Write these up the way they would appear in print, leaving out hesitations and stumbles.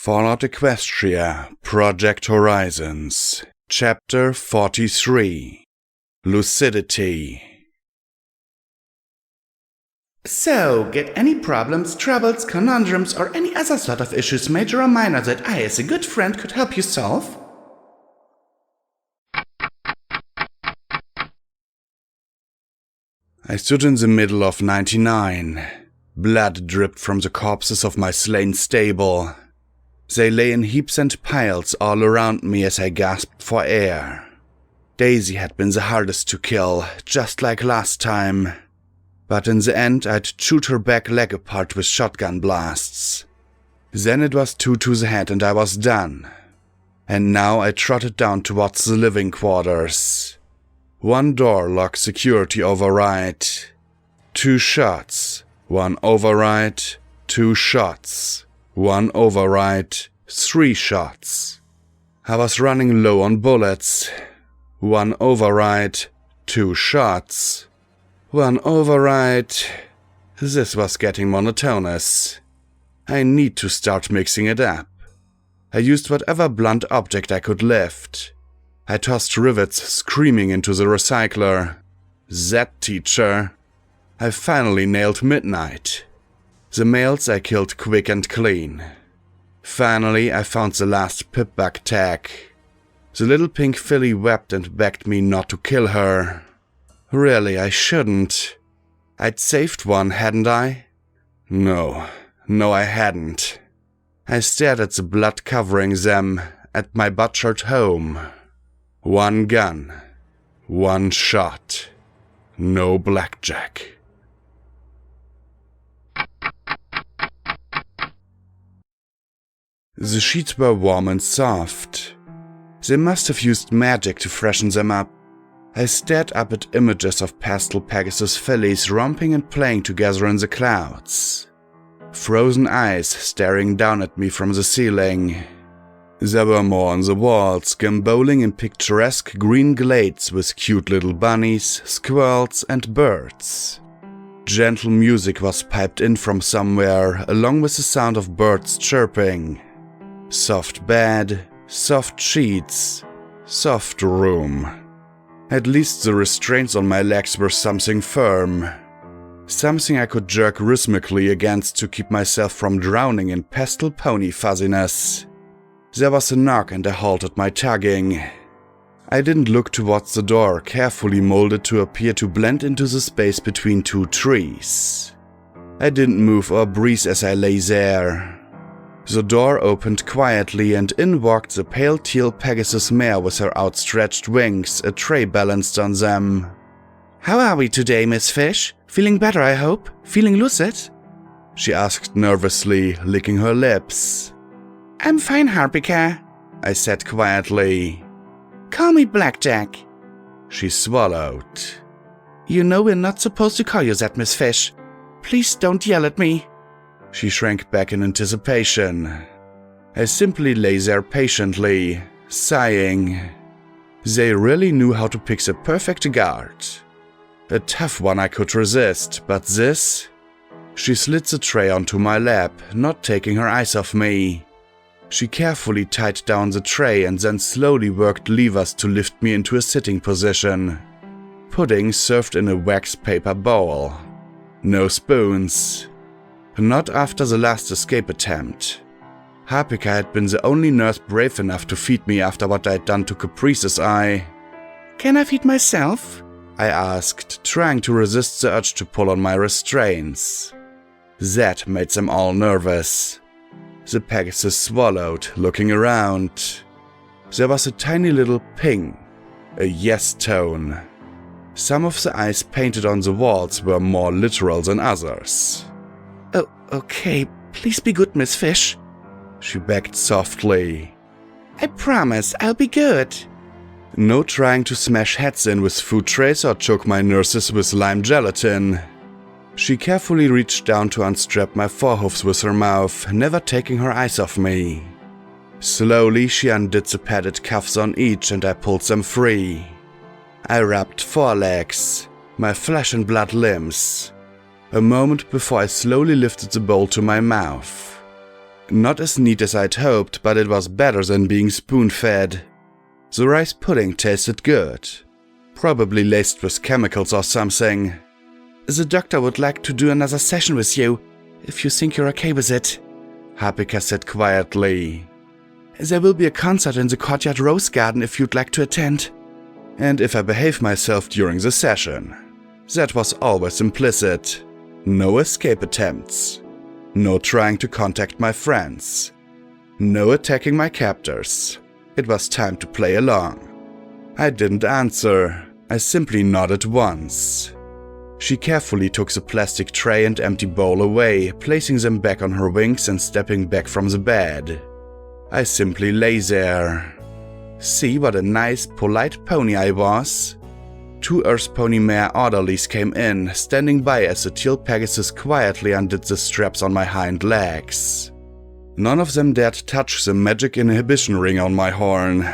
Fallout Equestria, Project Horizons, Chapter 43, Lucidity. So, get any problems, troubles, conundrums, or any other sort of issues, major or minor, that I, as a good friend, could help you solve? I stood in the middle of 99. Blood dripped from the corpses of my slain stable. They lay in heaps and piles all around me as I gasped for air. Daisy had been the hardest to kill, just like last time. But in the end, I'd chewed her back leg apart with shotgun blasts. Then it was 2 to the head and I was done. And now I trotted down towards the living quarters. 1 door lock security override. 2 shots. 1 override. 2 shots. 1 override. 3 shots. I was running low on bullets. 1 override. 2 shots. 1 override. This was getting monotonous. I need to start mixing it up. I used whatever blunt object I could lift. I tossed rivets screaming into the recycler. That teacher. I finally nailed midnight. The males I killed quick and clean. Finally, I found the last pip-bug tag. The little pink filly wept and begged me not to kill her. Really, I shouldn't. I'd saved one, hadn't I? No, I hadn't. I stared at the blood covering them, at my butchered home. 1 gun. 1 shot. No blackjack. The sheets were warm and soft. They must have used magic to freshen them up. I stared up at images of pastel Pegasus fillies romping and playing together in the clouds. Frozen eyes staring down at me from the ceiling. There were more on the walls, gamboling in picturesque green glades with cute little bunnies, squirrels, and birds. Gentle music was piped in from somewhere, along with the sound of birds chirping. Soft bed, soft sheets, soft room. At least the restraints on my legs were something firm. Something I could jerk rhythmically against to keep myself from drowning in pastel pony fuzziness. There was a knock and I halted my tugging. I didn't look towards the door, carefully molded to appear to blend into the space between 2 trees. I didn't move or breathe as I lay there. The door opened quietly and in walked the pale teal Pegasus mare with her outstretched wings, a tray balanced on them. "How are we today, Miss Fish? Feeling better, I hope? Feeling lucid?" she asked nervously, licking her lips. "I'm fine, Harpika," I said quietly. "Call me Blackjack." She swallowed. "You know we're not supposed to call you that, Miss Fish. Please don't yell at me." She shrank back in anticipation. I simply lay there patiently, sighing. They really knew how to pick the perfect guard. A tough one I could resist, but this? She slid the tray onto my lap, not taking her eyes off me. She carefully tied down the tray and then slowly worked levers to lift me into a sitting position. Pudding served in a wax paper bowl. No spoons. Not after the last escape attempt. Harpika had been the only nurse brave enough to feed me after what I'd done to Caprice's eye. "Can I feed myself?" I asked, trying to resist the urge to pull on my restraints. That made them all nervous. The Pegasus swallowed, looking around. There was a tiny little ping, a yes tone. Some of the eyes painted on the walls were more literal than others. "Oh, okay, please be good, Miss Fish," she begged softly. "I promise I'll be good." No trying to smash heads in with food trays or choke my nurses with lime gelatin. She carefully reached down to unstrap my forehoofs with her mouth, never taking her eyes off me. Slowly she undid the padded cuffs on each and I pulled them free. I wrapped forelegs, my flesh and blood limbs. A moment before I slowly lifted the bowl to my mouth. Not as neat as I'd hoped, but it was better than being spoon-fed. The rice pudding tasted good, probably laced with chemicals or something. The doctor would like to do another session with you, if you think you're okay with it, Harpika said quietly. There will be a concert in the courtyard rose garden if you'd like to attend. And if I behave myself during the session. That was always implicit. No escape attempts. No trying to contact my friends. No attacking my captors. It was time to play along. I didn't answer. I simply nodded once. She carefully took the plastic tray and empty bowl away, placing them back on her wings and stepping back from the bed. I simply lay there. See what a nice, polite pony I was? 2 Earth Pony mare orderlies came in, standing by as the teal Pegasus quietly undid the straps on my hind legs. None of them dared touch the magic inhibition ring on my horn.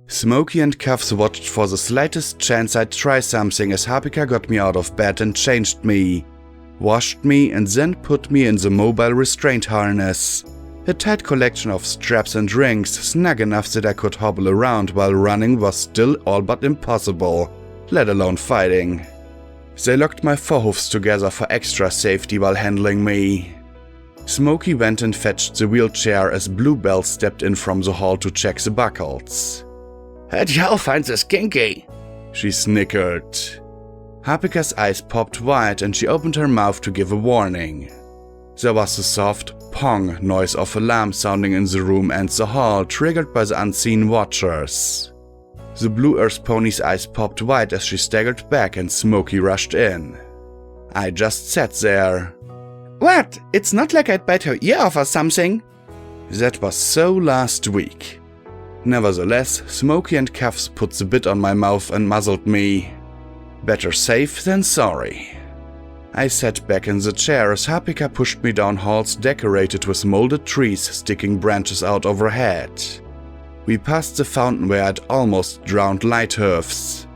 Smokey and Cuffs watched for the slightest chance I'd try something as Harpika got me out of bed and changed me, washed me and then put me in the mobile restraint harness. A tight collection of straps and rings, snug enough that I could hobble around while running was still all but impossible, let alone fighting. They locked my forehoofs together for extra safety while handling me. Smokey went and fetched the wheelchair as Bluebell stepped in from the hall to check the buckles. How'd y'all find this kinky? She snickered. Harpika's eyes popped wide and she opened her mouth to give a warning. There was a soft pong noise of alarm sounding in the room and the hall, triggered by the unseen watchers. The Blue Earth Pony's eyes popped wide as she staggered back and Smokey rushed in. I just sat there. What? It's not like I'd bite her ear off or something. That was so last week. Nevertheless, Smokey and Cuffs put the bit on my mouth and muzzled me. Better safe than sorry. I sat back in the chair as Harpika pushed me down halls decorated with molded trees sticking branches out overhead. We passed the fountain where I'd almost drowned Lighthooves.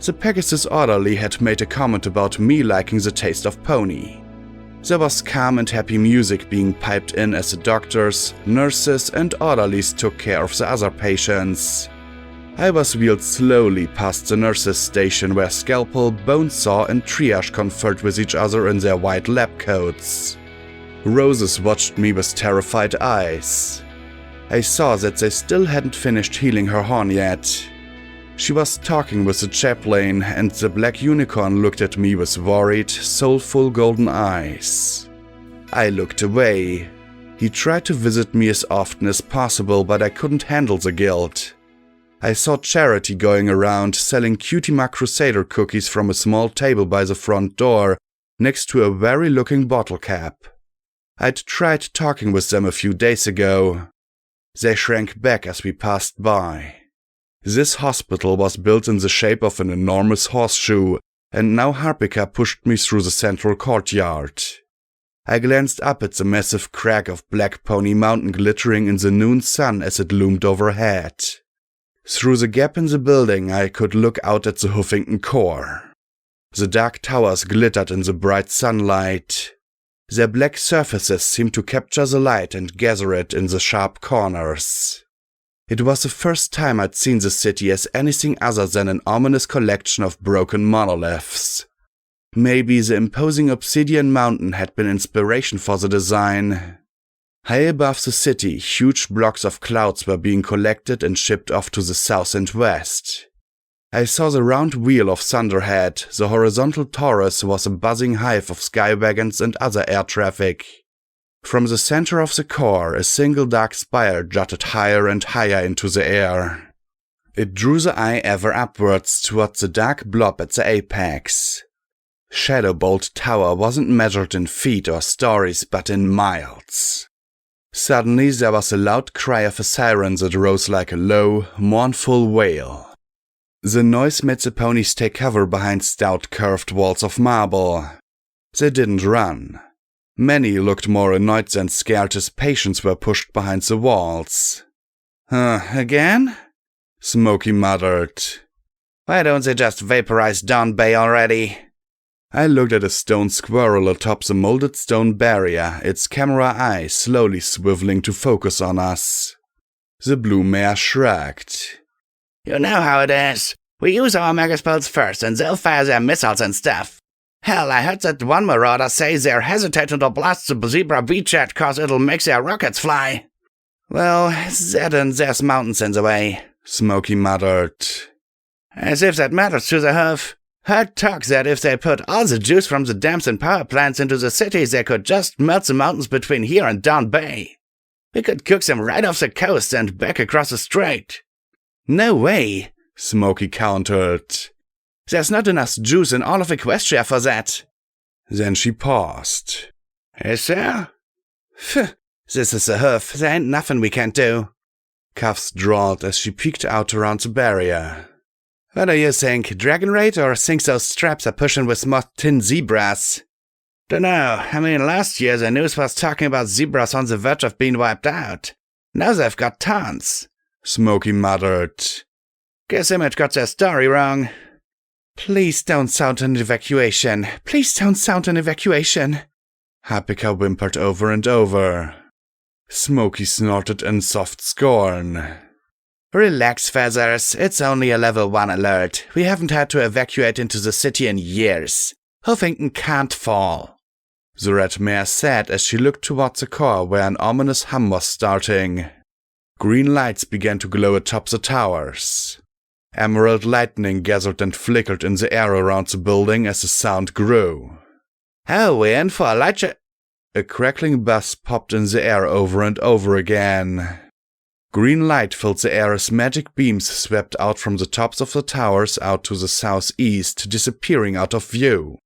The Pegasus orderly had made a comment about me liking the taste of pony. There was calm and happy music being piped in as the doctors, nurses, and orderlies took care of the other patients. I was wheeled slowly past the nurses' station where Scalpel, Bonesaw, and Triage conferred with each other in their white lab coats. Roses watched me with terrified eyes. I saw that they still hadn't finished healing her horn yet. She was talking with the chaplain, and the black unicorn looked at me with worried, soulful golden eyes. I looked away. He tried to visit me as often as possible, but I couldn't handle the guilt. I saw Charity going around selling Cutie Mark Crusader cookies from a small table by the front door, next to a wary-looking bottle cap. I'd tried talking with them a few days ago. They shrank back as we passed by. This hospital was built in the shape of an enormous horseshoe, and now Harpika pushed me through the central courtyard. I glanced up at the massive crag of Black Pony Mountain glittering in the noon sun as it loomed overhead. Through the gap in the building, I could look out at the Huffington core. The dark towers glittered in the bright sunlight. Their black surfaces seemed to capture the light and gather it in the sharp corners. It was the first time I'd seen the city as anything other than an ominous collection of broken monoliths. Maybe the imposing obsidian mountain had been inspiration for the design. High above the city, huge blocks of clouds were being collected and shipped off to the south and west. I saw the round wheel of Thunderhead. The horizontal torus was a buzzing hive of skywagons and other air traffic. From the center of the core, a single dark spire jutted higher and higher into the air. It drew the eye ever upwards towards the dark blob at the apex. Shadowbolt Tower wasn't measured in feet or stories, but in miles. Suddenly there was a loud cry of a siren that rose like a low, mournful wail. The noise made the ponies take cover behind stout curved walls of marble. They didn't run. Many looked more annoyed than scared as patients were pushed behind the walls. Again? Smokey muttered. Why don't they just vaporize Dawn Bay already? I looked at a stone squirrel atop the molded stone barrier, its camera eye slowly swiveling to focus on us. The blue mare shrugged. You know how it is. We use our megaspells first, and they'll fire their missiles and stuff. Hell, I heard that one marauder say they're hesitating to blast the zebra beachhead cause it'll make their rockets fly. Well, that and there's mountains in the way, Smokey muttered. As if that matters to the hoof. Heard talk that if they put all the juice from the dams and power plants into the cities, they could just melt the mountains between here and Down Bay. We could cook them right off the coast and back across the strait. No way, Smokey countered. There's not enough juice in all of Equestria for that. Then she paused. Is there? Phew, this is the hoof. There ain't nothing we can't do. Cuffs drawled as she peeked out around the barrier. What do you think, Dragon Raid, or think those straps are pushing with more tin zebras? Dunno, I mean, last year the news was talking about zebras on the verge of being wiped out. Now they've got tons, Smokey muttered. Guess Image got their story wrong. Please don't sound an evacuation. Please don't sound an evacuation. Happika whimpered over and over. Smokey snorted in soft scorn. Relax, Feathers. It's only a level 1 alert. We haven't had to evacuate into the city in years. Huffington can't fall. The red mare said as she looked towards the car where an ominous hum was starting. Green lights began to glow atop the towers. Emerald lightning gathered and flickered in the air around the building as the sound grew. Oh, we're in for a light show. A crackling buzz popped in the air over and over again. Green light filled the air as magic beams swept out from the tops of the towers out to the southeast, disappearing out of view.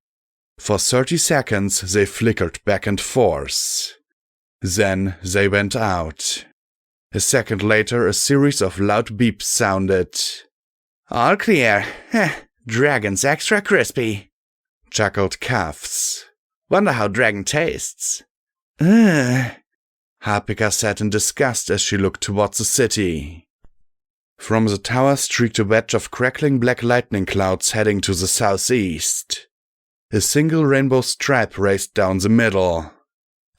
For 30 seconds they flickered back and forth. Then they went out. A second later a series of loud beeps sounded. All clear. Dragon's extra crispy, chuckled Cuffs. Wonder how dragon tastes. Happika said in disgust as she looked towards the city. From the tower streaked a wedge of crackling black lightning clouds heading to the southeast. A single rainbow stripe raced down the middle.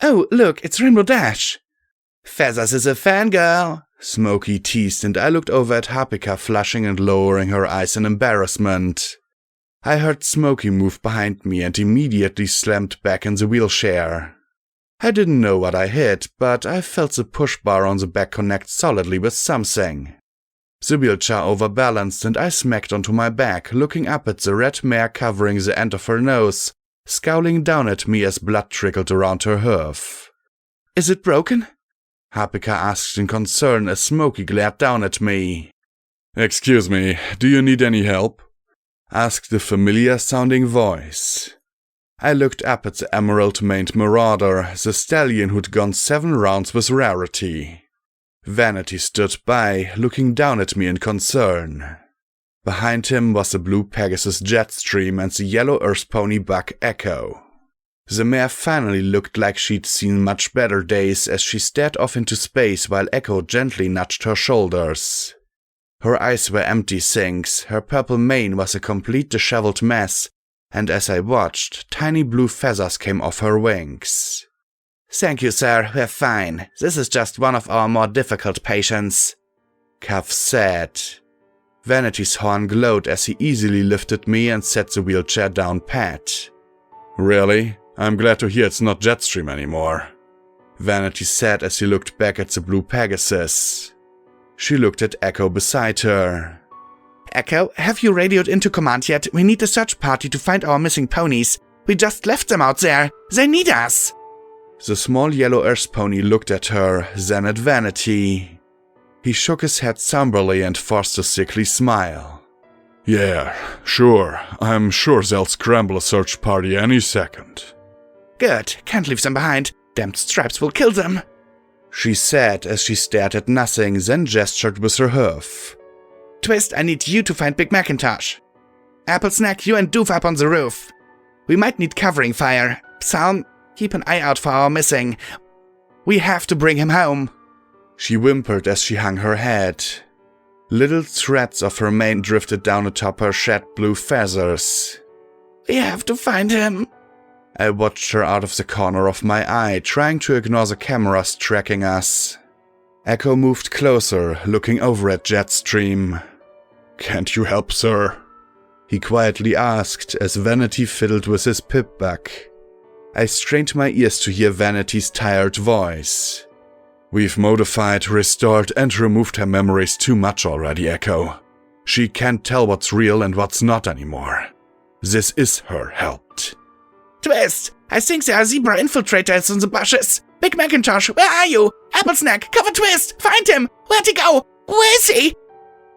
Oh, look, it's Rainbow Dash. Feathers is a fangirl, Smokey teased, and I looked over at Happika, flushing and lowering her eyes in embarrassment. I heard Smokey move behind me and immediately slammed back in the wheelchair. I didn't know what I hit, but I felt the push bar on the back connect solidly with something. The wheelchair overbalanced and I smacked onto my back, looking up at the red mare covering the end of her nose, scowling down at me as blood trickled around her hoof. Is it broken? Happika asked in concern as Smokey glared down at me. Excuse me, do you need any help? Asked the familiar-sounding voice. I looked up at the emerald-maned marauder, the stallion who'd gone 7 rounds with rarity. Vanity stood by, looking down at me in concern. Behind him was the blue Pegasus Jetstream and the yellow Earth Pony Buck Echo. The mare finally looked like she'd seen much better days as she stared off into space while Echo gently nudged her shoulders. Her eyes were empty sinks, her purple mane was a complete disheveled mess, and as I watched, tiny blue feathers came off her wings. Thank you, sir, we're fine. This is just one of our more difficult patients, Cuff said. Vanity's horn glowed as he easily lifted me and set the wheelchair down pat. Really? I'm glad to hear it's not Jetstream anymore, Vanity said as he looked back at the blue Pegasus. She looked at Echo beside her. Echo, have you radioed into command yet? We need a search party to find our missing ponies. We just left them out there. They need us. The small yellow Earth pony looked at her, then at Vanity. He shook his head somberly and forced a sickly smile. Yeah, sure. I'm sure they'll scramble a search party any second. Good. Can't leave them behind. Damned stripes will kill them, she said as she stared at nothing, then gestured with her hoof. Twist, I need you to find Big Macintosh. Apple Snack, you and Doof up on the roof. We might need covering fire. Psalm, keep an eye out for our missing. We have to bring him home. She whimpered as she hung her head. Little threads of her mane drifted down atop her shed blue feathers. We have to find him. I watched her out of the corner of my eye, trying to ignore the cameras tracking us. Echo moved closer, looking over at Jetstream. "Can't you help, sir?" he quietly asked as Vanity fiddled with his pip back. I strained my ears to hear Vanity's tired voice. "We've modified, restored, and removed her memories too much already, Echo. She can't tell what's real and what's not anymore. This is her helped." Twist! I think there are zebra infiltrators in the bushes. Big Macintosh, where are you? Applesnack, cover Twist! Find him! Where'd he go? Where is he?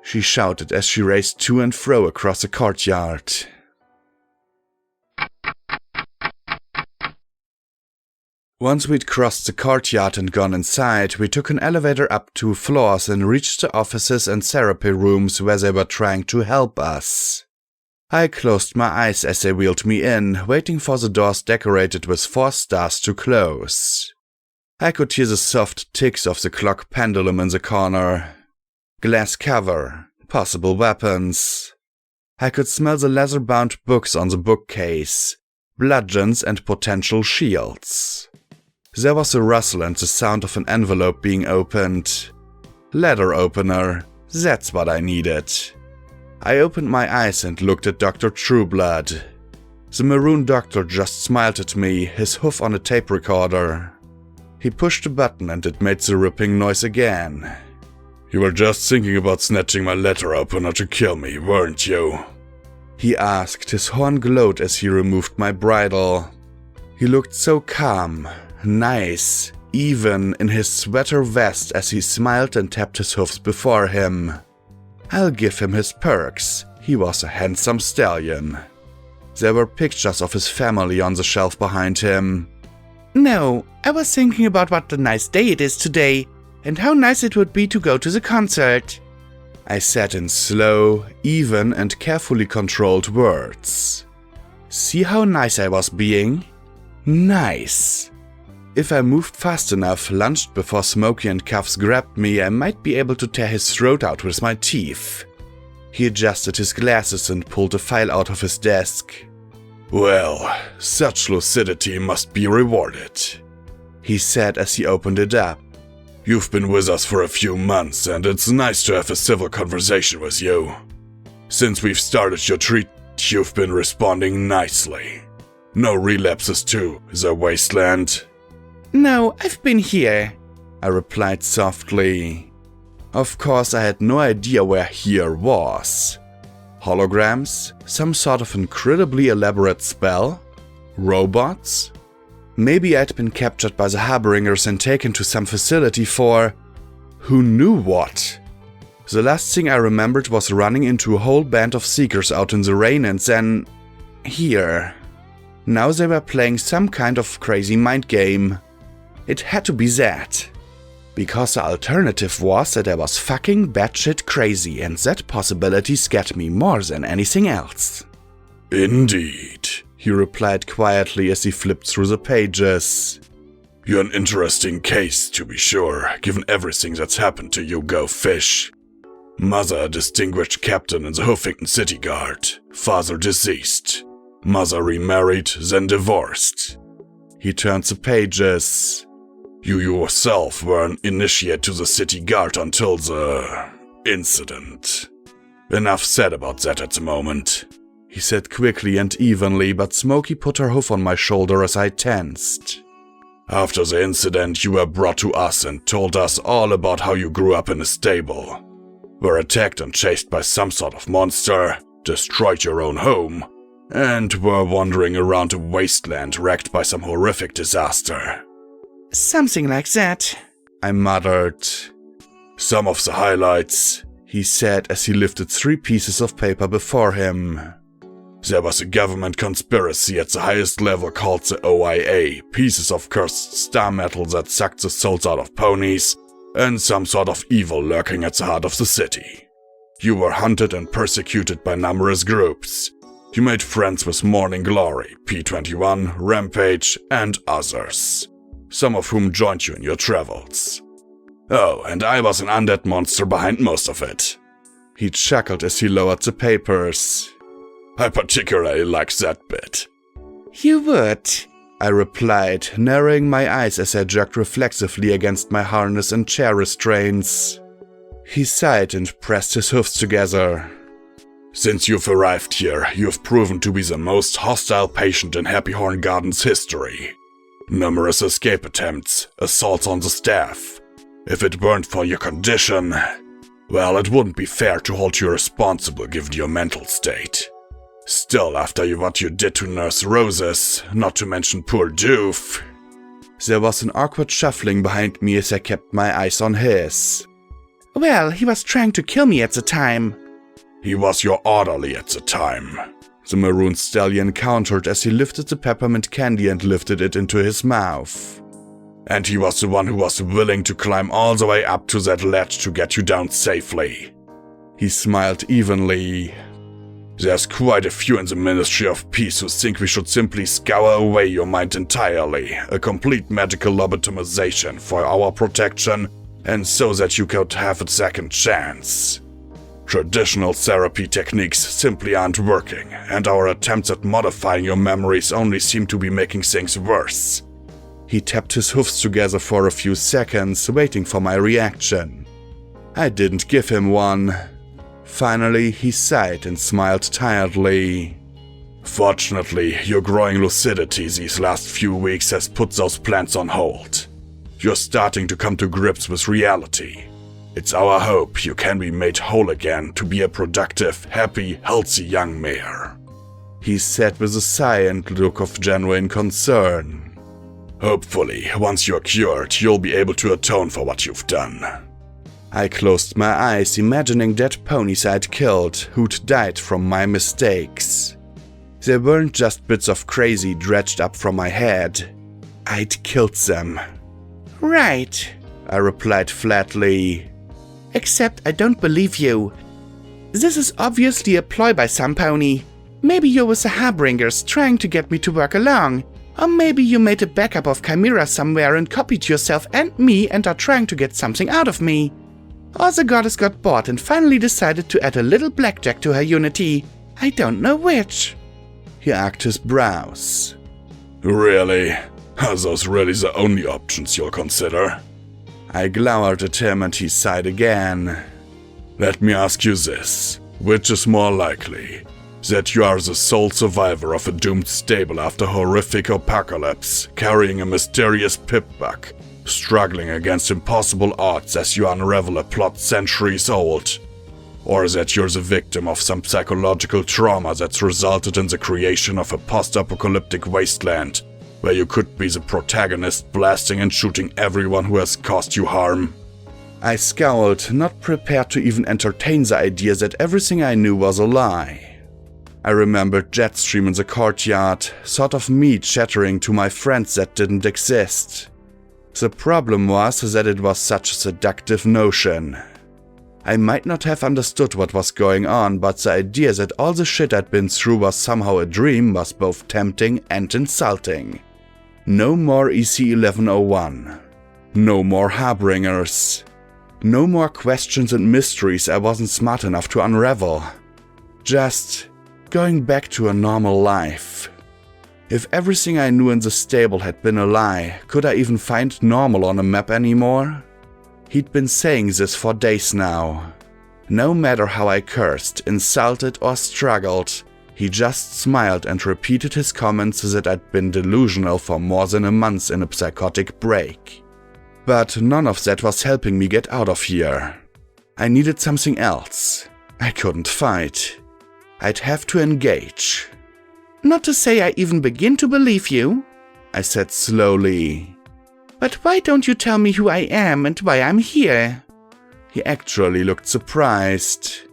She shouted as she raced to and fro across the courtyard. Once we'd crossed the courtyard and gone inside, we took an elevator up 2 floors and reached the offices and therapy rooms where they were trying to help us. I closed my eyes as they wheeled me in, waiting for the doors decorated with 4 stars to close. I could hear the soft ticks of the clock pendulum in the corner. Glass cover, possible weapons. I could smell the leather-bound books on the bookcase, bludgeons and potential shields. There was a rustle and the sound of an envelope being opened. Letter opener, that's what I needed. I opened my eyes and looked at Dr. Trueblood. The maroon doctor just smiled at me, his hoof on a tape recorder. He pushed a button and it made the ripping noise again. "You were just thinking about snatching my letter opener to kill me, weren't you?" he asked. His horn glowed as he removed my bridle. He looked so calm, nice, even in his sweater vest as he smiled and tapped his hoofs before him. I'll give him his perks. He was a handsome stallion. There were pictures of his family on the shelf behind him. "No, I was thinking about what a nice day it is today, and how nice it would be to go to the concert," I said in slow, even, and carefully controlled words. See how nice I was being? Nice. If I moved fast enough, lunged before Smokey and Cuffs grabbed me, I might be able to tear his throat out with my teeth. He adjusted his glasses and pulled a file out of his desk. "Well, such lucidity must be rewarded," he said as he opened it up. "You've been with us for a few months, and it's nice to have a civil conversation with you. Since we've started your treatment, you've been responding nicely. No relapses to the wasteland?" "No, I've been here," I replied softly. Of course, I had no idea where here was. Holograms? Some sort of incredibly elaborate spell? Robots? Maybe I'd been captured by the Harbingers and taken to some facility for... who knew what? The last thing I remembered was running into a whole band of Seekers out in the rain and then... here. Now they were playing some kind of crazy mind game. It had to be that. Because the alternative was that I was fucking batshit crazy, and that possibility scared me more than anything else. "Indeed," he replied quietly as he flipped through the pages. "You're an interesting case, to be sure, given everything that's happened to you, Go Fish. Mother a distinguished captain in the Huffington City Guard. Father deceased. Mother remarried, then divorced." He turned the pages. "You yourself were an initiate to the City Guard until the... incident. Enough said about that at the moment," he said quickly and evenly, but Smokey put her hoof on my shoulder as I tensed. "After the incident, you were brought to us and told us all about how you grew up in a stable, were attacked and chased by some sort of monster, destroyed your own home, and were wandering around a wasteland wrecked by some horrific disaster." "Something like that," I muttered. "Some of the highlights," he said as he lifted 3 pieces of paper before him. "There was a government conspiracy at the highest level called the OIA, pieces of cursed star metal that sucked the souls out of ponies, and some sort of evil lurking at the heart of the city. You were hunted and persecuted by numerous groups. You made friends with Morning Glory, P-21, Rampage, and others, some of whom joined you in your travels. Oh, and I was an undead monster behind most of it." He chuckled as he lowered the papers. I particularly like that bit. You would, I replied, narrowing my eyes as I jerked reflexively against my harness and chair restraints. He sighed and pressed his hoofs together. Since you've arrived here, you've proven to be the most hostile patient in Happy Horn Garden's history. Numerous escape attempts, assaults on the staff. If it weren't for your condition, well, it wouldn't be fair to hold you responsible given your mental state. Still, after what you did to Nurse Roses, not to mention poor Doof. There was an awkward shuffling behind me as I kept my eyes on his. Well, he was trying to kill me at the time. He was your orderly at the time, the maroon stallion countered as he lifted the peppermint candy and lifted it into his mouth. And he was the one who was willing to climb all the way up to that ledge to get you down safely. He smiled evenly. There's quite a few in the Ministry of Peace who think we should simply scour away your mind entirely, a complete medical lobotomization for our protection, and so that you could have a second chance. Traditional therapy techniques simply aren't working, and our attempts at modifying your memories only seem to be making things worse. He tapped his hoofs together for a few seconds, waiting for my reaction. I didn't give him one. Finally, he sighed and smiled tiredly. Fortunately, your growing lucidity these last few weeks has put those plans on hold. You're starting to come to grips with reality. It's our hope you can be made whole again to be a productive, happy, healthy young mayor, he said with a sigh and look of genuine concern. Hopefully, once you're cured, you'll be able to atone for what you've done. I closed my eyes, imagining dead ponies I'd killed, who'd died from my mistakes. They weren't just bits of crazy dredged up from my head. I'd killed them. Right, I replied flatly. Except I don't believe you. This is obviously a ploy by some pony. Maybe you're with the Harbingers trying to get me to work along. Or maybe you made a backup of Chimera somewhere and copied yourself and me and are trying to get something out of me. Or the goddess got bored and finally decided to add a little blackjack to her unity. I don't know which. He arched his brows. Really? Are those really the only options you'll consider? I glowered at him and he sighed again. Let me ask you this. Which is more likely? That you are the sole survivor of a doomed stable after a horrific apocalypse, carrying a mysterious pip-buck, struggling against impossible odds as you unravel a plot centuries old, or that you're the victim of some psychological trauma that's resulted in the creation of a post-apocalyptic wasteland, where you could be the protagonist blasting and shooting everyone who has caused you harm. I scowled, not prepared to even entertain the idea that everything I knew was a lie. I remembered Jetstream in the courtyard, sort of me chattering to my friends that didn't exist. The problem was that it was such a seductive notion. I might not have understood what was going on, but the idea that all the shit I'd been through was somehow a dream was both tempting and insulting. No more EC-1101. No more Harbingers. No more questions and mysteries I wasn't smart enough to unravel. Just going back to a normal life. If everything I knew in the stable had been a lie, could I even find normal on a map anymore? He'd been saying this for days now. No matter how I cursed, insulted or struggled, he just smiled and repeated his comments that I'd been delusional for more than a month in a psychotic break. But none of that was helping me get out of here. I needed something else. I couldn't fight. I'd have to engage. Not to say I even begin to believe you, I said slowly. But why don't you tell me who I am and why I'm here? He actually looked surprised.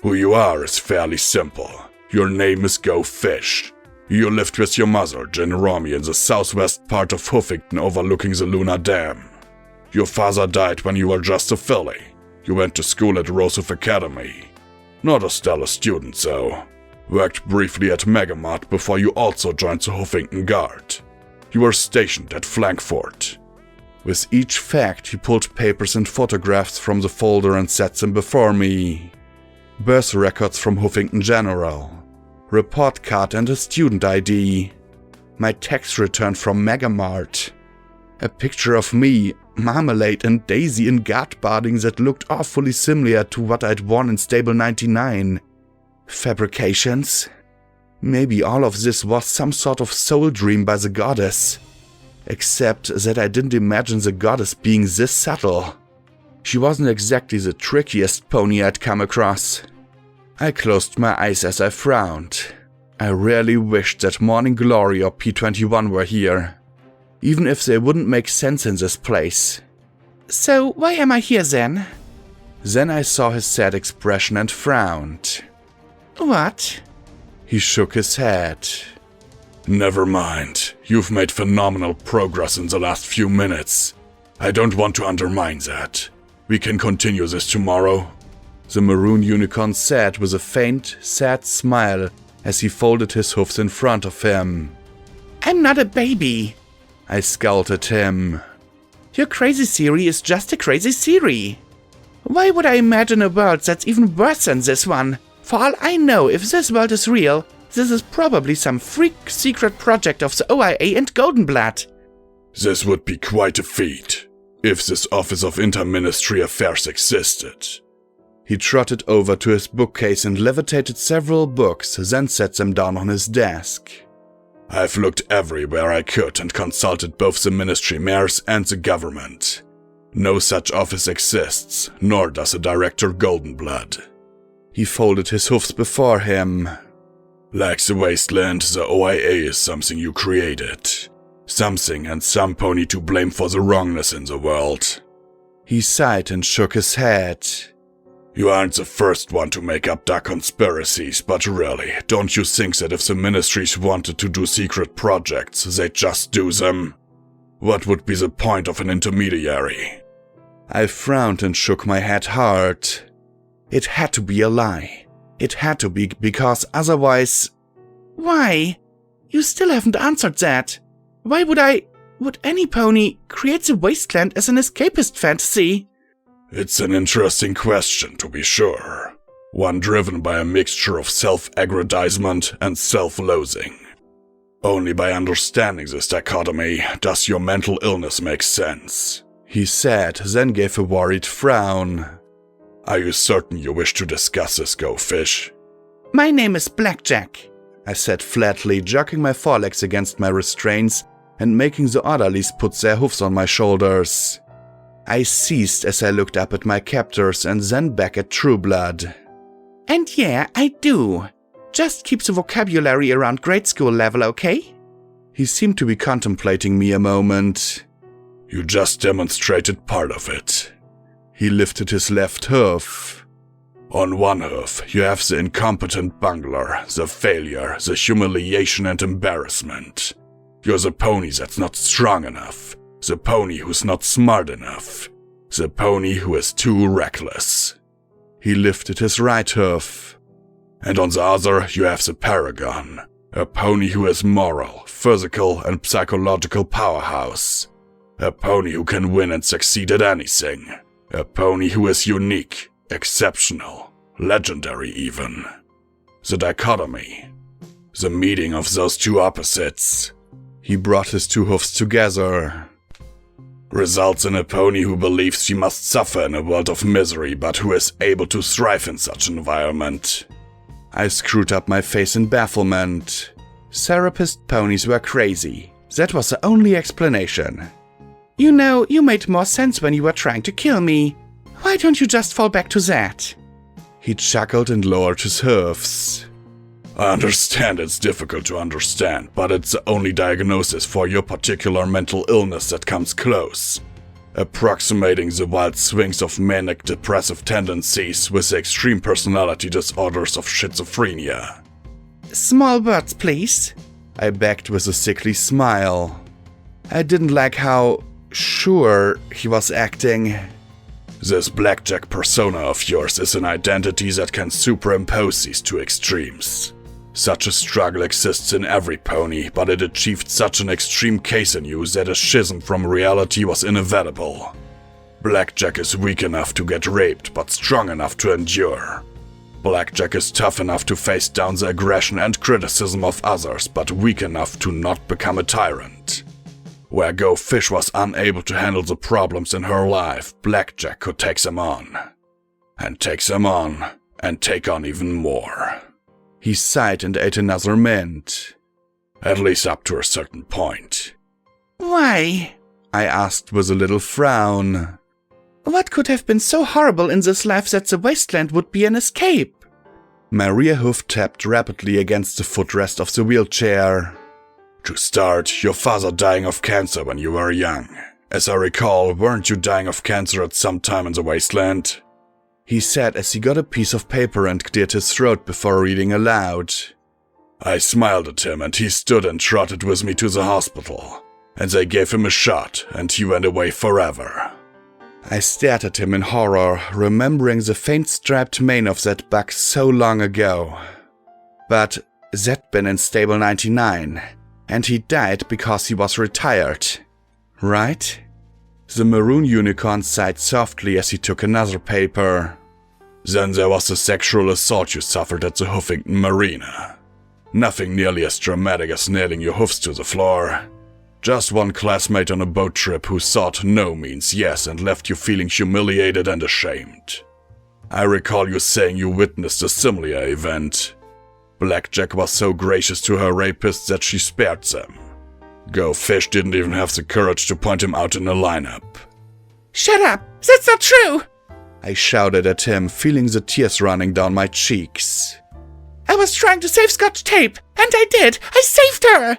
Who you are is fairly simple. Your name is Go Fish. You lived with your mother, Jen Romy, in the southwest part of Huffington overlooking the Lunar Dam. Your father died when you were just a filly. You went to school at Rosewood Academy. Not a stellar student, though. Worked briefly at Megamart before you also joined the Huffington Guard. You were stationed at Flankfort. With each fact, he pulled papers and photographs from the folder and set them before me. Birth records from Huffington General. report card and a student ID. My tax return from Megamart. A picture of me, Marmalade and Daisy in guardbarding that looked awfully similar to what I'd worn in Stable 99. Fabrications? Maybe all of this was some sort of soul dream by the goddess. Except that I didn't imagine the goddess being this subtle. She wasn't exactly the trickiest pony I'd come across. I closed my eyes as I frowned. I really wished that Morning Glory or P21 were here. Even if they wouldn't make sense in this place. So why am I here then? Then I saw his sad expression and frowned. What? He shook his head. Never mind. You've made phenomenal progress in the last few minutes. I don't want to undermine that. We can continue this tomorrow. The maroon unicorn said with a faint, sad smile as he folded his hoofs in front of him. I'm not a baby. I scowled at him. Your crazy theory is just a crazy theory. Why would I imagine a world that's even worse than this one? For all I know, if this world is real, this is probably some freak secret project of the OIA and Goldenblood. This would be quite a feat, if this Office of Interministry Affairs existed. He trotted over to his bookcase and levitated several books, then set them down on his desk. I've looked everywhere I could and consulted both the ministry mayors and the government. No such office exists, nor does a Director Goldenblood. He folded his hoofs before him. Like the wasteland, the OIA is something you created. Something and some pony to blame for the wrongness in the world. He sighed and shook his head. You aren't the first one to make up dark conspiracies, but really, don't you think that if the ministries wanted to do secret projects, they'd just do them? What would be the point of an intermediary? I frowned and shook my head hard. It had to be a lie. It had to be, because otherwise... Why? You still haven't answered that. Why would any pony create the wasteland as an escapist fantasy? It's an interesting question, to be sure. One driven by a mixture of self-aggrandizement and self-loathing. Only by understanding this dichotomy does your mental illness make sense, he said, then gave a worried frown. Are you certain you wish to discuss this, Go Fish? My name is Blackjack, I said flatly, jerking my forelegs against my restraints and making the orderlies put their hoofs on my shoulders. I ceased as I looked up at my captors and then back at Trueblood. And yeah, I do. Just keep the vocabulary around grade school level, okay? He seemed to be contemplating me a moment. You just demonstrated part of it. He lifted his left hoof. On one hoof, you have the incompetent bungler, the failure, the humiliation and embarrassment. You're the pony that's not strong enough. The pony who's not smart enough. The pony who is too reckless. He lifted his right hoof. And on the other, you have the paragon. A pony who is moral, physical, and psychological powerhouse. A pony who can win and succeed at anything. A pony who is unique, exceptional, legendary even. The dichotomy. The meeting of those two opposites. He brought his two hoofs together. Results in a pony who believes she must suffer in a world of misery, but who is able to thrive in such an environment. I screwed up my face in bafflement. Therapist ponies were crazy. That was the only explanation. You know, you made more sense when you were trying to kill me. Why don't you just fall back to that? He chuckled and lowered his hoofs. I understand it's difficult to understand, but it's the only diagnosis for your particular mental illness that comes close. Approximating the wild swings of manic depressive tendencies with the extreme personality disorders of schizophrenia. Small words, please. I begged with a sickly smile. I didn't like how sure he was acting. This blackjack persona of yours is an identity that can superimpose these two extremes. Such a struggle exists in every pony, but it achieved such an extreme case in you that a schism from reality was inevitable. Blackjack is weak enough to get raped, but strong enough to endure. Blackjack is tough enough to face down the aggression and criticism of others, but weak enough to not become a tyrant. Where Go Fish was unable to handle the problems in her life, Blackjack could take them on. And take them on, and take on even more. He sighed and ate another mint. At least up to a certain point. Why? I asked with a little frown. What could have been so horrible in this life that the wasteland would be an escape? My rear hoof tapped rapidly against the footrest of the wheelchair. To start, your father dying of cancer when you were young. As I recall, weren't you dying of cancer at some time in the wasteland? He said as he got a piece of paper and cleared his throat before reading aloud. I smiled at him and he stood and trotted with me to the hospital. And they gave him a shot and he went away forever. I stared at him in horror, remembering the faint striped mane of that bug so long ago. But that'd been in stable 99, and he died because he was retired, right? The maroon unicorn sighed softly as he took another paper. Then there was the sexual assault you suffered at the Huffington Marina. Nothing nearly as dramatic as nailing your hoofs to the floor. Just one classmate on a boat trip who thought no means yes and left you feeling humiliated and ashamed. I recall you saying you witnessed a similar event. Blackjack was so gracious to her rapists that she spared them. Go Fish didn't even have the courage to point him out in a lineup. Shut up! That's not true! I shouted at him, feeling the tears running down my cheeks. I was trying to save Scotch Tape, and I did! I saved her!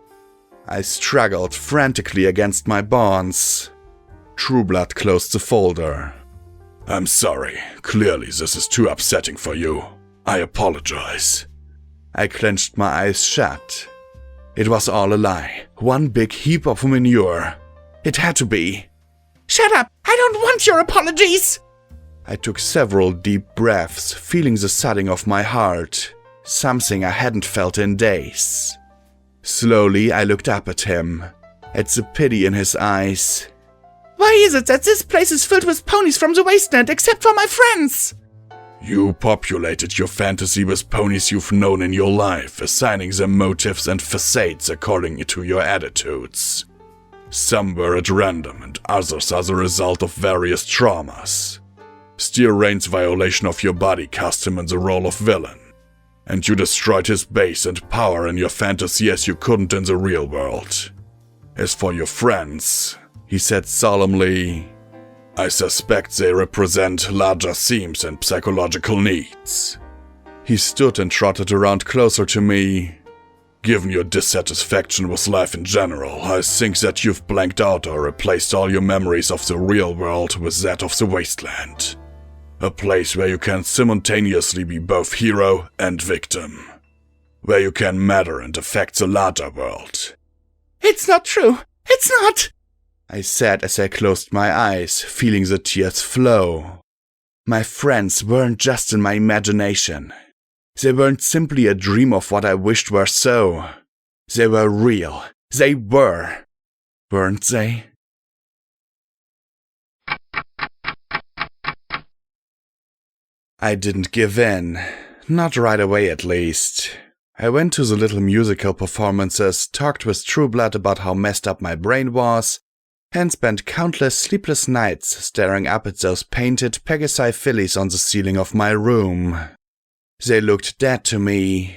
I struggled frantically against my bonds. Trueblood closed the folder. I'm sorry. Clearly this is too upsetting for you. I apologize. I clenched my eyes shut. It was all a lie. One big heap of manure. It had to be. Shut up! I don't want your apologies! I took several deep breaths, feeling the thudding of my heart. Something I hadn't felt in days. Slowly, I looked up at him, at the pity in his eyes. Why is it that this place is filled with ponies from the wasteland except for my friends? You populated your fantasy with ponies you've known in your life, assigning them motives and facades according to your attitudes. Some were at random and others are the result of various traumas. Steer Rain's violation of your body cast him in the role of villain. And you destroyed his base and power in your fantasy as you couldn't in the real world. As for your friends, he said solemnly, I suspect they represent larger themes and psychological needs. He stood and trotted around closer to me. Given your dissatisfaction with life in general, I think that you've blanked out or replaced all your memories of the real world with that of the wasteland. A place where you can simultaneously be both hero and victim. Where you can matter and affect the larger world. It's not true! It's not! I said as I closed my eyes, feeling the tears flow. My friends weren't just in my imagination. They weren't simply a dream of what I wished were so. They were real. They were. Weren't they? I didn't give in. Not right away, at least. I went to the little musical performances, talked with Trueblood about how messed up my brain was, and spent countless sleepless nights staring up at those painted Pegasi fillies on the ceiling of my room. They looked dead to me.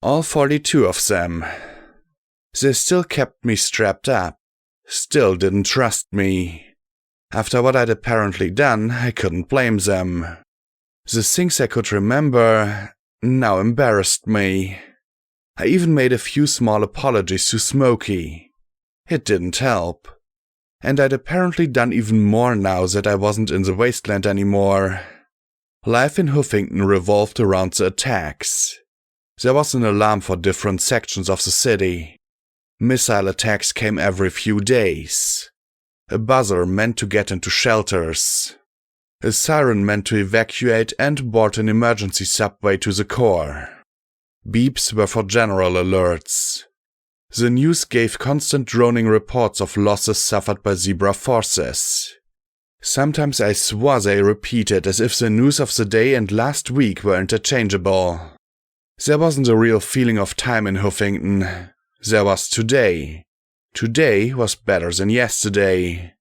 All 42 of them. They still kept me strapped up. Still didn't trust me. After what I'd apparently done, I couldn't blame them. The things I could remember now embarrassed me. I even made a few small apologies to Smokey. It didn't help. And I'd apparently done even more now that I wasn't in the wasteland anymore. Life in Huffington revolved around the attacks. There was an alarm for different sections of the city. Missile attacks came every few days. A buzzer meant to get into shelters. A siren meant to evacuate and board an emergency subway to the core. Beeps were for general alerts. The news gave constant droning reports of losses suffered by Zebra forces. Sometimes I swore they repeated as if the news of the day and last week were interchangeable. There wasn't a real feeling of time in Huffington. There was today. Today was better than yesterday.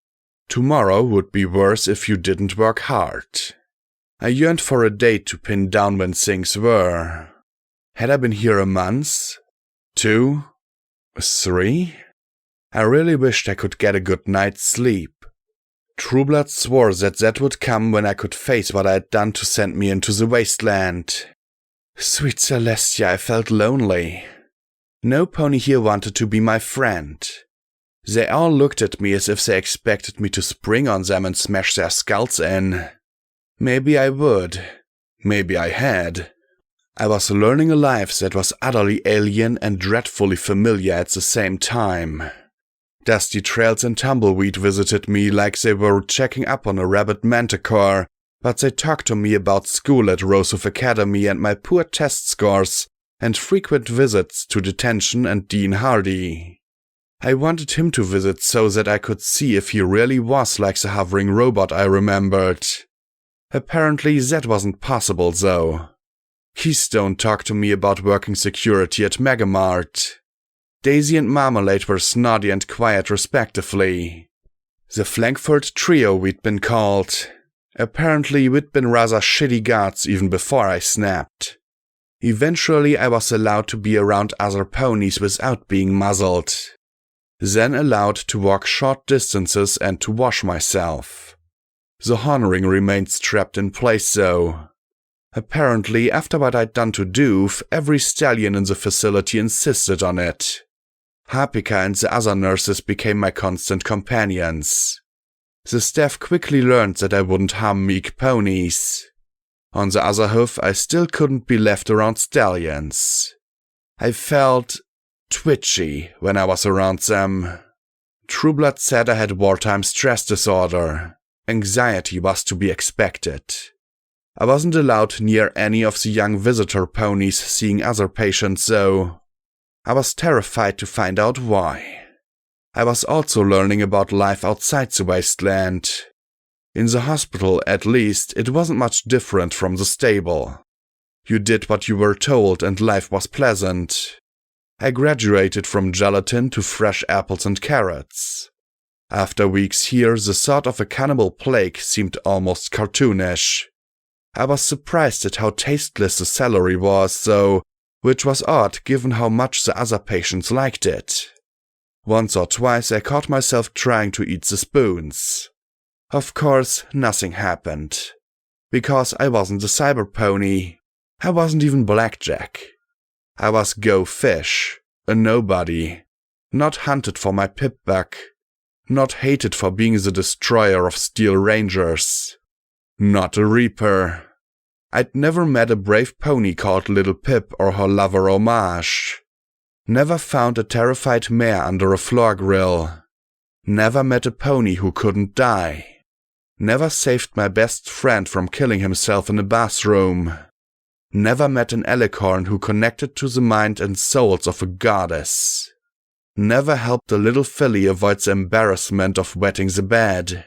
Tomorrow would be worse if you didn't work hard. I yearned for a date to pin down when things were. Had I been here a month? 2? 3? I really wished I could get a good night's sleep. Trueblood swore that would come when I could face what I had done to send me into the wasteland. Sweet Celestia, I felt lonely. No pony here wanted to be my friend. They all looked at me as if they expected me to spring on them and smash their skulls in. Maybe I would. Maybe I had. I was learning a life that was utterly alien and dreadfully familiar at the same time. Dusty trails and tumbleweed visited me like they were checking up on a rabid manticore, but they talked to me about school at Rosewood Academy and my poor test scores, and frequent visits to detention and Dean Hardy. I wanted him to visit so that I could see if he really was like the hovering robot I remembered. Apparently that wasn't possible though. Keystone talked to me about working security at Megamart. Daisy and Marmalade were snotty and quiet respectively. The Flankfurt Trio we'd been called. Apparently we'd been rather shitty guards even before I snapped. Eventually I was allowed to be around other ponies without being muzzled. Then allowed to walk short distances and to wash myself. The horn-ring remained strapped in place though. Apparently, after what I'd done to Doof, every stallion in the facility insisted on it. Harpika and the other nurses became my constant companions. The staff quickly learned that I wouldn't harm meek ponies. On the other hoof, I still couldn't be left around stallions. I felt twitchy when I was around them. Trueblood said I had wartime stress disorder. Anxiety was to be expected. I wasn't allowed near any of the young visitor ponies seeing other patients though. I was terrified to find out why. I was also learning about life outside the wasteland. In the hospital, at least, it wasn't much different from the stable. You did what you were told and life was pleasant. I graduated from gelatin to fresh apples and carrots. After weeks here, the thought of a cannibal plague seemed almost cartoonish. I was surprised at how tasteless the celery was, though, which was odd given how much the other patients liked it. Once or twice I caught myself trying to eat the spoons. Of course, nothing happened. Because I wasn't a cyber pony. I wasn't even Blackjack. I was Go Fish, a nobody. Not hunted for my pip-buck. Not hated for being the destroyer of Steel Rangers. Not a Reaper. I'd never met a brave pony called Little Pip or her lover Homage. Never found a terrified mare under a floor grill. Never met a pony who couldn't die. Never saved my best friend from killing himself in a bathroom. Never met an alicorn who connected to the mind and souls of a goddess. Never helped a little filly avoid the embarrassment of wetting the bed.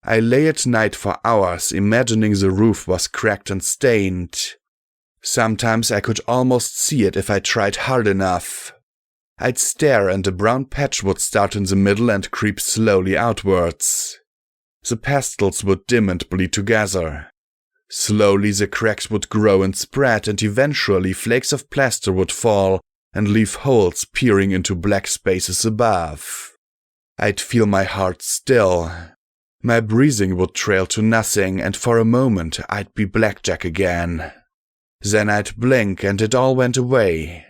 I lay at night for hours imagining the roof was cracked and stained. Sometimes I could almost see it if I tried hard enough. I'd stare and a brown patch would start in the middle and creep slowly outwards. The pastels would dim and bleed together. Slowly the cracks would grow and spread, and eventually flakes of plaster would fall and leave holes peering into black spaces above. I'd feel my heart still. My breathing would trail to nothing, and for a moment I'd be Blackjack again. Then I'd blink and it all went away.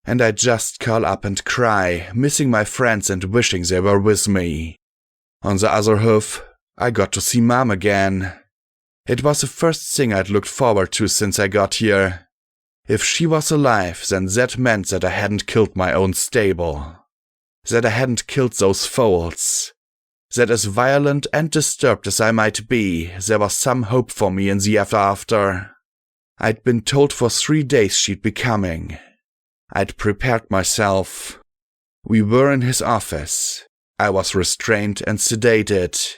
And I'd just curl up and cry, missing my friends and wishing they were with me. On the other hoof, I got to see Mom again. It was the first thing I'd looked forward to since I got here. If she was alive, then that meant that I hadn't killed my own stable. That I hadn't killed those foals. That as violent and disturbed as I might be, there was some hope for me in the after. I'd been told for 3 days she'd be coming. I'd prepared myself. We were in his office. I was restrained and sedated.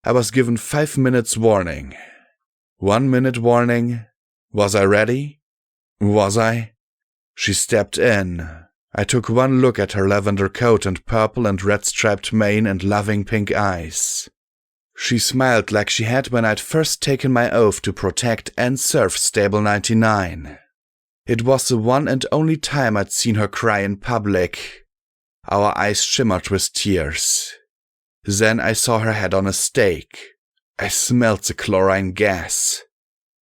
I was given 5 minutes warning. 1 minute warning. Was I ready? Was I? She stepped in. I took one look at her lavender coat and purple and red-striped mane and loving pink eyes. She smiled like she had when I'd first taken my oath to protect and serve Stable 99. It was the one and only time I'd seen her cry in public. Our eyes shimmered with tears. Then I saw her head on a stake. I smelled the chlorine gas.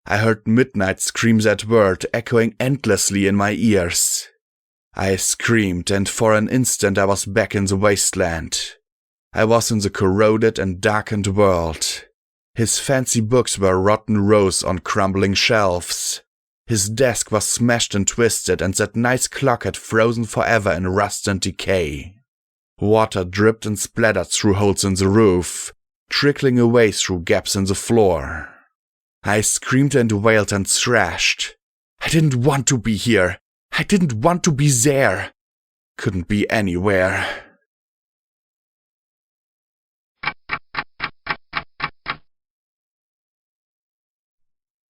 I heard midnight screams that word echoing endlessly in my ears. I screamed, and for an instant I was back in the wasteland. I was in the corroded and darkened world. His fancy books were rotten rows on crumbling shelves. His desk was smashed and twisted, and that nice clock had frozen forever in rust and decay. Water dripped and splattered through holes in the roof, trickling away through gaps in the floor. I screamed and wailed and thrashed. I didn't want to be here. I didn't want to be there. Couldn't be anywhere.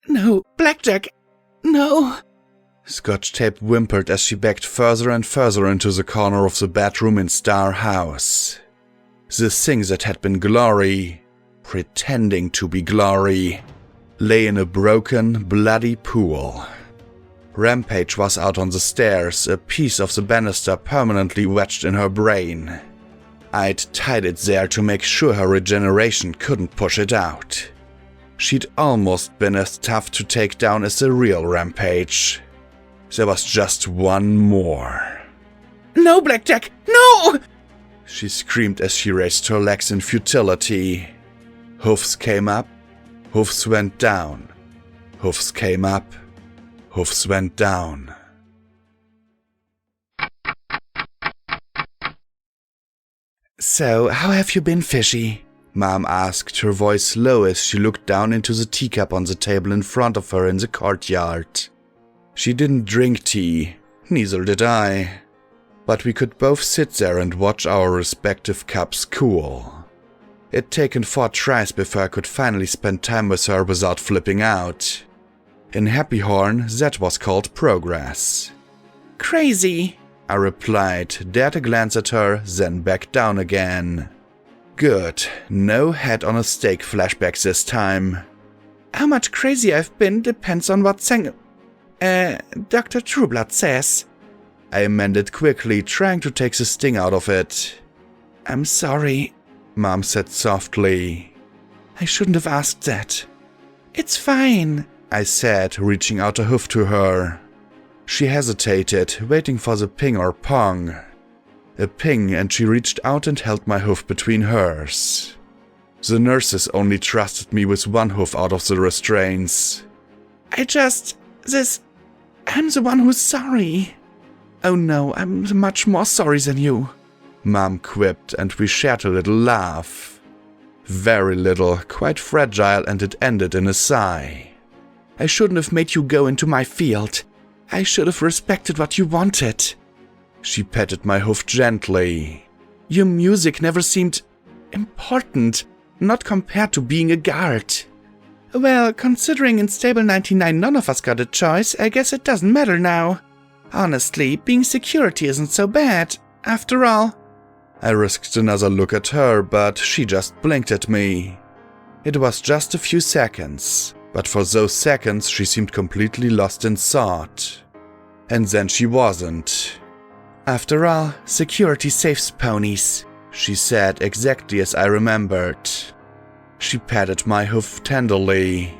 No, Blackjack, no. Scotch Tape whimpered as she backed further and further into the corner of the bedroom in Star House. The thing that had been glory, pretending to be glory, lay in a broken, bloody pool. Rampage was out on the stairs, a piece of the banister permanently wedged in her brain. I'd tied it there to make sure her regeneration couldn't push it out. She'd almost been as tough to take down as the real Rampage. There was just one more. No, Blackjack, no! She screamed as she raised her legs in futility. Hoofs came up, hoofs went down. Hoofs came up, hoofs went down. So, how have you been, Fishy? Mom asked, her voice low as she looked down into the teacup on the table in front of her in the courtyard. She didn't drink tea, neither did I. But we could both sit there and watch our respective cups cool. It'd taken 4 tries before I could finally spend time with her without flipping out. In Happy Horn, that was called progress. Crazy, I replied, dared a glance at her, then back down again. Good, no head on a stake flashbacks this time. How much crazy I've been depends on what Dr. Trueblood says. I amended quickly, trying to take the sting out of it. I'm sorry, Mom said softly. I shouldn't have asked that. It's fine, I said, reaching out a hoof to her. She hesitated, waiting for the ping or pong. A ping, and she reached out and held my hoof between hers. The nurses only trusted me with one hoof out of the restraints. I'm the one who's sorry. Oh no, I'm much more sorry than you, Mom quipped, and we shared a little laugh. Very little, quite fragile, and it ended in a sigh. I shouldn't have made you go into my field. I should have respected what you wanted. She patted my hoof gently. Your music never seemed important, not compared to being a guard. Well, considering in Stable 99 none of us got a choice, I guess it doesn't matter now. Honestly, being security isn't so bad, after all. I risked another look at her, but she just blinked at me. It was just a few seconds, but for those seconds she seemed completely lost in thought. And then she wasn't. After all, security saves ponies, she said exactly as I remembered. She patted my hoof tenderly.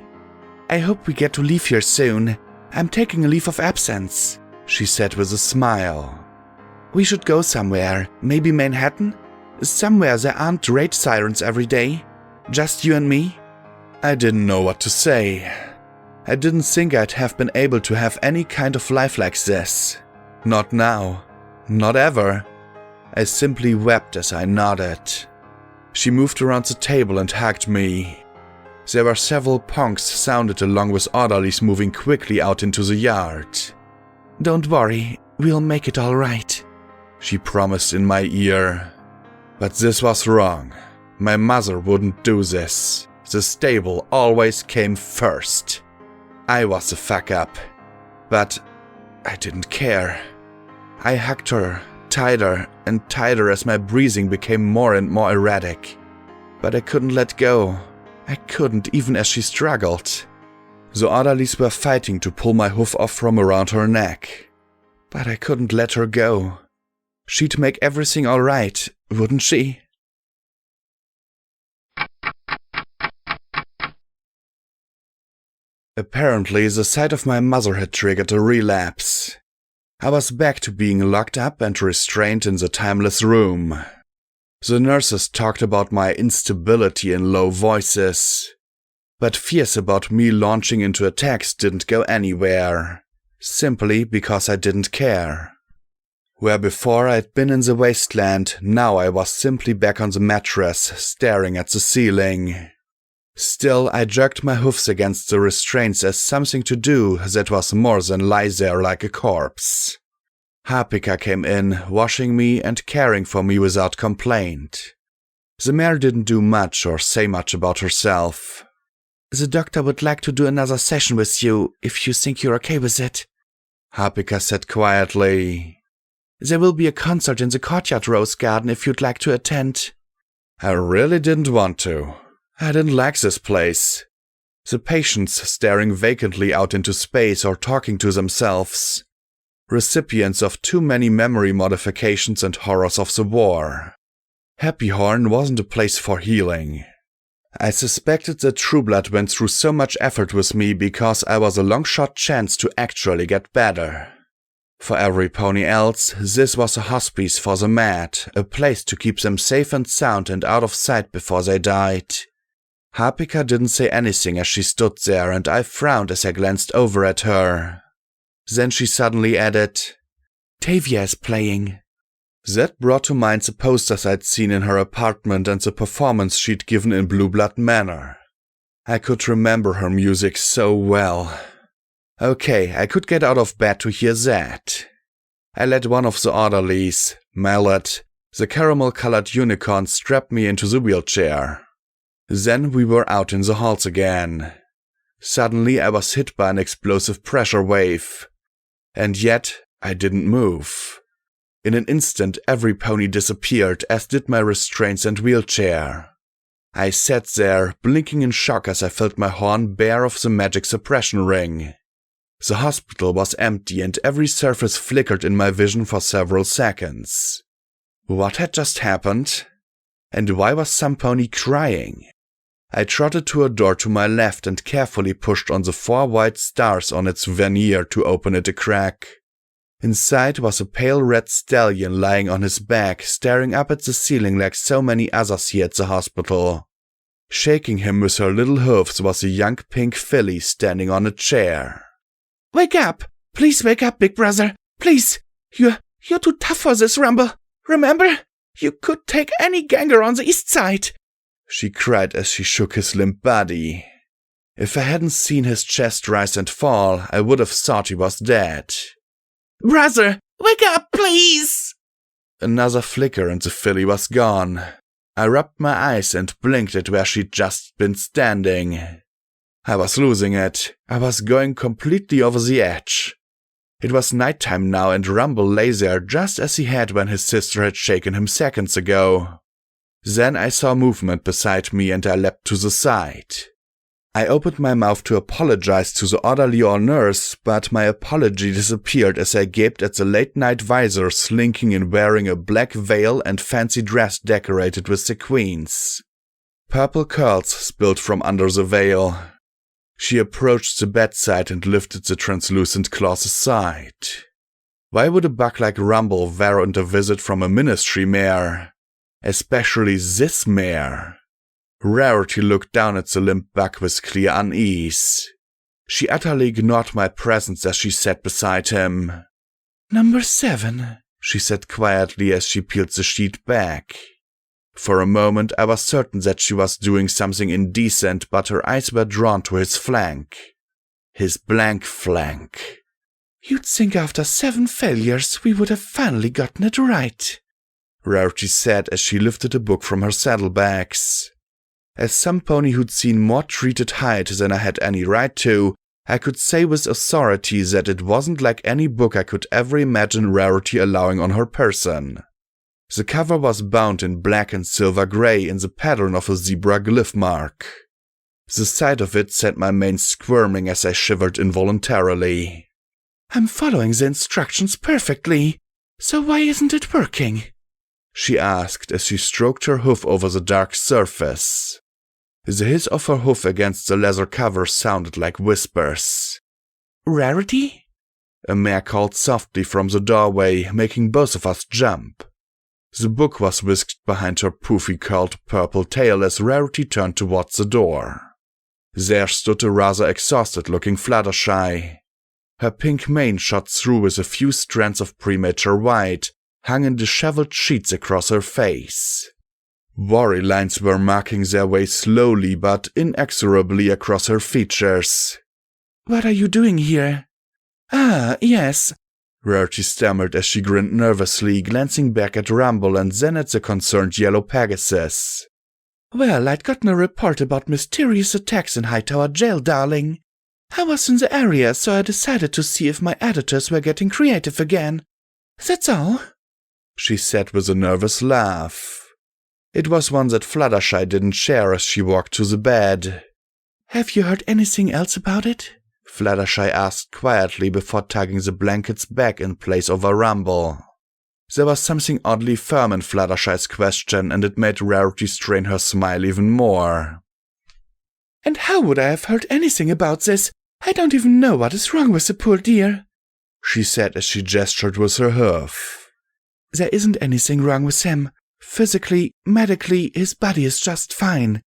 I hope we get to leave here soon. I'm taking a leave of absence, she said with a smile. We should go somewhere, maybe Manhattan? Somewhere there aren't raid sirens every day. Just you and me? I didn't know what to say. I didn't think I'd have been able to have any kind of life like this. Not now. Not ever. I simply wept as I nodded. She moved around the table and hugged me. There were several pongs sounded along with orderlies moving quickly out into the yard. Don't worry, we'll make it all right, she promised in my ear. But this was wrong. My mother wouldn't do this. The stable always came first. I was the fuck up. But I didn't care. I hugged her tighter and tighter as my breathing became more and more erratic. But I couldn't let go. I couldn't, even as she struggled. The orderlies were fighting to pull my hoof off from around her neck. But I couldn't let her go. She'd make everything all right, wouldn't she? Apparently, the sight of my mother had triggered a relapse. I was back to being locked up and restrained in the timeless room. The nurses talked about my instability in low voices, but fears about me launching into attacks didn't go anywhere, simply because I didn't care. Where before I'd been in the wasteland, now I was simply back on the mattress, staring at the ceiling. Still, I jerked my hoofs against the restraints as something to do that was more than lie there like a corpse. Harpika came in, washing me and caring for me without complaint. The mare didn't do much or say much about herself. "The doctor would like to do another session with you, if you think you're okay with it," Harpika said quietly. "There will be a concert in the courtyard rose garden if you'd like to attend." I really didn't want to. I didn't like this place. The patients staring vacantly out into space or talking to themselves. Recipients of too many memory modifications and horrors of the war. Happy Horn wasn't a place for healing. I suspected that Trueblood went through so much effort with me because I was a long-shot chance to actually get better. For every pony else, this was a hospice for the mad, a place to keep them safe and sound and out of sight before they died. Harpika didn't say anything as she stood there, and I frowned as I glanced over at her. Then she suddenly added, "Tavia is playing." That brought to mind the posters I'd seen in her apartment and the performance she'd given in Blue Blood Manor. I could remember her music so well. Okay, I could get out of bed to hear that. I let one of the orderlies, Mallet, the caramel-colored unicorn, strap me into the wheelchair. Then we were out in the halls again. Suddenly I was hit by an explosive pressure wave. And yet, I didn't move. In an instant, every pony disappeared, as did my restraints and wheelchair. I sat there, blinking in shock as I felt my horn bare of the magic suppression ring. The hospital was empty and every surface flickered in my vision for several seconds. What had just happened? And why was some pony crying? I trotted to a door to my left and carefully pushed on the 4 white stars on its veneer to open it a crack. Inside was a pale red stallion lying on his back, staring up at the ceiling like so many others here at the hospital. Shaking him with her little hoofs was a young pink filly standing on a chair. "Wake up! Please wake up, big brother! Please! You're too tough for this rumble! Remember? You could take any ganger on the east side!" she cried as she shook his limp body. If I hadn't seen his chest rise and fall, I would have thought he was dead. "Brother, wake up, please!" Another flicker and the filly was gone. I rubbed my eyes and blinked at where she'd just been standing. I was losing it. I was going completely over the edge. It was nighttime now and Rumble lay there just as he had when his sister had shaken him seconds ago. Then I saw movement beside me and I leapt to the side. I opened my mouth to apologize to the orderly or nurse, but my apology disappeared as I gaped at the late-night visor slinking in wearing a black veil and fancy dress decorated with sequins. Purple curls spilled from under the veil. She approached the bedside and lifted the translucent claws aside. Why would a buck like Rumble warrant a visit from a ministry mare? Especially this mare. Rarity looked down at the limp buck with clear unease. She utterly ignored my presence as she sat beside him. "Number 7, she said quietly as she peeled the sheet back. For a moment I was certain that she was doing something indecent, but her eyes were drawn to his flank. His blank flank. "You'd think after 7 failures we would have finally gotten it right." Rarity said as she lifted a book from her saddlebags. As some pony who'd seen more treated hide than I had any right to, I could say with authority that it wasn't like any book I could ever imagine Rarity allowing on her person. The cover was bound in black and silver grey in the pattern of a zebra glyph mark. The sight of it sent my mane squirming as I shivered involuntarily. I'm following the instructions perfectly, so why isn't it working? She asked as she stroked her hoof over the dark surface. The hiss of her hoof against the leather cover sounded like whispers. Rarity? A mare called softly from the doorway, making both of us jump. The book was whisked behind her poofy curled purple tail as Rarity turned towards the door. There stood a rather exhausted-looking Fluttershy. Her pink mane shot through with a few strands of premature white, hung in disheveled sheets across her face. Worry lines were marking their way slowly but inexorably across her features. What are you doing here? Ah, yes, Rarity stammered as she grinned nervously, glancing back at Rumble and then at the concerned yellow Pegasus. Well, I'd gotten a report about mysterious attacks in Hightower Jail, darling. I was in the area, so I decided to see if my editors were getting creative again. That's all, she said with a nervous laugh. It was one that Fluttershy didn't share as she walked to the bed. Have you heard anything else about it? Fluttershy asked quietly before tugging the blankets back in place over Rumble. There was something oddly firm in Fluttershy's question, and it made Rarity strain her smile even more. And how would I have heard anything about this? I don't even know what is wrong with the poor dear, she said as she gestured with her hoof. There isn't anything wrong with him. Physically, medically, his body is just fine.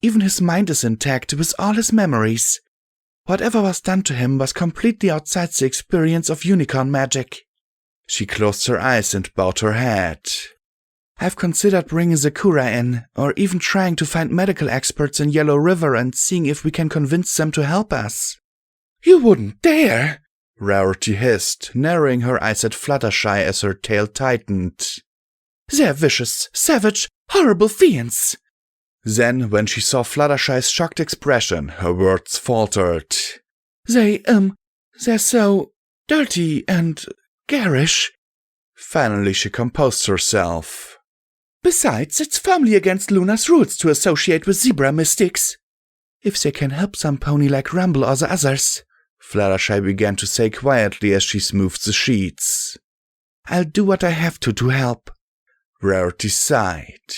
Even his mind is intact with all his memories. Whatever was done to him was completely outside the experience of unicorn magic. She closed her eyes and bowed her head. I've considered bringing Zakura in, or even trying to find medical experts in Yellow River and seeing if we can convince them to help us. You wouldn't dare! Rarity hissed, narrowing her eyes at Fluttershy as her tail tightened. They're vicious, savage, horrible fiends. Then, when she saw Fluttershy's shocked expression, her words faltered. They're so dirty and garish. Finally, she composed herself. Besides, it's firmly against Luna's rules to associate with zebra mystics. If they can help some pony like Rumble or the others, Fluttershy began to say quietly as she smoothed the sheets. I'll do what I have to help. Rarity sighed.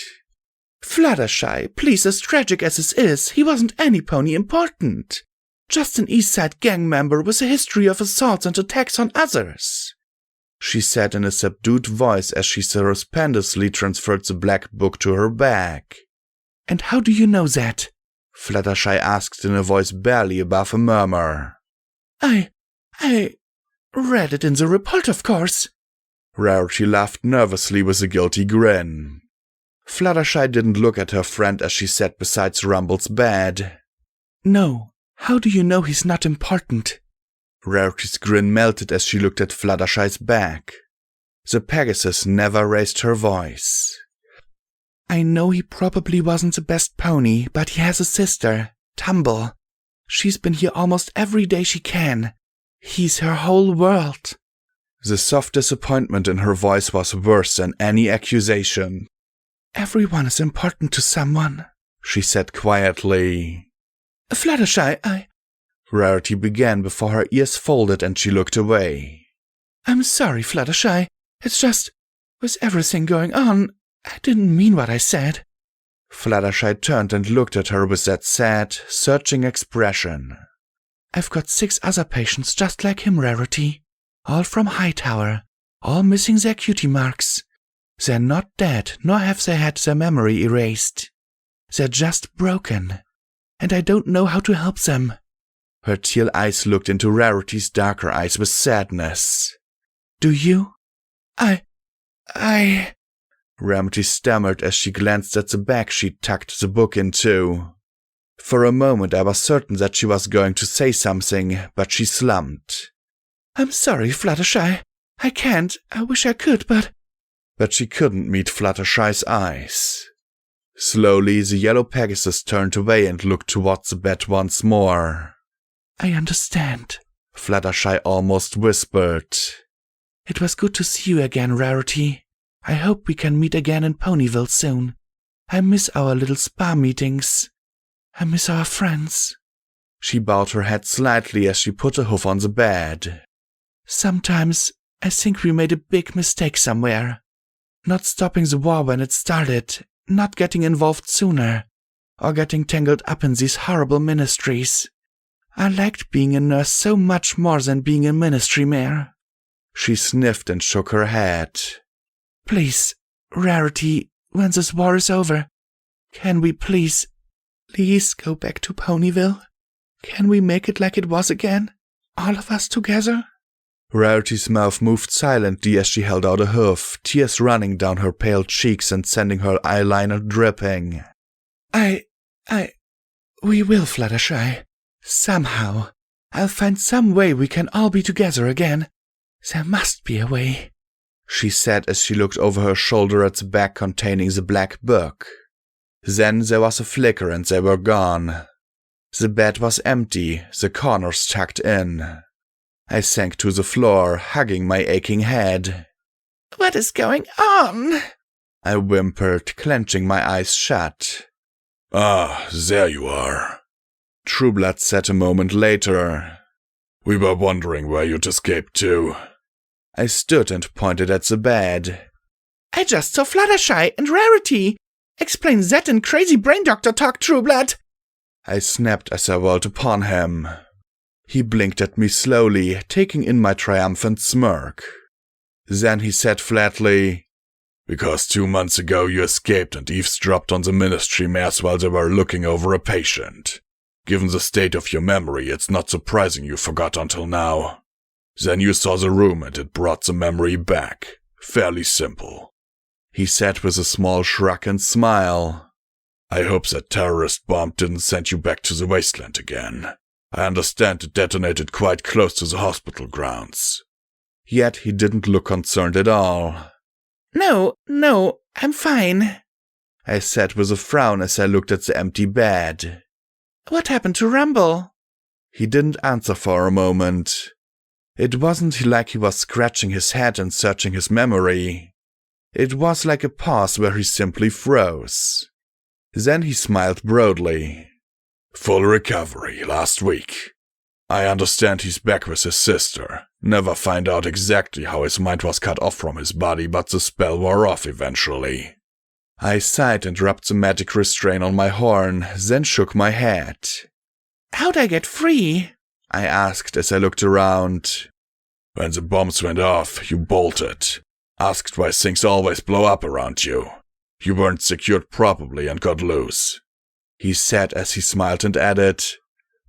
Fluttershy, please, as tragic as this is, he wasn't any pony important. Just an East Side gang member with a history of assaults and attacks on others, she said in a subdued voice as she surreptitiously transferred the black book to her bag. And how do you know that? Fluttershy asked in a voice barely above a murmur. I read it in the report, of course. Rarity laughed nervously with a guilty grin. Fluttershy didn't look at her friend as she sat beside Rumble's bed. No, how do you know he's not important? Rarity's grin melted as she looked at Fluttershy's back. The Pegasus never raised her voice. I know he probably wasn't the best pony, but he has a sister, Tumble. She's been here almost every day she can. He's her whole world. The soft disappointment in her voice was worse than any accusation. Everyone is important to someone, she said quietly. Fluttershy, Rarity began before her ears folded and she looked away. I'm sorry, Fluttershy. It's just, with everything going on, I didn't mean what I said. Fluttershy turned and looked at her with that sad, searching expression. I've got 6 other patients just like him, Rarity. All from Hightower, all missing their cutie marks. They're not dead, nor have they had their memory erased. They're just broken, and I don't know how to help them. Her teal eyes looked into Rarity's darker eyes with sadness. Do you? Rarity stammered as she glanced at the bag she'd tucked the book into. For a moment I was certain that she was going to say something, but she slumped. I'm sorry, Fluttershy. I can't. I wish I could, but but she couldn't meet Fluttershy's eyes. Slowly, the yellow Pegasus turned away and looked towards the bed once more. I understand, Fluttershy almost whispered. It was good to see you again, Rarity. I hope we can meet again in Ponyville soon. I miss our little spa meetings. I miss our friends. She bowed her head slightly as she put a hoof on the bed. Sometimes I think we made a big mistake somewhere. Not stopping the war when it started, not getting involved sooner, or getting tangled up in these horrible ministries. I liked being a nurse so much more than being a ministry mare. She sniffed and shook her head. Please, Rarity, when this war is over, can we please go back to Ponyville? Can we make it like it was again? All of us together? Rarity's mouth moved silently as she held out a hoof, tears running down her pale cheeks and sending her eyeliner dripping. We will, Fluttershy. Somehow. I'll find some way we can all be together again. There must be a way, she said as she looked over her shoulder at the bag containing the black book. Then there was a flicker and they were gone. The bed was empty, the corners tucked in. I sank to the floor, hugging my aching head. What is going on? I whimpered, clenching my eyes shut. Ah, there you are, Trueblood said a moment later. We were wondering where you'd escaped to. I stood and pointed at the bed. I just saw Fluttershy and Rarity. Explain that in crazy brain doctor talk, Trueblood. I snapped as I whirled upon him. He blinked at me slowly, taking in my triumphant smirk. Then he said flatly, Because 2 months ago you escaped and eavesdropped on the ministry mares while they were looking over a patient. Given the state of your memory, it's not surprising you forgot until now. Then you saw the room and it brought the memory back. Fairly simple, he said with a small shrug and smile. I hope that terrorist bomb didn't send you back to the wasteland again. I understand it detonated quite close to the hospital grounds. Yet he didn't look concerned at all. No, I'm fine, I said with a frown as I looked at the empty bed. What happened to Rumble? He didn't answer for a moment. It wasn't like he was scratching his head and searching his memory. It was like a pause where he simply froze. Then he smiled broadly. Full recovery last week. I understand he's back with his sister. Never find out exactly how his mind was cut off from his body, but the spell wore off eventually. I sighed and rubbed the magic restraint on my horn, then shook my head. How'd I get free? I asked as I looked around. When the bombs went off, you bolted. Asked why things always blow up around you. You weren't secured properly and got loose, he said as he smiled and added,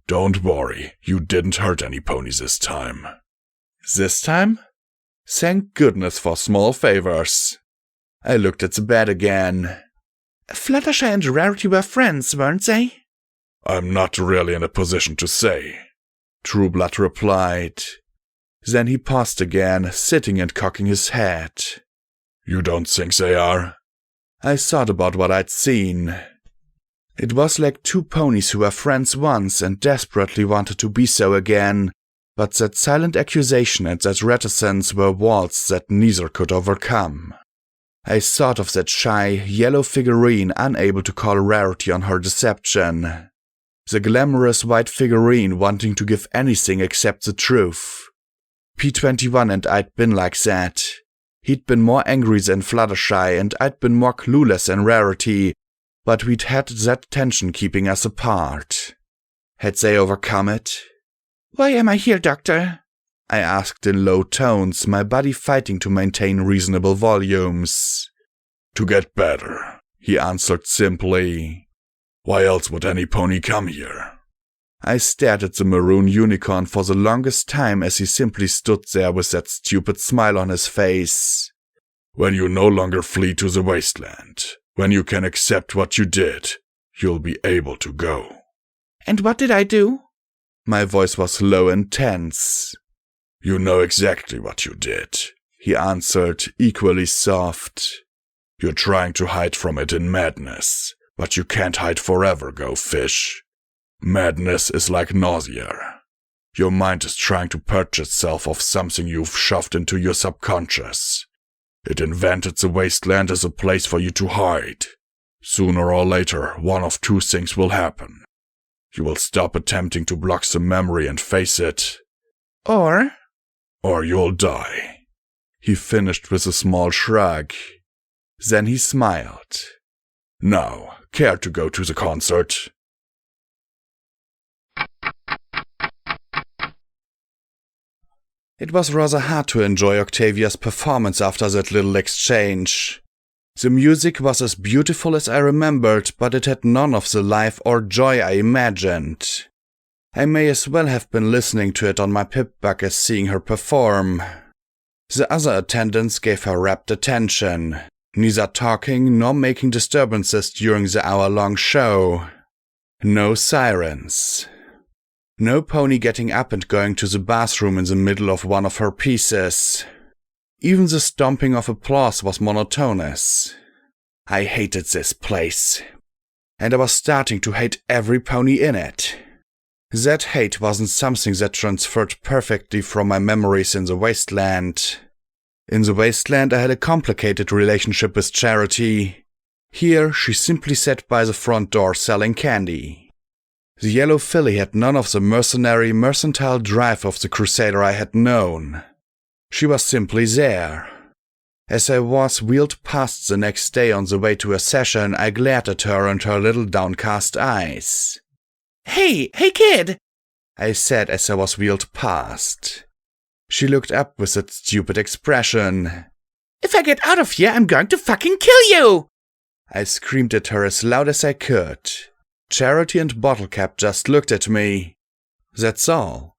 Don't worry, you didn't hurt any ponies this time. This time? Thank goodness for small favors. I looked at the bed again. Fluttershy and Rarity were friends, weren't they? I'm not really in a position to say, Trueblood replied. Then he paused again, sitting and cocking his head. You don't think they are? I thought about what I'd seen. It was like two ponies who were friends once and desperately wanted to be so again, but that silent accusation and that reticence were walls that neither could overcome. I thought of that shy, yellow figurine unable to call Rarity on her deception. The glamorous white figurine wanting to give anything except the truth. P21 and I'd been like that. He'd been more angry than Fluttershy and I'd been more clueless than Rarity, but we'd had that tension keeping us apart. Had they overcome it? Why am I here, Doctor? I asked in low tones, my body fighting to maintain reasonable volumes. To get better, he answered simply. Why else would any pony come here? I stared at the maroon unicorn for the longest time as he simply stood there with that stupid smile on his face. When you no longer flee to the wasteland, when you can accept what you did, you'll be able to go. And what did I do? My voice was low and tense. You know exactly what you did, he answered, equally soft. You're trying to hide from it in madness, but you can't hide forever, Go Fish. Madness is like nausea. Your mind is trying to purge itself of something you've shoved into your subconscious. It invented the wasteland as a place for you to hide. Sooner or later, one of two things will happen. You will stop attempting to block the memory and face it. Or you'll die. He finished with a small shrug. Then he smiled. Now, care to go to the concert? It was rather hard to enjoy Octavia's performance after that little exchange. The music was as beautiful as I remembered, but it had none of the life or joy I imagined. I may as well have been listening to it on my pip-buck as seeing her perform. The other attendants gave her rapt attention, neither talking nor making disturbances during the hour-long show. No sirens. No pony getting up and going to the bathroom in the middle of one of her pieces. Even the stomping of applause was monotonous. I hated this place. And I was starting to hate every pony in it. That hate wasn't something that transferred perfectly from my memories in the wasteland. In the wasteland I had a complicated relationship with Charity. Here she simply sat by the front door selling candy. The yellow filly had none of the mercantile drive of the crusader I had known. She was simply there. As I was wheeled past the next day on the way to a session, I glared at her and her little downcast eyes. Hey kid, I said as I was wheeled past. She looked up with that stupid expression. If I get out of here, I'm going to fucking kill you! I screamed at her as loud as I could. Charity and Bottlecap just looked at me. That's all.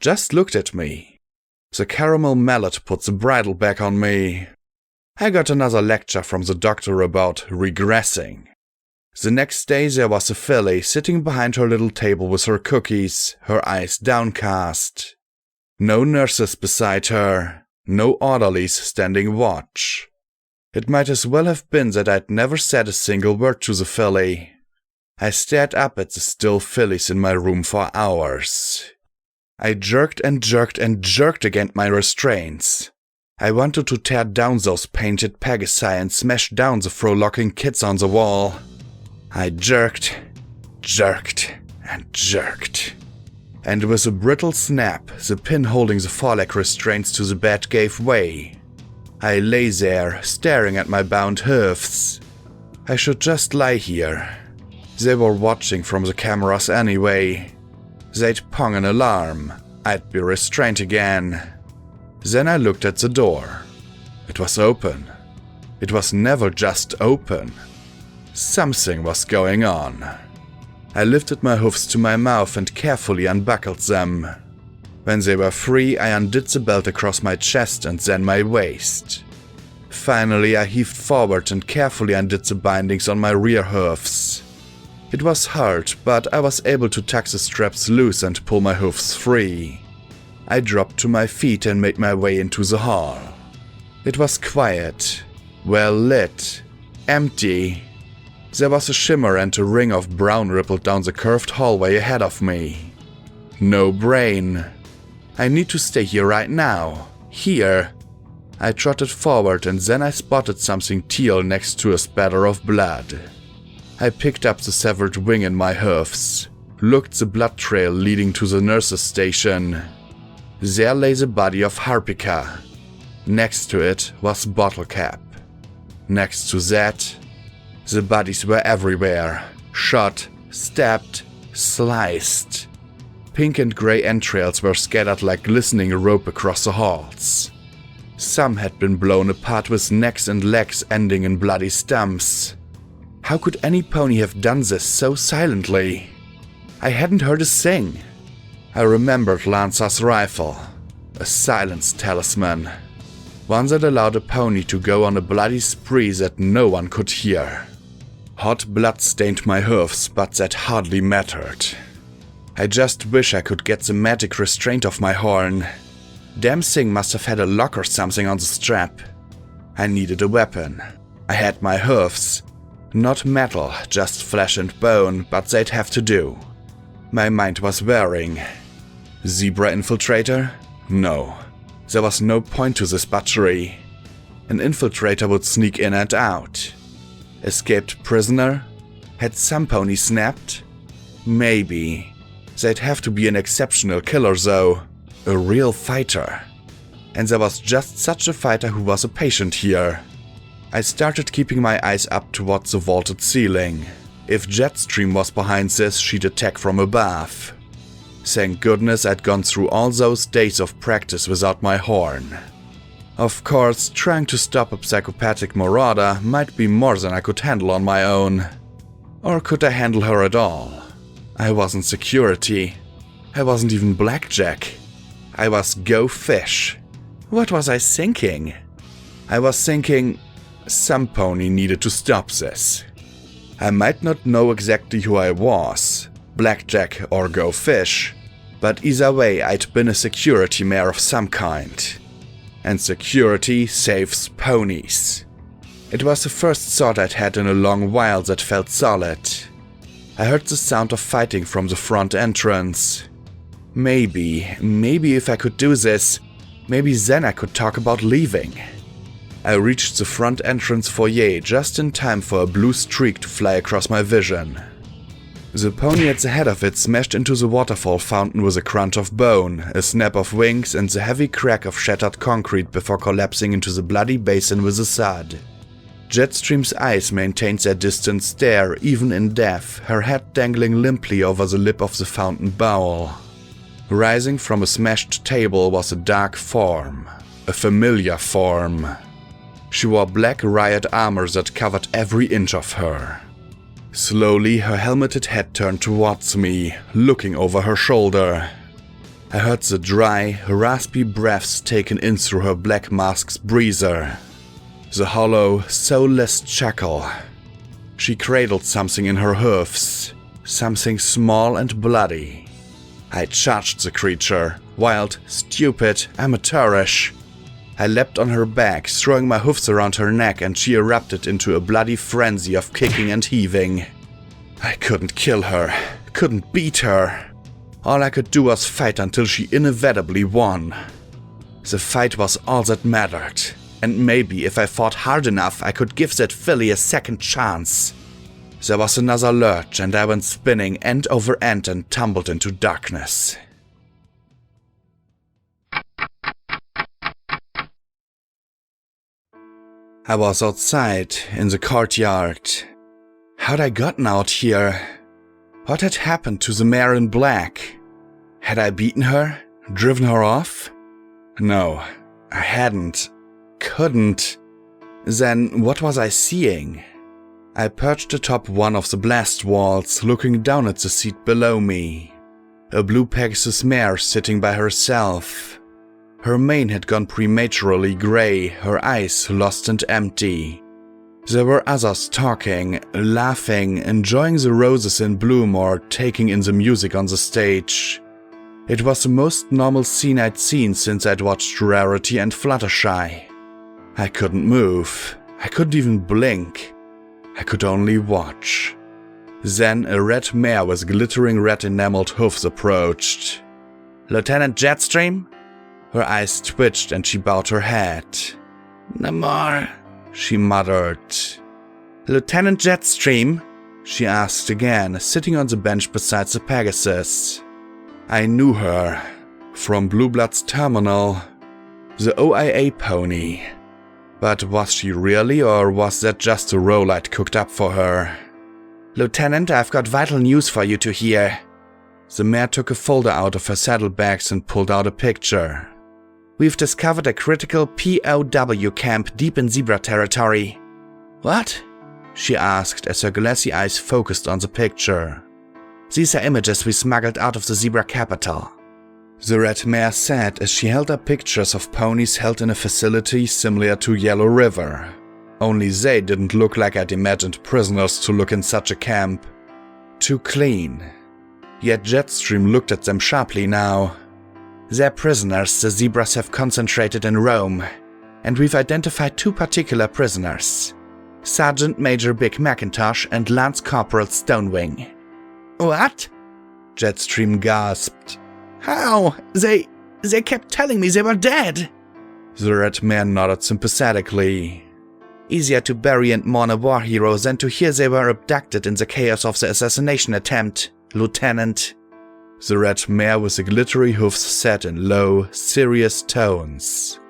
Just looked at me. The caramel mallet put the bridle back on me. I got another lecture from the doctor about regressing. The next day there was a filly sitting behind her little table with her cookies, her eyes downcast. No nurses beside her, no orderlies standing watch. It might as well have been that I'd never said a single word to the filly. I stared up at the still fillies in my room for hours. I jerked and jerked and jerked against my restraints. I wanted to tear down those painted Pegasi and smash down the frolicking kids on the wall. I jerked, and jerked. And with a brittle snap, the pin holding the foreleg restraints to the bed gave way. I lay there, staring at my bound hoofs. I should just lie here. They were watching from the cameras anyway. They'd pong an alarm. I'd be restrained again. Then I looked at the door. It was open. It was never just open. Something was going on. I lifted my hoofs to my mouth and carefully unbuckled them. When they were free, I undid the belt across my chest and then my waist. Finally, I heaved forward and carefully undid the bindings on my rear hoofs. It was hard, but I was able to tuck the straps loose and pull my hoofs free. I dropped to my feet and made my way into the hall. It was quiet, well lit, empty. There was a shimmer and a ring of brown rippled down the curved hallway ahead of me. No brain. I need to stay here right now. Here. I trotted forward and then I spotted something teal next to a spatter of blood. I picked up the severed wing in my hoofs, looked the blood trail leading to the nurse's station. There lay the body of Harpika. Next to it was Bottlecap. Next to that, the bodies were everywhere, shot, stabbed, sliced. Pink and grey entrails were scattered like glistening rope across the halls. Some had been blown apart with necks and legs ending in bloody stumps. How could any pony have done this so silently? I hadn't heard a thing. I remembered Lancer's rifle, a silence talisman, one that allowed a pony to go on a bloody spree that no one could hear. Hot blood stained my hoofs, but that hardly mattered. I just wish I could get the magic restraint off my horn. Damn thing must have had a lock or something on the strap. I needed a weapon. I had my hoofs. Not metal, just flesh and bone, but they'd have to do. My mind was whirring. Zebra infiltrator? No. There was no point to this butchery. An infiltrator would sneak in and out. Escaped prisoner? Had some pony snapped? Maybe. They'd have to be an exceptional killer though. A real fighter. And there was just such a fighter who was a patient here. I started keeping my eyes up towards the vaulted ceiling. If Jetstream was behind this, she'd attack from above. Thank goodness I'd gone through all those days of practice without my horn. Of course, trying to stop a psychopathic marauder might be more than I could handle on my own. Or could I handle her at all? I wasn't security. I wasn't even blackjack. I was Go Fish. What was I thinking? I was thinking, some pony needed to stop this. I might not know exactly who I was, blackjack or Go Fish, but either way I'd been a security mare of some kind. And security saves ponies. It was the first thought I'd had in a long while that felt solid. I heard the sound of fighting from the front entrance. Maybe if I could do this, maybe then I could talk about leaving. I reached the front entrance foyer just in time for a blue streak to fly across my vision. The pony at the head of it smashed into the waterfall fountain with a crunch of bone, a snap of wings, and the heavy crack of shattered concrete before collapsing into the bloody basin with a thud. Jetstream's eyes maintained their distant stare even in death, her head dangling limply over the lip of the fountain bowl. Rising from a smashed table was a dark form, a familiar form. She wore black riot armor that covered every inch of her. Slowly, her helmeted head turned towards me, looking over her shoulder. I heard the dry, raspy breaths taken in through her black mask's breather. The hollow, soulless chuckle. She cradled something in her hoofs, something small and bloody. I charged the creature, wild, stupid, amateurish. I leapt on her back, throwing my hoofs around her neck, and she erupted into a bloody frenzy of kicking and heaving. I couldn't kill her, couldn't beat her. All I could do was fight until she inevitably won. The fight was all that mattered, and maybe if I fought hard enough I could give that filly a second chance. There was another lurch and I went spinning end over end and tumbled into darkness. I was outside, in the courtyard. How'd I gotten out here? What had happened to the mare in black? Had I beaten her? Driven her off? No, I hadn't. Couldn't. Then what was I seeing? I perched atop one of the blast walls, looking down at the seat below me. A blue Pegasus mare sitting by herself. Her mane had gone prematurely grey, her eyes lost and empty. There were others talking, laughing, enjoying the roses in bloom or taking in the music on the stage. It was the most normal scene I'd seen since I'd watched Rarity and Fluttershy. I couldn't move. I couldn't even blink. I could only watch. Then a red mare with glittering red enameled hoofs approached. "Lieutenant Jetstream?" Her eyes twitched and she bowed her head. "No more," she muttered. "Lieutenant Jetstream?" she asked again, sitting on the bench beside the Pegasus. I knew her. From Blue Blood's terminal. The OIA pony. But was she really, or was that just a role I'd cooked up for her? "Lieutenant, I've got vital news for you to hear." The mare took a folder out of her saddlebags and pulled out a picture. "We've discovered a critical POW camp deep in zebra territory." "What?" she asked as her glassy eyes focused on the picture. "These are images we smuggled out of the zebra capital," the red mare said as she held up pictures of ponies held in a facility similar to Yellow River. Only they didn't look like I'd imagined prisoners to look in such a camp. Too clean. Yet Jetstream looked at them sharply now. They're prisoners the zebras have concentrated in Rome, and we've identified 2 particular prisoners. Sergeant Major Big McIntosh and Lance Corporal Stonewing. What? Jetstream gasped. How? They kept telling me they were dead. The Red Mare nodded sympathetically. Easier to bury and mourn a war hero than to hear they were abducted in the chaos of the assassination attempt, Lieutenant. The Red Mare with the glittery hoofs said in low, serious tones.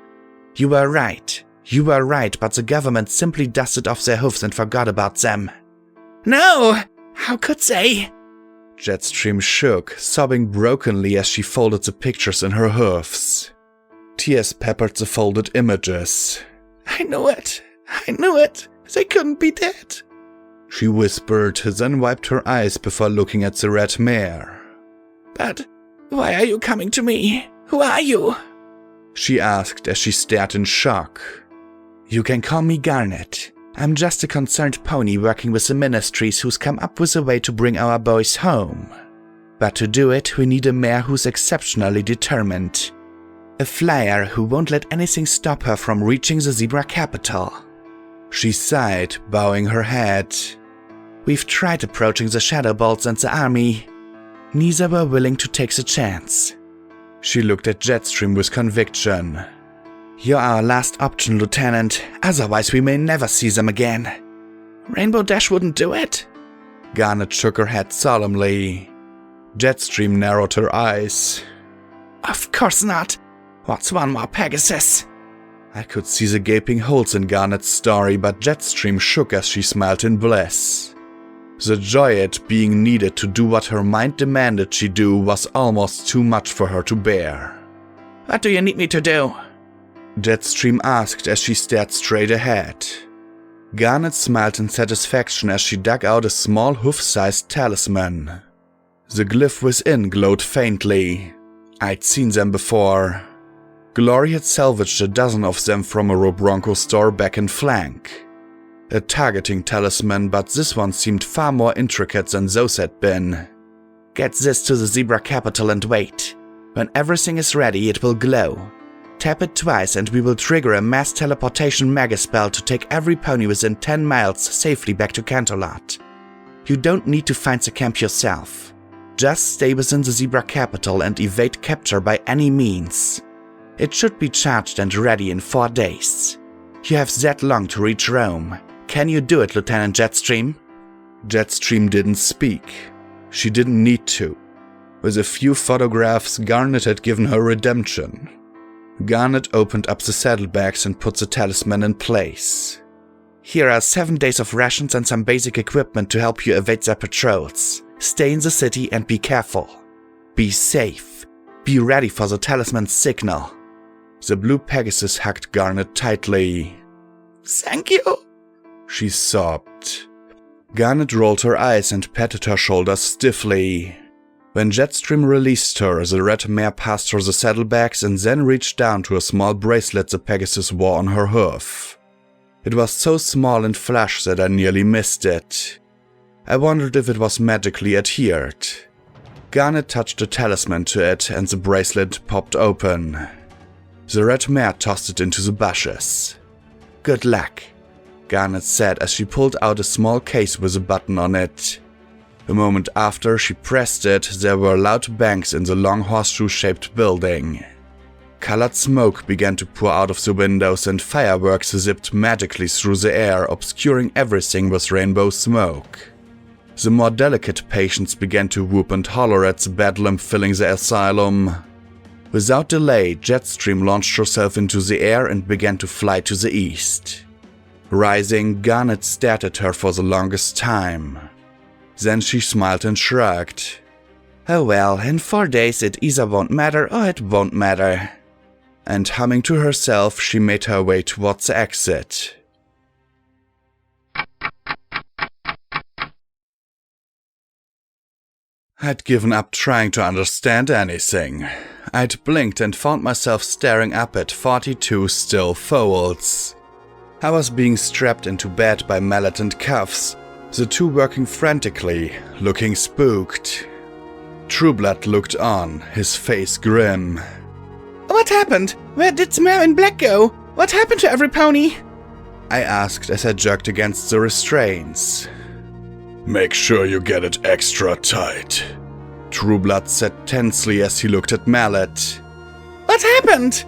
You were right, but the government simply dusted off their hoofs and forgot about them. No! How could they? Jetstream shook, sobbing brokenly as she folded the pictures in her hoofs. Tears peppered the folded images. I knew it. They couldn't be dead. She whispered, then wiped her eyes before looking at the Red Mare. But why are you coming to me? Who are you? She asked as she stared in shock. You can call me Garnet. I'm just a concerned pony working with the ministries who's come up with a way to bring our boys home. But to do it, we need a mare who's exceptionally determined. A flyer who won't let anything stop her from reaching the zebra capital. She sighed, bowing her head. We've tried approaching the Shadow Bolts and the army. Neither were willing to take the chance. She looked at Jetstream with conviction. You're our last option, Lieutenant. Otherwise we may never see them again. Rainbow Dash wouldn't do it? Garnet shook her head solemnly. Jetstream narrowed her eyes. Of course not. What's one more Pegasus? I could see the gaping holes in Garnet's story, but Jetstream shook as she smiled in bliss. The joy at being needed to do what her mind demanded she do was almost too much for her to bear. What do you need me to do? Jetstream asked as she stared straight ahead. Garnet smiled in satisfaction as she dug out a small hoof-sized talisman. The glyph within glowed faintly. I'd seen them before. Glory had salvaged a dozen of them from a Robronco store back in Flank. A targeting talisman, but this one seemed far more intricate than those had been. Get this to the zebra capital and wait. When everything is ready, it will glow. Tap it twice and we will trigger a mass teleportation megaspell to take every pony within 10 miles safely back to Canterlot. You don't need to find the camp yourself. Just stay within the zebra capital and evade capture by any means. It should be charged and ready in 4 days. You have that long to reach Rome. Can you do it, Lieutenant Jetstream? Jetstream didn't speak. She didn't need to. With a few photographs, Garnet had given her redemption. Garnet opened up the saddlebags and put the talisman in place. Here are 7 days of rations and some basic equipment to help you evade their patrols. Stay in the city and be careful. Be safe. Be ready for the talisman's signal. The blue Pegasus hugged Garnet tightly. Thank you, she sobbed. Garnet rolled her eyes and patted her shoulders stiffly. When Jetstream released her, the Red Mare passed her the saddlebags and then reached down to a small bracelet the Pegasus wore on her hoof. It was so small and flush that I nearly missed it. I wondered if it was magically adhered. Garnet touched the talisman to it and the bracelet popped open. The Red Mare tossed it into the bushes. Good luck, Garnet said as she pulled out a small case with a button on it. A moment after she pressed it, there were loud bangs in the long horseshoe-shaped building. Colored smoke began to pour out of the windows and fireworks zipped magically through the air, obscuring everything with rainbow smoke. The more delicate patients began to whoop and holler at the bedlam filling the asylum. Without delay, Jetstream launched herself into the air and began to fly to the east. Rising, Garnet stared at her for the longest time. Then she smiled and shrugged. Oh well, in 4 days it either won't matter or it won't matter. And humming to herself, she made her way towards the exit. I'd given up trying to understand anything. I'd blinked and found myself staring up at 42 still folds. I was being strapped into bed by mallet and cuffs, the two working frantically, looking spooked. Trueblood looked on, his face grim. What happened? Where did Mare in Black go? What happened to every pony? I asked as I jerked against the restraints. Make sure you get it extra tight, Trueblood said tensely as he looked at Mallet. What happened?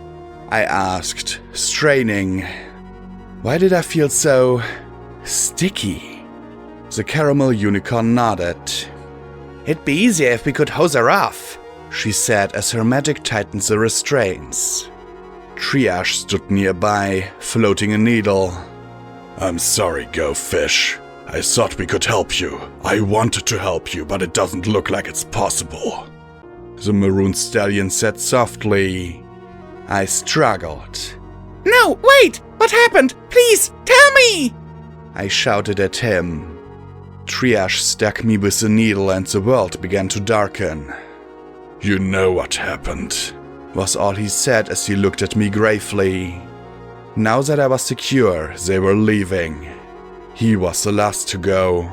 I asked, straining. Why did I feel so sticky? The caramel unicorn nodded. It'd be easier if we could hose her off, she said as her magic tightened the restraints. Triage stood nearby, floating a needle. I'm sorry, Go Fish. I thought we could help you. I wanted to help you, but it doesn't look like it's possible. The maroon stallion said softly. I struggled. No, wait! What happened? Please, tell me! I shouted at him. Triage stuck me with the needle and the world began to darken. You know what happened, was all he said as he looked at me gravely. Now that I was secure, they were leaving. He was the last to go.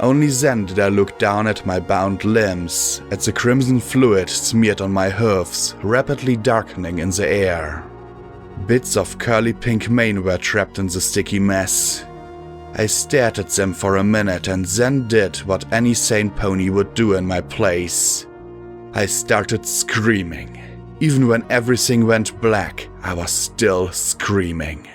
Only then did I look down at my bound limbs, at the crimson fluid smeared on my hoofs, rapidly darkening in the air. Bits of curly pink mane were trapped in the sticky mess. I stared at them for a minute and then did what any sane pony would do in my place. I started screaming. Even when everything went black, I was still screaming.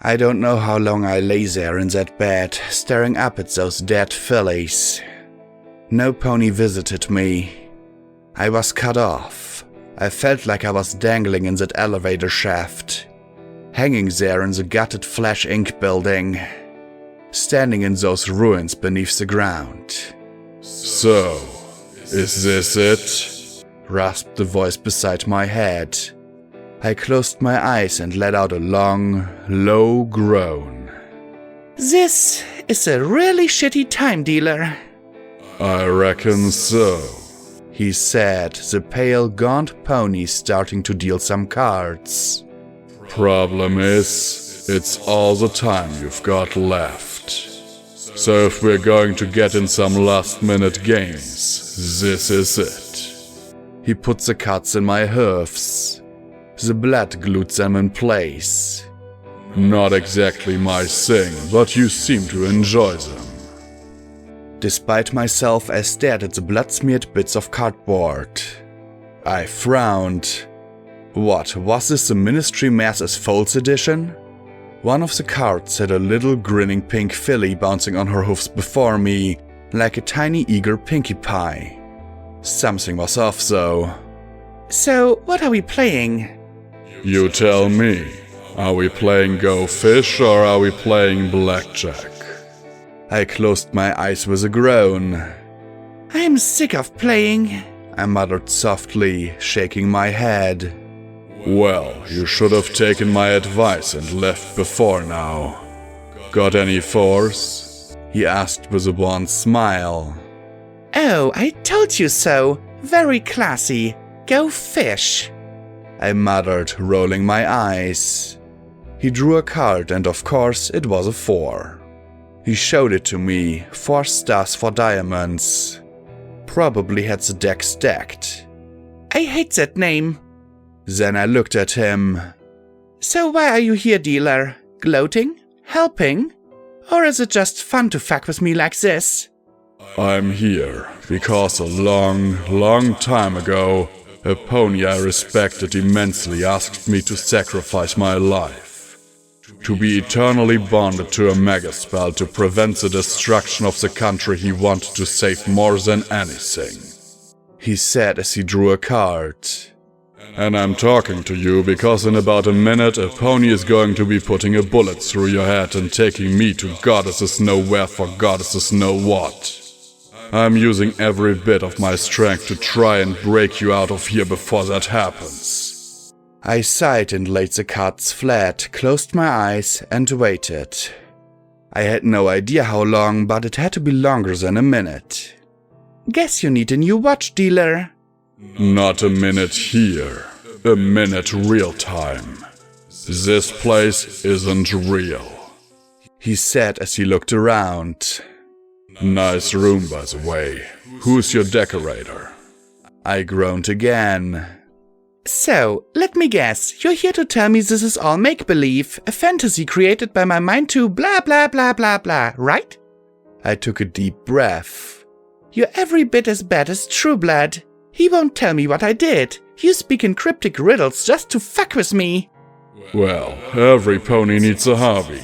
I don't know how long I lay there in that bed, staring up at those dead fillies. No pony visited me. I was cut off. I felt like I was dangling in that elevator shaft, hanging there in the gutted Flash Inc. building, standing in those ruins beneath the ground. So, is this it? Rasped the voice beside my head. I closed my eyes and let out a long, low groan. This is a really shitty time, dealer. I reckon so, he said, the pale, gaunt pony starting to deal some cards. Problem is, it's all the time you've got left. So if we're going to get in some last-minute games, this is it. He put the cuts in my hoofs. The blood glued them in place. Not exactly my thing, but you seem to enjoy them. Despite myself, I stared at the blood-smeared bits of cardboard. I frowned. What, was this the Ministry Master's Folds edition? One of the cards had a little grinning pink filly bouncing on her hoofs before me, like a tiny eager Pinkie Pie. Something was off, though. So, what are we playing? You tell me. Are we playing Go Fish or are we playing Blackjack? I closed my eyes with a groan. I'm sick of playing, I muttered softly, shaking my head. Well, you should have taken my advice and left before now. Got any force? He asked with a wan smile. Oh, I told you so. Very classy. Go Fish. I muttered, rolling my eyes. He drew a card and of course it was a 4. He showed it to me, 4 stars for diamonds. Probably had the deck stacked. I hate that name. Then I looked at him. So why are you here, dealer? Gloating? Helping? Or is it just fun to fuck with me like this? I'm here because a long time ago, a pony I respected immensely asked me to sacrifice my life. To be eternally bonded to a megaspell to prevent the destruction of the country he wanted to save more than anything, he said as he drew a card. And I'm talking to you because in about a minute a pony is going to be putting a bullet through your head and taking me to goddesses know where for goddesses know what. I'm using every bit of my strength to try and break you out of here before that happens. I sighed and laid the cards flat, closed my eyes and waited. I had no idea how long, but it had to be longer than a minute. Guess you need a new watch, dealer. Not a minute here. A minute real time. This place isn't real, he said as he looked around. Nice room, by the way. Who's your decorator? I groaned again. So, let me guess, you're here to tell me this is all make-believe, a fantasy created by my mind to blah blah blah blah blah, right? I took a deep breath. You're every bit as bad as Trueblood. He won't tell me what I did. You speak in cryptic riddles just to fuck with me. Well, every pony needs a hobby.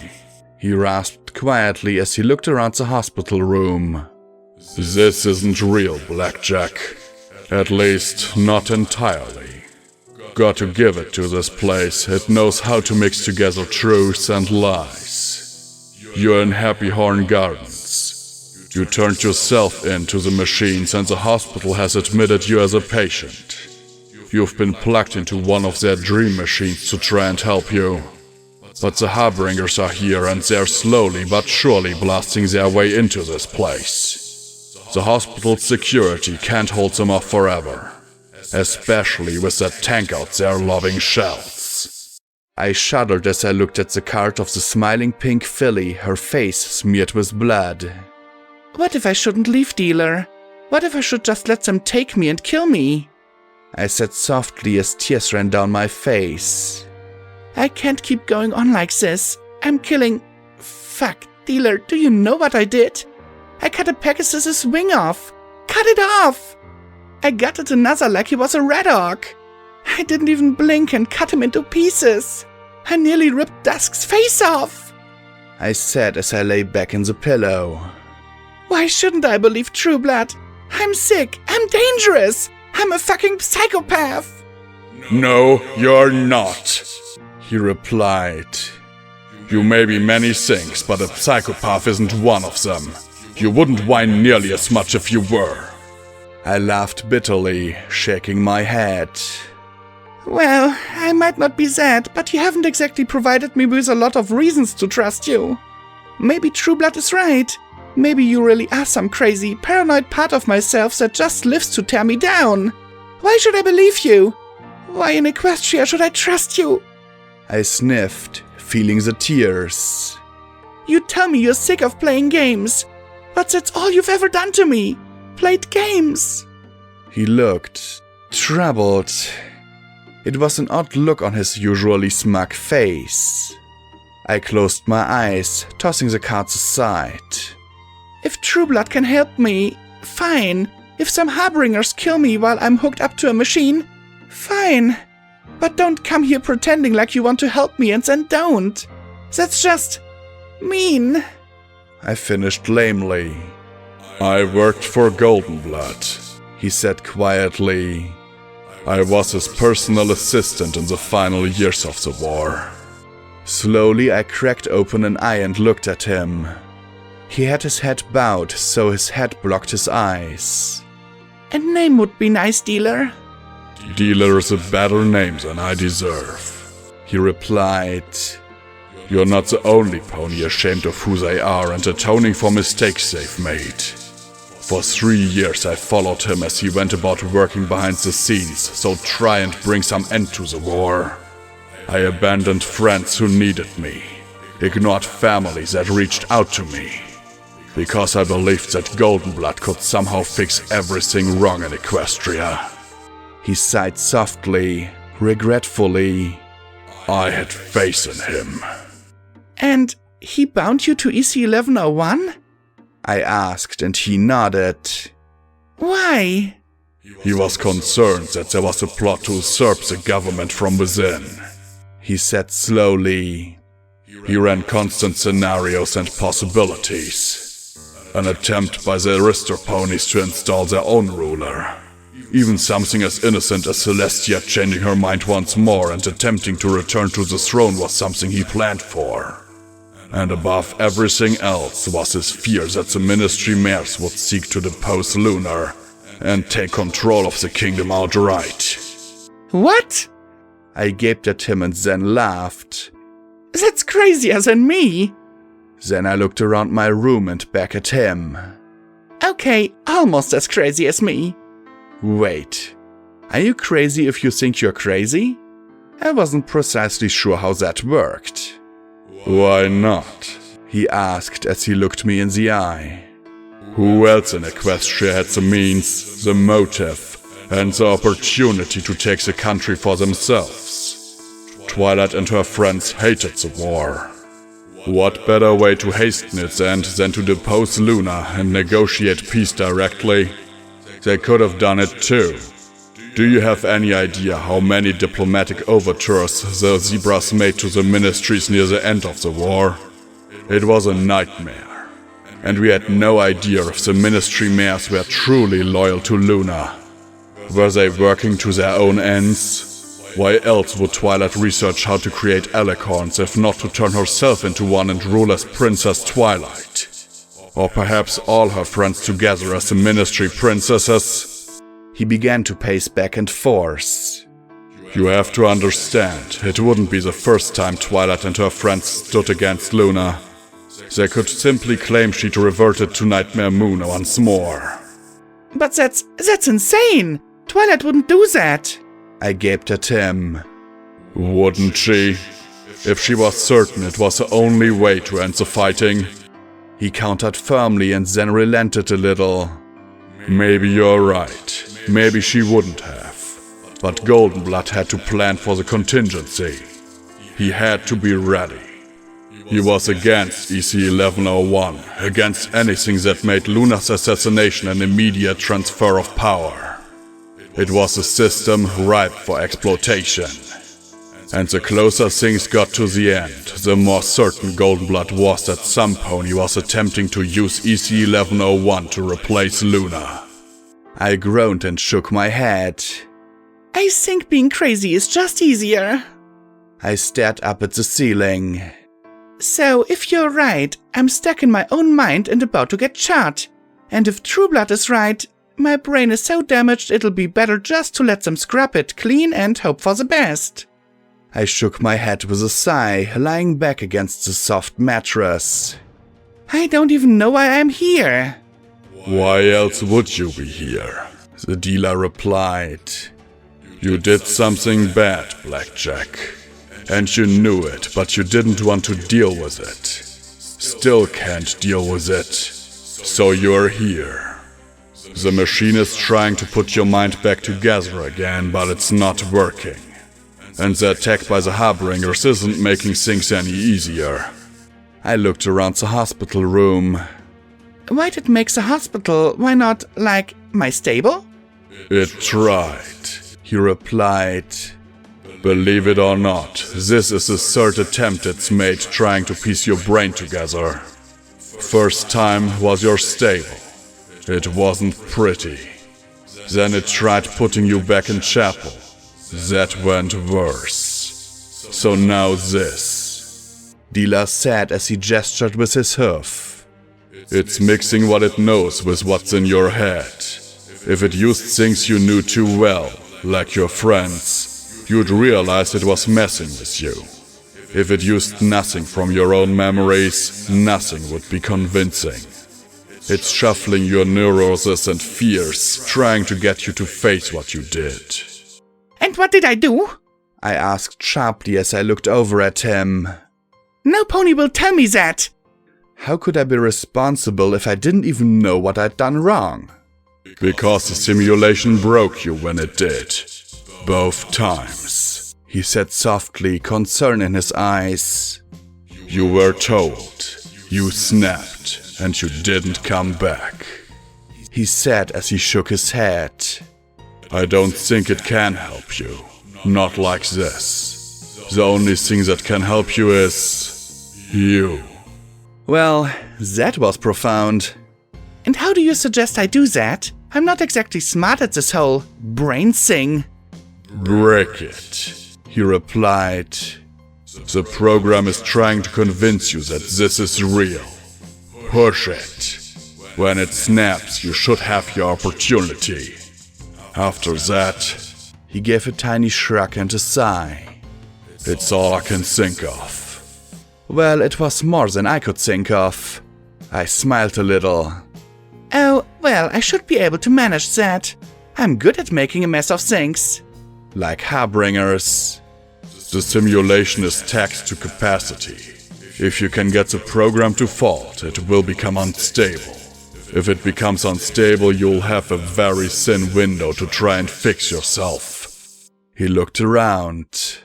He rasped quietly as he looked around the hospital room. This isn't real, Blackjack. At least, not entirely. Got to give it to this place. It knows how to mix together truth and lies. You're in Happy Horn Gardens. You turned yourself into the machines and the hospital has admitted you as a patient. You've been plugged into one of their dream machines to try and help you. But the Harbingers are here and they're slowly but surely blasting their way into this place. The hospital's security can't hold them off forever. Especially with that tank out there lobbing shells. I shuddered as I looked at the cart of the smiling pink filly, her face smeared with blood. What if I shouldn't leave, dealer? What if I should just let them take me and kill me? I said softly as tears ran down my face. I can't keep going on like this. I'm killing... Fuck, dealer, do you know what I did? I cut a Pegasus's wing off. Cut it off! I gutted another like he was a red hawk. I didn't even blink and cut him into pieces. I nearly ripped Dusk's face off. I said as I lay back in the pillow. Why shouldn't I believe Trueblood? I'm sick. I'm dangerous. I'm a fucking psychopath. No, you're not, he replied. You may be many things, but a psychopath isn't one of them. You wouldn't whine nearly as much if you were. I laughed bitterly, shaking my head. Well, I might not be that, but you haven't exactly provided me with a lot of reasons to trust you. Maybe Trueblood is right. Maybe you really are some crazy, paranoid part of myself that just lives to tear me down. Why should I believe you? Why in Equestria should I trust you? I sniffed, feeling the tears. You tell me you're sick of playing games, but that's all you've ever done to me. Played games. He looked troubled. It was an odd look on his usually smug face. I closed my eyes, tossing the cards aside. If Trueblood can help me, fine. If some Harbingers kill me while I'm hooked up to a machine, fine. But don't come here pretending like you want to help me and then don't. That's just... mean. I finished lamely. I worked for Goldenblood, he said quietly. I was his personal assistant in the final years of the war. Slowly I cracked open an eye and looked at him. He had his head bowed, so his head blocked his eyes. A name would be nice, dealer. Dealer is a better name than I deserve, he replied. You're not the only pony ashamed of who they are and atoning for mistakes they've made. For 3 years I followed him as he went about working behind the scenes, so try and bring some end to the war. I abandoned friends who needed me, ignored families that reached out to me, because I believed that Goldenblood could somehow fix everything wrong in Equestria. He sighed softly, regretfully. I had faith in him. And he bound you to EC-1101? I asked, and he nodded. Why? He was concerned that there was a plot to usurp the government from within, he said slowly. He ran constant scenarios and possibilities. An attempt by the Aristo ponies to install their own ruler. Even something as innocent as Celestia changing her mind once more and attempting to return to the throne was something he planned for. And above everything else was his fear that the Ministry Mares would seek to depose Lunar and take control of the kingdom outright. What? I gaped at him and then laughed. That's crazier than me. Then I looked around my room and back at him. Okay, almost as crazy as me. Wait, are you crazy if you think you're crazy? I wasn't precisely sure how that worked. Why not? He asked as he looked me in the eye. Who else in Equestria had the means, the motive, and the opportunity to take the country for themselves? Twilight and her friends hated the war. What better way to hasten its end than to depose Luna and negotiate peace directly? They could have done it too. Do you have any idea how many diplomatic overtures the Zebras made to the ministries near the end of the war? It was a nightmare. And we had no idea if the ministry mayors were truly loyal to Luna. Were they working to their own ends? Why else would Twilight research how to create alicorns if not to turn herself into one and rule as Princess Twilight? Or perhaps all her friends together as the ministry princesses? He began to pace back and forth. You have to understand, it wouldn't be the first time Twilight and her friends stood against Luna. They could simply claim she'd reverted to Nightmare Moon once more. But that's insane! Twilight wouldn't do that! I gaped at him. Wouldn't she? If she was certain it was the only way to end the fighting. He countered firmly and then relented a little. Maybe you're right. Maybe she wouldn't have. But Goldenblood had to plan for the contingency. He had to be ready. He was against EC-1101, against anything that made Luna's assassination an immediate transfer of power. It was a system ripe for exploitation. And the closer things got to the end, the more certain Goldenblood was that some pony was attempting to use EC-1101 to replace Luna. I groaned and shook my head. I think being crazy is just easier. I stared up at the ceiling. So, if you're right, I'm stuck in my own mind and about to get shot. And if Trueblood is right, my brain is so damaged it'll be better just to let them scrap it clean and hope for the best. I shook my head with a sigh, lying back against the soft mattress. I don't even know why I'm here. Why else would you be here? The dealer replied. You did something bad, Blackjack. And you knew it, but you didn't want to deal with it. Still can't deal with it. So you're here. The machine is trying to put your mind back together again, but it's not working. And the attack by the Harbingers isn't making things any easier. I looked around the hospital room. Why'd it make the hospital? Why not, like, my stable? It tried, he replied. Believe it or not, this is the third attempt it's made trying to piece your brain together. First time was your stable. It wasn't pretty. Then it tried putting you back in chapel. That went worse. So now this. Dealer said as he gestured with his hoof. It's mixing what it knows with what's in your head. If it used things you knew too well, like your friends, you'd realize it was messing with you. If it used nothing from your own memories, nothing would be convincing. It's shuffling your neuroses and fears, trying to get you to face what you did. And what did I do? I asked sharply as I looked over at him. No pony will tell me that. How could I be responsible if I didn't even know what I'd done wrong? Because the simulation broke you when it did. Both times, he said softly, concern in his eyes. You were told. You snapped. And you didn't come back, he said as he shook his head. I don't think it can help you. Not like this. The only thing that can help you is you. Well, that was profound. And how do you suggest I do that? I'm not exactly smart at this whole brain thing. Break it, he replied. The program is trying to convince you that this is real. Push it. When it snaps, you should have your opportunity. After that, he gave a tiny shrug and a sigh. It's all I can think of. Well, it was more than I could think of. I smiled a little. Oh, well, I should be able to manage that. I'm good at making a mess of things. Like Harbingers. The simulation is taxed to capacity. If you can get the program to fault, it will become unstable. If it becomes unstable, you'll have a very thin window to try and fix yourself. He looked around.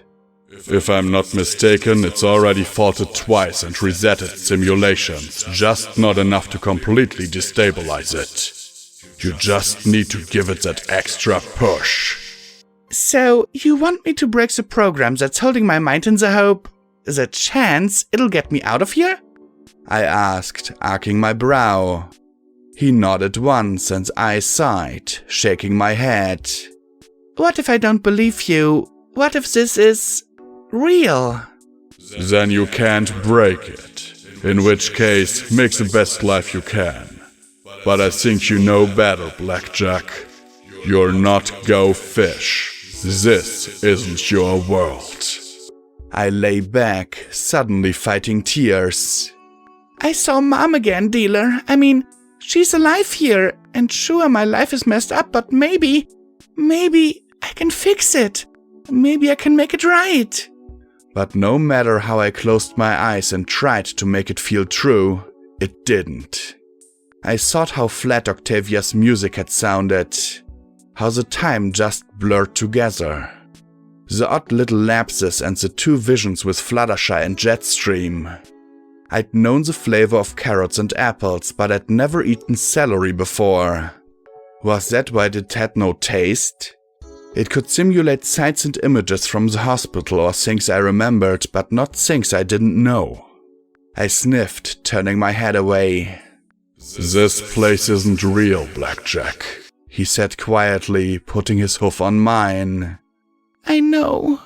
If I'm not mistaken, it's already faulted twice and resetted simulations, just not enough to completely destabilize it. You just need to give it that extra push. So, you want me to break the program that's holding my mind in the hope, the chance it'll get me out of here? I asked, arcing my brow. He nodded once and I sighed, shaking my head. What if I don't believe you? What if this is real? Then you can't break it. In which case, make the best life you can. But I think you know better, Blackjack. You're not Go Fish. This isn't your world. I lay back, suddenly fighting tears. I saw Mom again, dealer. I mean, she's alive here, and sure, my life is messed up, but maybe I can fix it. Maybe I can make it right. But no matter how I closed my eyes and tried to make it feel true, it didn't. I thought how flat Octavia's music had sounded, how the time just blurred together. The odd little lapses and the two visions with Fluttershy and Jetstream. I'd known the flavor of carrots and apples, but I'd never eaten celery before. Was that why it had no taste? It could simulate sights and images from the hospital or things I remembered, but not things I didn't know. I sniffed, turning my head away. This place isn't real, Blackjack, he said quietly, putting his hoof on mine. I know,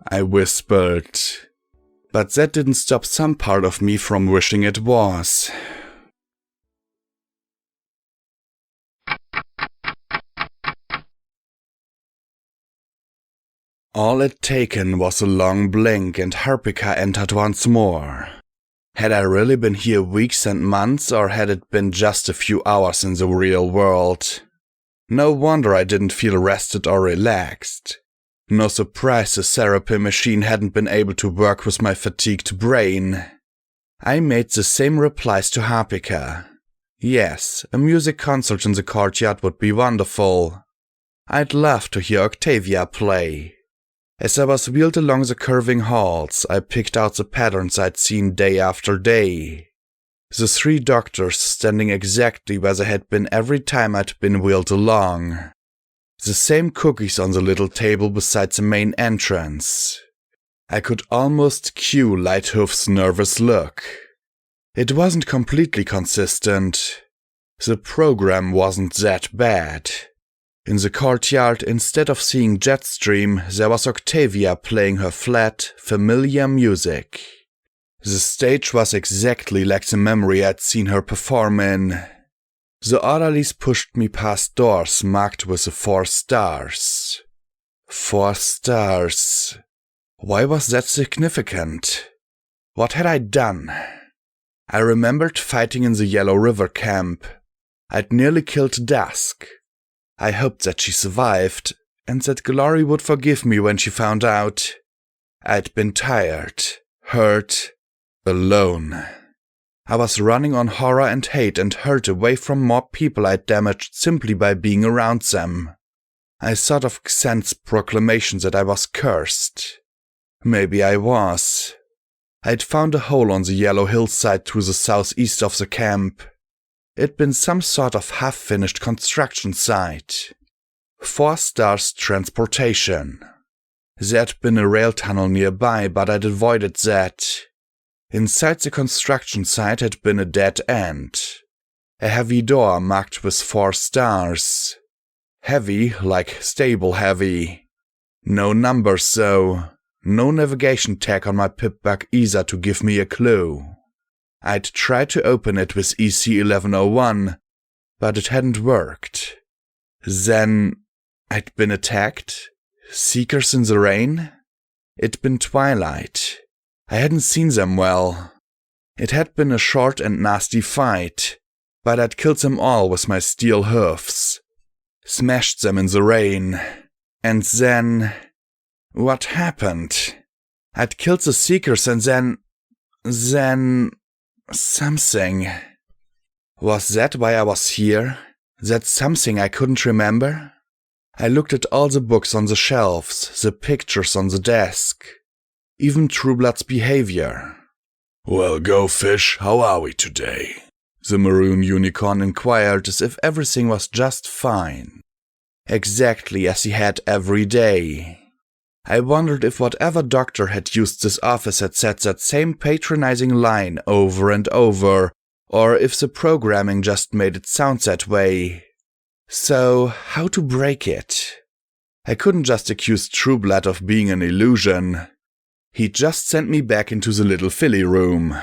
I whispered. But that didn't stop some part of me from wishing it was. All it taken was a long blink and Harpika entered once more. Had I really been here weeks and months, or had it been just a few hours in the real world? No wonder I didn't feel rested or relaxed. No surprise the therapy machine hadn't been able to work with my fatigued brain. I made the same replies to Harpika. Yes, a music concert in the courtyard would be wonderful. I'd love to hear Octavia play. As I was wheeled along the curving halls, I picked out the patterns I'd seen day after day. The three doctors standing exactly where they had been every time I'd been wheeled along. The same cookies on the little table beside the main entrance. I could almost cue Lighthoof's nervous look. It wasn't completely consistent. The program wasn't that bad. In the courtyard, instead of seeing Jetstream, there was Octavia playing her flat, familiar music. The stage was exactly like the memory I'd seen her perform in. The orderlies pushed me past doors marked with the 4 stars. 4 stars. Why was that significant? What had I done? I remembered fighting in the Yellow River camp. I'd nearly killed Dusk. I hoped that she survived, and that Glory would forgive me when she found out. I'd been tired, hurt, alone. I was running on horror and hate and hurt away from more people I'd damaged simply by being around them. I thought of Xen's proclamation that I was cursed. Maybe I was. I'd found a hole on the yellow hillside to the southeast of the camp. It'd been some sort of half-finished construction site. 4 stars transportation. There'd been a rail tunnel nearby, but I'd avoided that. Inside the construction site had been a dead end. A heavy door marked with 4 stars. Heavy, like stable heavy. No numbers though. No navigation tag on my pip-bug either to give me a clue. I'd tried to open it with EC1101, but it hadn't worked. Then, I'd been attacked? Seekers in the rain? It'd been twilight. I hadn't seen them well. It had been a short and nasty fight, but I'd killed them all with my steel hoofs. Smashed them in the rain. And then... what happened? I'd killed the Seekers and then... something. Was that why I was here? That's something I couldn't remember? I looked at all the books on the shelves, the pictures on the desk, even Trueblood's behavior. Well, Go Fish, how are we today? The maroon unicorn inquired as if everything was just fine. Exactly as he had every day. I wondered if whatever doctor had used this office had said that same patronizing line over and over, or if the programming just made it sound that way. So, how to break it? I couldn't just accuse Trueblood of being an illusion. He just sent me back into the little filly room.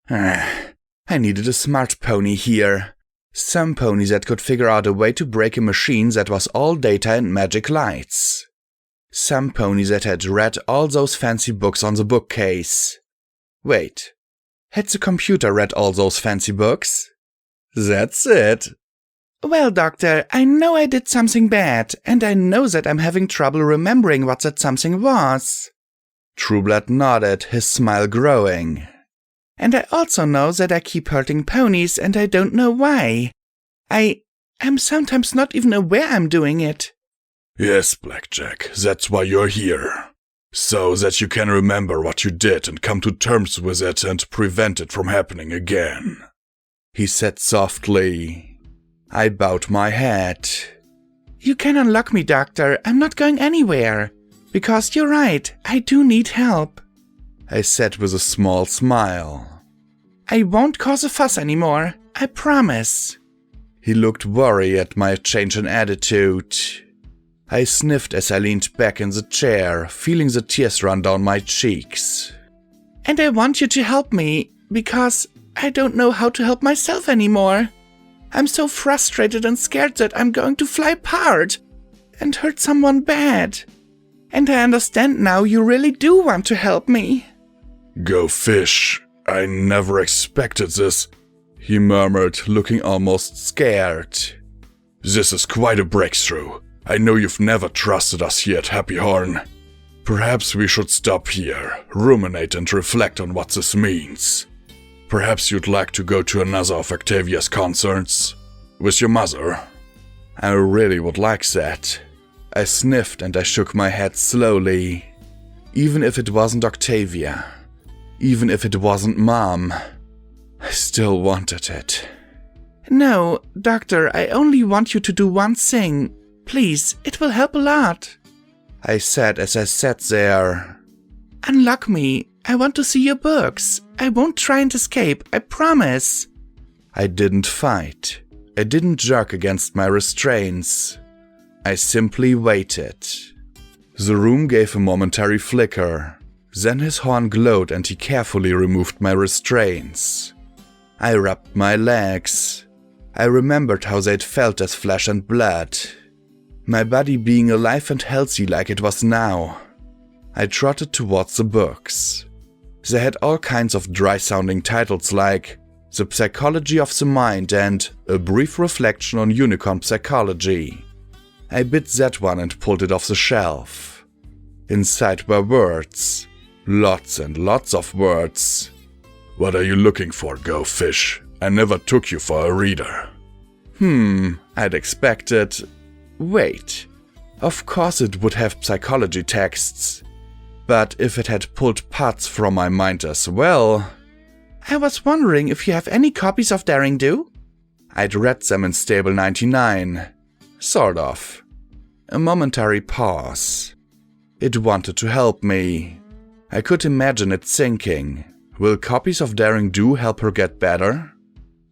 I needed a smart pony here. Some pony that could figure out a way to break a machine that was all data and magic lights. Some pony that had read all those fancy books on the bookcase. Wait, had the computer read all those fancy books? That's it. Well, Doctor, I know I did something bad, and I know that I'm having trouble remembering what that something was. Trueblood nodded, his smile growing. And I also know that I keep hurting ponies, and I don't know why. I'm sometimes not even aware I'm doing it. Yes, Blackjack, that's why you're here. So that you can remember what you did and come to terms with it and prevent it from happening again, he said softly. I bowed my head. You can unlock me, Doctor. I'm not going anywhere. Because you're right, I do need help, I said with a small smile. I won't cause a fuss anymore, I promise. He looked worried at my change in attitude. I sniffed as I leaned back in the chair, feeling the tears run down my cheeks. And I want you to help me, because I don't know how to help myself anymore. I'm so frustrated and scared that I'm going to fly apart and hurt someone bad. And I understand now you really do want to help me. Go Fish, I never expected this, he murmured, looking almost scared. This is quite a breakthrough. I know you've never trusted us here at Happy Horn. Perhaps we should stop here, ruminate and reflect on what this means. Perhaps you'd like to go to another of Octavia's concerts with your mother. I really would like that. I sniffed and I shook my head slowly. Even if it wasn't Octavia. Even if it wasn't Mom. I still wanted it. No, Doctor, I only want you to do one thing. Please, it will help a lot, I said as I sat there. Unlock me. I want to see your books. I won't try and escape, I promise. I didn't fight. I didn't jerk against my restraints. I simply waited. The room gave a momentary flicker. Then his horn glowed and he carefully removed my restraints. I rubbed my legs. I remembered how they'd felt as flesh and blood. My body being alive and healthy like it was now. I trotted towards the books. They had all kinds of dry-sounding titles like The Psychology of the Mind and A Brief Reflection on Unicorn Psychology. I bit that one and pulled it off the shelf. Inside were words. Lots and lots of words. What are you looking for, Go Fish? I never took you for a reader. I'd expected... Wait. Of course it would have psychology texts. But if it had pulled parts from my mind as well... I was wondering if you have any copies of Daring Do? I'd read them in Stable 99. Sort of. A momentary pause. It wanted to help me. I could imagine it thinking, will copies of Daring Do help her get better?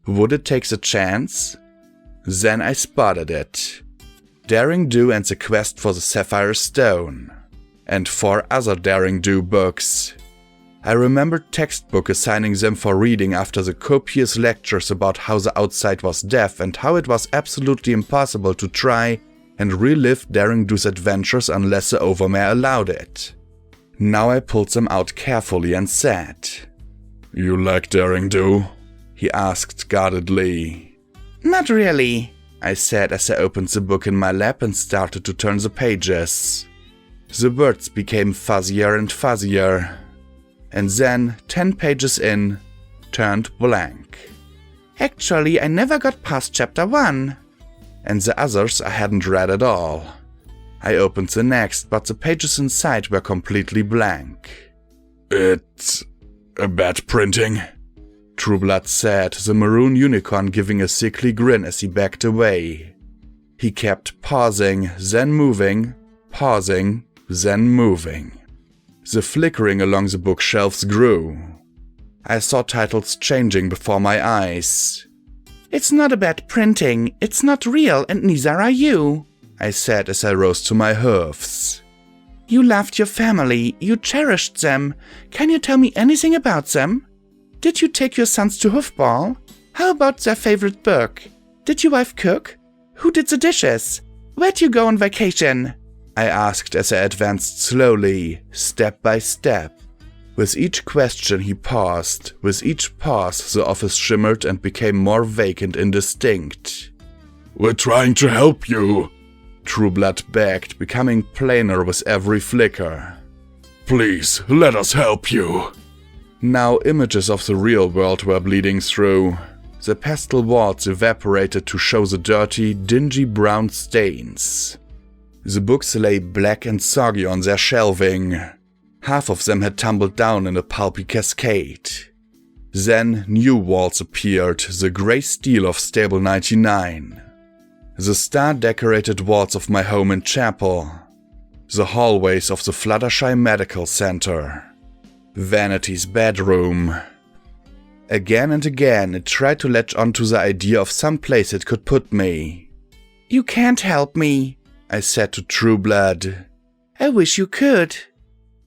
Would it take the chance? Then I spotted it. Daring Do and the Quest for the Sapphire Stone. And 4 other Daring Do books. I remembered textbook assigning them for reading after the copious lectures about how the outside was deaf and how it was absolutely impossible to try and relive Daring Do's adventures unless the Overmare allowed it. Now I pulled them out carefully and said, You like Daring Do? He asked guardedly. Not really, I said as I opened the book in my lap and started to turn the pages. The words became fuzzier and fuzzier. And then, 10 pages in, turned blank. Actually, I never got past chapter 1. And the others I hadn't read at all. I opened the next, but the pages inside were completely blank. It's a bad printing. Trueblood said, the maroon unicorn giving a sickly grin as he backed away. He kept pausing, then moving, pausing, then moving. The flickering along the bookshelves grew. I saw titles changing before my eyes. It's not a bad printing, it's not real, and neither are you, I said as I rose to my hoofs. You loved your family, you cherished them. Can you tell me anything about them? Did you take your sons to hoofball? How about their favorite book? Did your wife cook? Who did the dishes? Where'd you go on vacation? I asked as I advanced slowly, step by step. With each question he paused. With each pause the office shimmered and became more vague and indistinct. We're trying to help you, Trueblood begged, becoming plainer with every flicker. Please, let us help you. Now images of the real world were bleeding through. The pastel walls evaporated to show the dirty, dingy brown stains. The books lay black and soggy on their shelving. Half of them had tumbled down in a pulpy cascade. Then new walls appeared, the grey steel of Stable 99. The star-decorated walls of my home and chapel. The hallways of the Fluttershy Medical Center. Vanity's bedroom. Again and again it tried to latch onto the idea of some place it could put me. You can't help me, I said to Trueblood. I wish you could.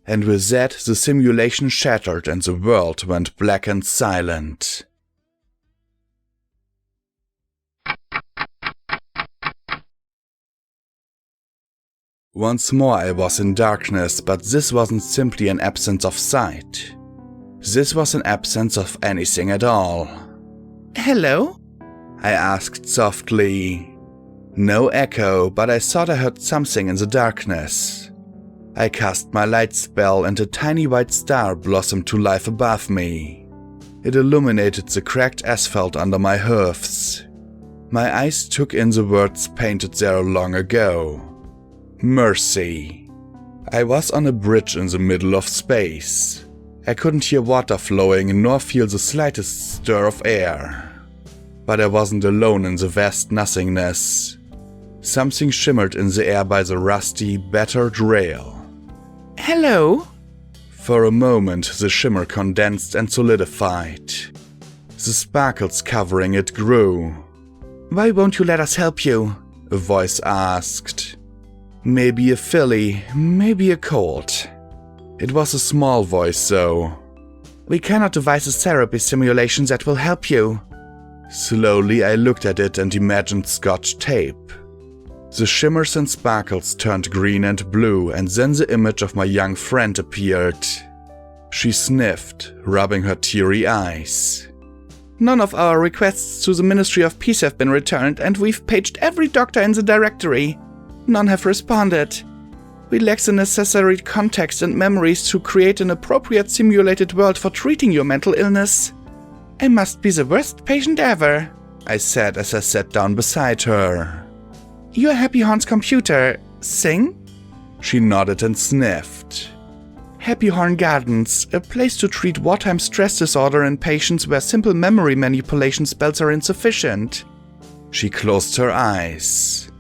And with that the simulation shattered and the world went black and silent. Once more I was in darkness, but this wasn't simply an absence of sight. This was an absence of anything at all. Hello? I asked softly. No echo, but I thought I heard something in the darkness. I cast my light spell and a tiny white star blossomed to life above me. It illuminated the cracked asphalt under my hoofs. My eyes took in the words painted there long ago. Mercy. I was on a bridge in the middle of space. I couldn't hear water flowing nor feel the slightest stir of air. But I wasn't alone in the vast nothingness. Something shimmered in the air by the rusty, battered rail. Hello? For a moment the shimmer condensed and solidified. The sparkles covering it grew. Why won't you let us help you? A voice asked. Maybe a filly, maybe a colt. It was a small voice, though. We cannot devise a therapy simulation that will help you. Slowly I looked at it and imagined Scotch tape. The shimmers and sparkles turned green and blue, and then the image of my young friend appeared. She sniffed, rubbing her teary eyes. None of our requests to the Ministry of Peace have been returned, and we've paged every doctor in the directory. None have responded. We lack the necessary context and memories to create an appropriate simulated world for treating your mental illness. I must be the worst patient ever, I said as I sat down beside her. You're Happy Horn's computer. Sing? She nodded and sniffed. Happy Horn Gardens, a place to treat wartime stress disorder in patients where simple memory manipulation spells are insufficient. She closed her eyes.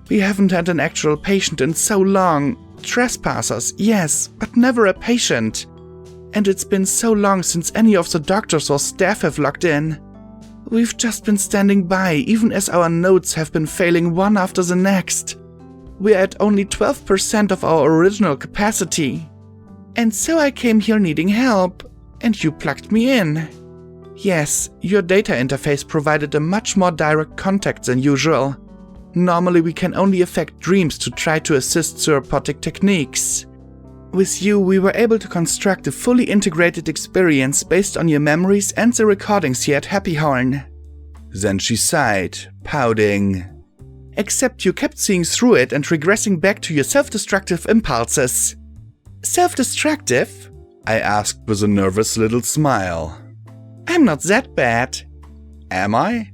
We haven't had an actual patient in so long. Trespassers, yes, but never a patient. And it's been so long since any of the doctors or staff have logged in. We've just been standing by, even as our notes have been failing one after the next. We're at only 12% of our original capacity. And so I came here needing help, and you plugged me in. Yes, your data interface provided a much more direct contact than usual. Normally we can only affect dreams to try to assist therapeutic techniques. With you, we were able to construct a fully integrated experience based on your memories and the recordings here at Happy Horn. Then she sighed, pouting. Except you kept seeing through it and regressing back to your self-destructive impulses. Self-destructive? I asked with a nervous little smile. I'm not that bad. Am I?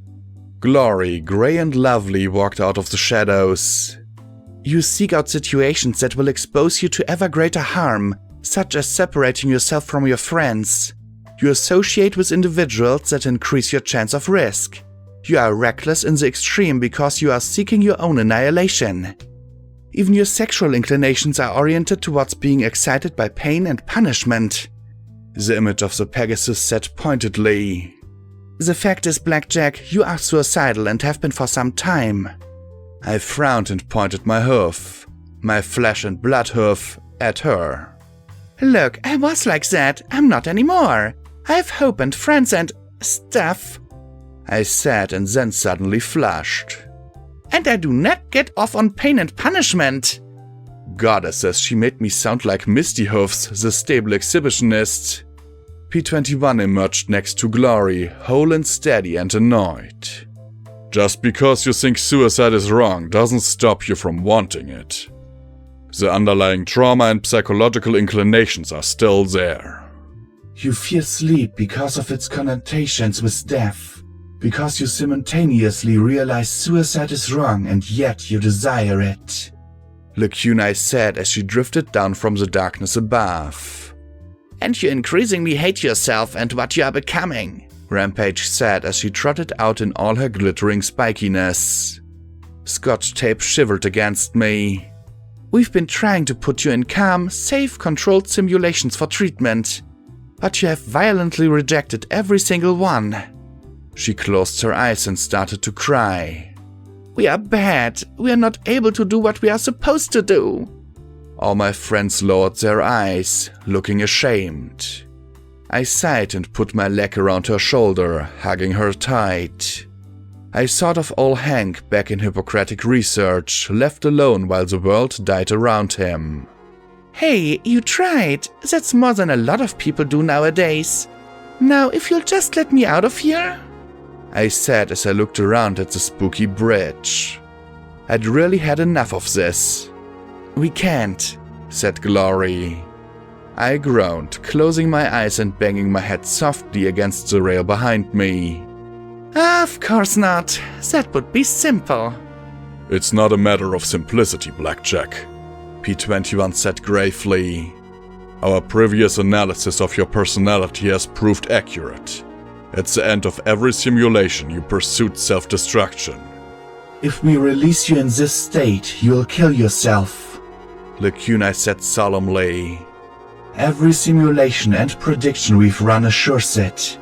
Glory, grey and lovely, walked out of the shadows. You seek out situations that will expose you to ever greater harm, such as separating yourself from your friends. You associate with individuals that increase your chance of risk. You are reckless in the extreme because you are seeking your own annihilation. Even your sexual inclinations are oriented towards being excited by pain and punishment. The image of the Pegasus said pointedly. The fact is, Blackjack, you are suicidal and have been for some time. I frowned and pointed my hoof, my flesh and blood hoof, at her. Look, I was like that. I'm not anymore. I have hope and friends and stuff. I said and then suddenly flushed. And I do not get off on pain and punishment. Goddesses, she made me sound like Misty Hoofs, the stable exhibitionist. P21 emerged next to Glory, whole and steady and annoyed. Just because you think suicide is wrong doesn't stop you from wanting it. The underlying trauma and psychological inclinations are still there. You fear sleep because of its connotations with death, because you simultaneously realize suicide is wrong and yet you desire it. Lacuna said as she drifted down from the darkness above. And you increasingly hate yourself and what you are becoming, Rampage said as she trotted out in all her glittering spikiness. Scotch tape shivered against me. We've been trying to put you in calm, safe, controlled simulations for treatment, but you have violently rejected every single one. She closed her eyes and started to cry. We are bad. We are not able to do what we are supposed to do. All my friends lowered their eyes, looking ashamed. I sighed and put my leg around her shoulder, hugging her tight. I thought of old Hank back in Hippocratic research, left alone while the world died around him. Hey, you tried. That's more than a lot of people do nowadays. Now, if you'll just let me out of here? I said as I looked around at the spooky bridge. I'd really had enough of this. We can't, said Glory. I groaned, closing my eyes and banging my head softly against the rail behind me. Of course not. That would be simple. It's not a matter of simplicity, Blackjack, P21 said gravely. Our previous analysis of your personality has proved accurate. At the end of every simulation, you pursued self-destruction. If we release you in this state, you'll kill yourself, Lacuna said solemnly. Every simulation and prediction we've run assures it.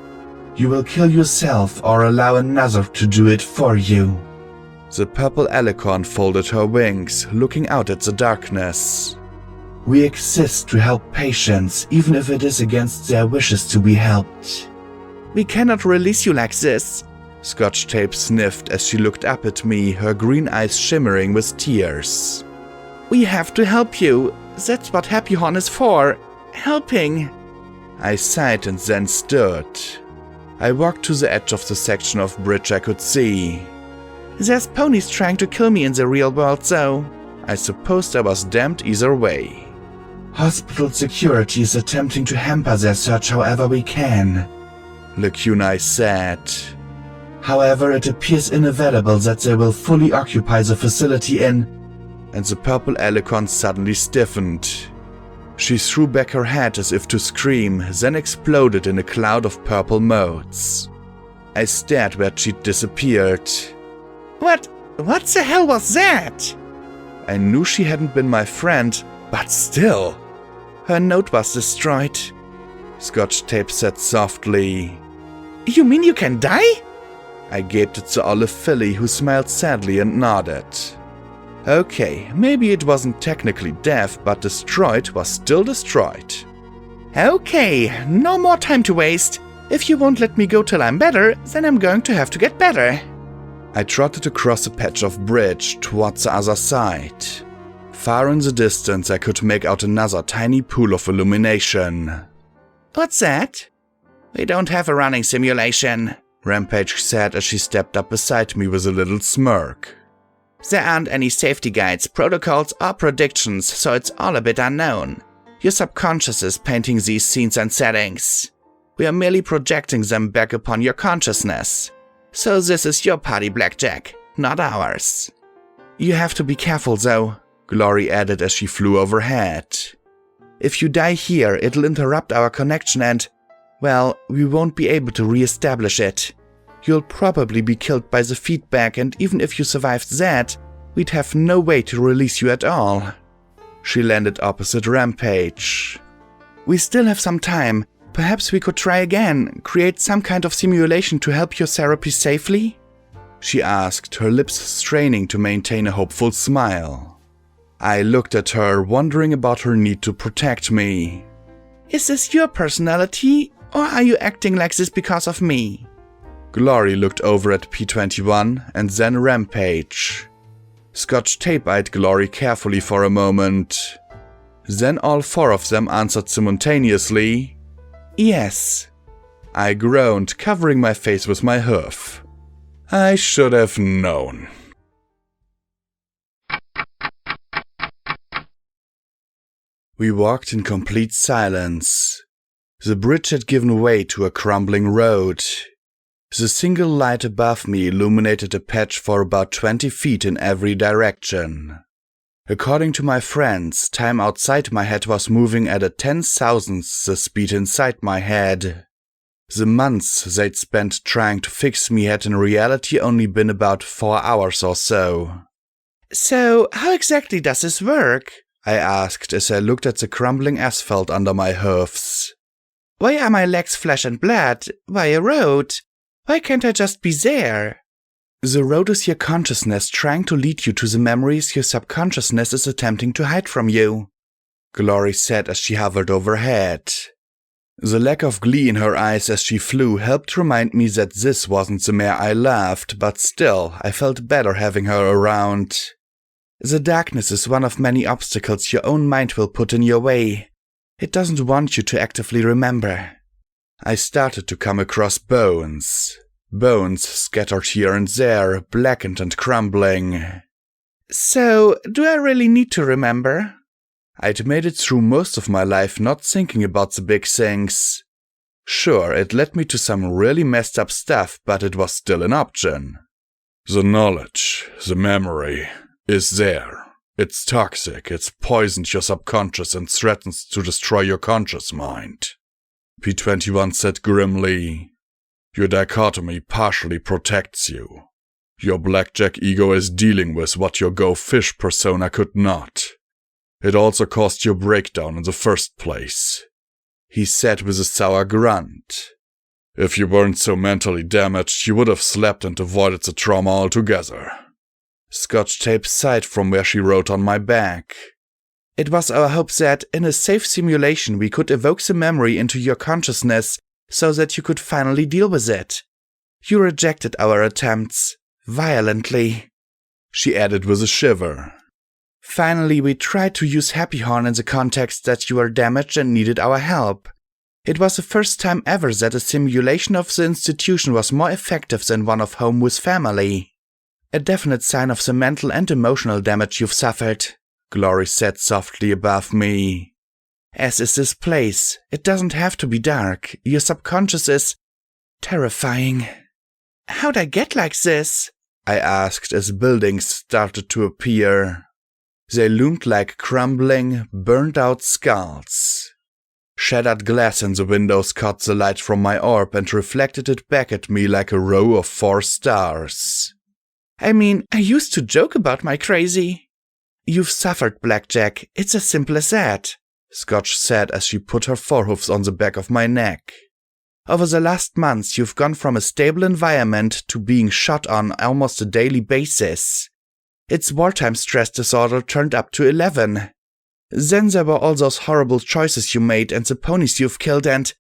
You will kill yourself or allow another to do it for you. The purple alicorn folded her wings, looking out at the darkness. We exist to help patients, even if it is against their wishes to be helped. We cannot release you like this, Scotch Tape sniffed as she looked up at me, her green eyes shimmering with tears. We have to help you. That's what Happy Horn is for. Helping. I sighed and then stood. I walked to the edge of the section of bridge I could see. There's ponies trying to kill me in the real world, so I supposed I was damned either way. Hospital security is attempting to hamper their search however we can, Lacuna said. However, it appears inevitable that they will fully occupy the facility in... And the purple alicorn suddenly stiffened. She threw back her head as if to scream, then exploded in a cloud of purple motes. I stared where she'd disappeared. What the hell was that? I knew she hadn't been my friend, but still. Her note was destroyed, Scotch Tape said softly. You mean you can die? I gaped at the olive filly, who smiled sadly and nodded. Okay, maybe it wasn't technically deaf, but destroyed was still destroyed. Okay, no more time to waste. If you won't let me go till I'm better, then I'm going to have to get better. I trotted across a patch of bridge towards the other side. Far in the distance, I could make out another tiny pool of illumination. What's that? We don't have a running simulation, Rampage said as she stepped up beside me with a little smirk. There aren't any safety guides, protocols, or predictions, so it's all a bit unknown. Your subconscious is painting these scenes and settings. We are merely projecting them back upon your consciousness. So this is your party, Blackjack, not ours. You have to be careful though, Glory added as she flew overhead. If you die here, it'll interrupt our connection and, well, we won't be able to re-establish it. You'll probably be killed by the feedback, and even if you survived that, we'd have no way to release you at all. She landed opposite Rampage. We still have some time. Perhaps we could try again, create some kind of simulation to help your therapy safely? She asked, her lips straining to maintain a hopeful smile. I looked at her, wondering about her need to protect me. Is this your personality, or are you acting like this because of me? Glory looked over at P21 and then Rampage. Scotch Tape-eyed Glory carefully for a moment. Then all four of them answered simultaneously, "Yes." I groaned, covering my face with my hoof. I should have known. We walked in complete silence. The bridge had given way to a crumbling road. The single light above me illuminated a patch for about 20 feet in every direction. According to my friends, time outside my head was moving at a 10,000th the speed inside my head. The months they'd spent trying to fix me had in reality only been about 4 hours or so. So, how exactly does this work? I asked as I looked at the crumbling asphalt under my hoofs. Why are my legs flesh and blood? Why a road? Why can't I just be there? The road is your consciousness trying to lead you to the memories your subconsciousness is attempting to hide from you, Glory said as she hovered overhead. The lack of glee in her eyes as she flew helped remind me that this wasn't the mare I loved, but still, I felt better having her around. The darkness is one of many obstacles your own mind will put in your way. It doesn't want you to actively remember. I started to come across bones. Bones scattered here and there, blackened and crumbling. So, do I really need to remember? I'd made it through most of my life not thinking about the big things. Sure, it led me to some really messed up stuff, but it was still an option. The knowledge, the memory, is there. It's toxic, it's poisoned your subconscious and threatens to destroy your conscious mind. P21 said grimly. Your dichotomy partially protects you. Your blackjack ego is dealing with what your Go Fish persona could not. It also caused your breakdown in the first place, he said with a sour grunt. If you weren't so mentally damaged, you would have slept and avoided the trauma altogether. Scotch Tape sighed from where she wrote on my back. It was our hope that, in a safe simulation, we could evoke the memory into your consciousness so that you could finally deal with it. You rejected our attempts, violently, she added with a shiver. Finally, we tried to use Happy Horn in the context that you were damaged and needed our help. It was the first time ever that a simulation of the institution was more effective than one of home with family. A definite sign of the mental and emotional damage you've suffered, Glory said softly above me. As is this place, it doesn't have to be dark. Your subconscious is terrifying. How'd I get like this? I asked as buildings started to appear. They loomed like crumbling, burned-out skulls. Shattered glass in the windows caught the light from my orb and reflected it back at me like a row of 4 stars. I mean, I used to joke about my crazy. You've suffered, Blackjack. It's as simple as that, Scotch said as she put her forehoofs on the back of my neck. Over the last months, you've gone from a stable environment to being shot on almost a daily basis. It's wartime stress disorder turned up to 11. Then there were all those horrible choices you made and the ponies you've killed and…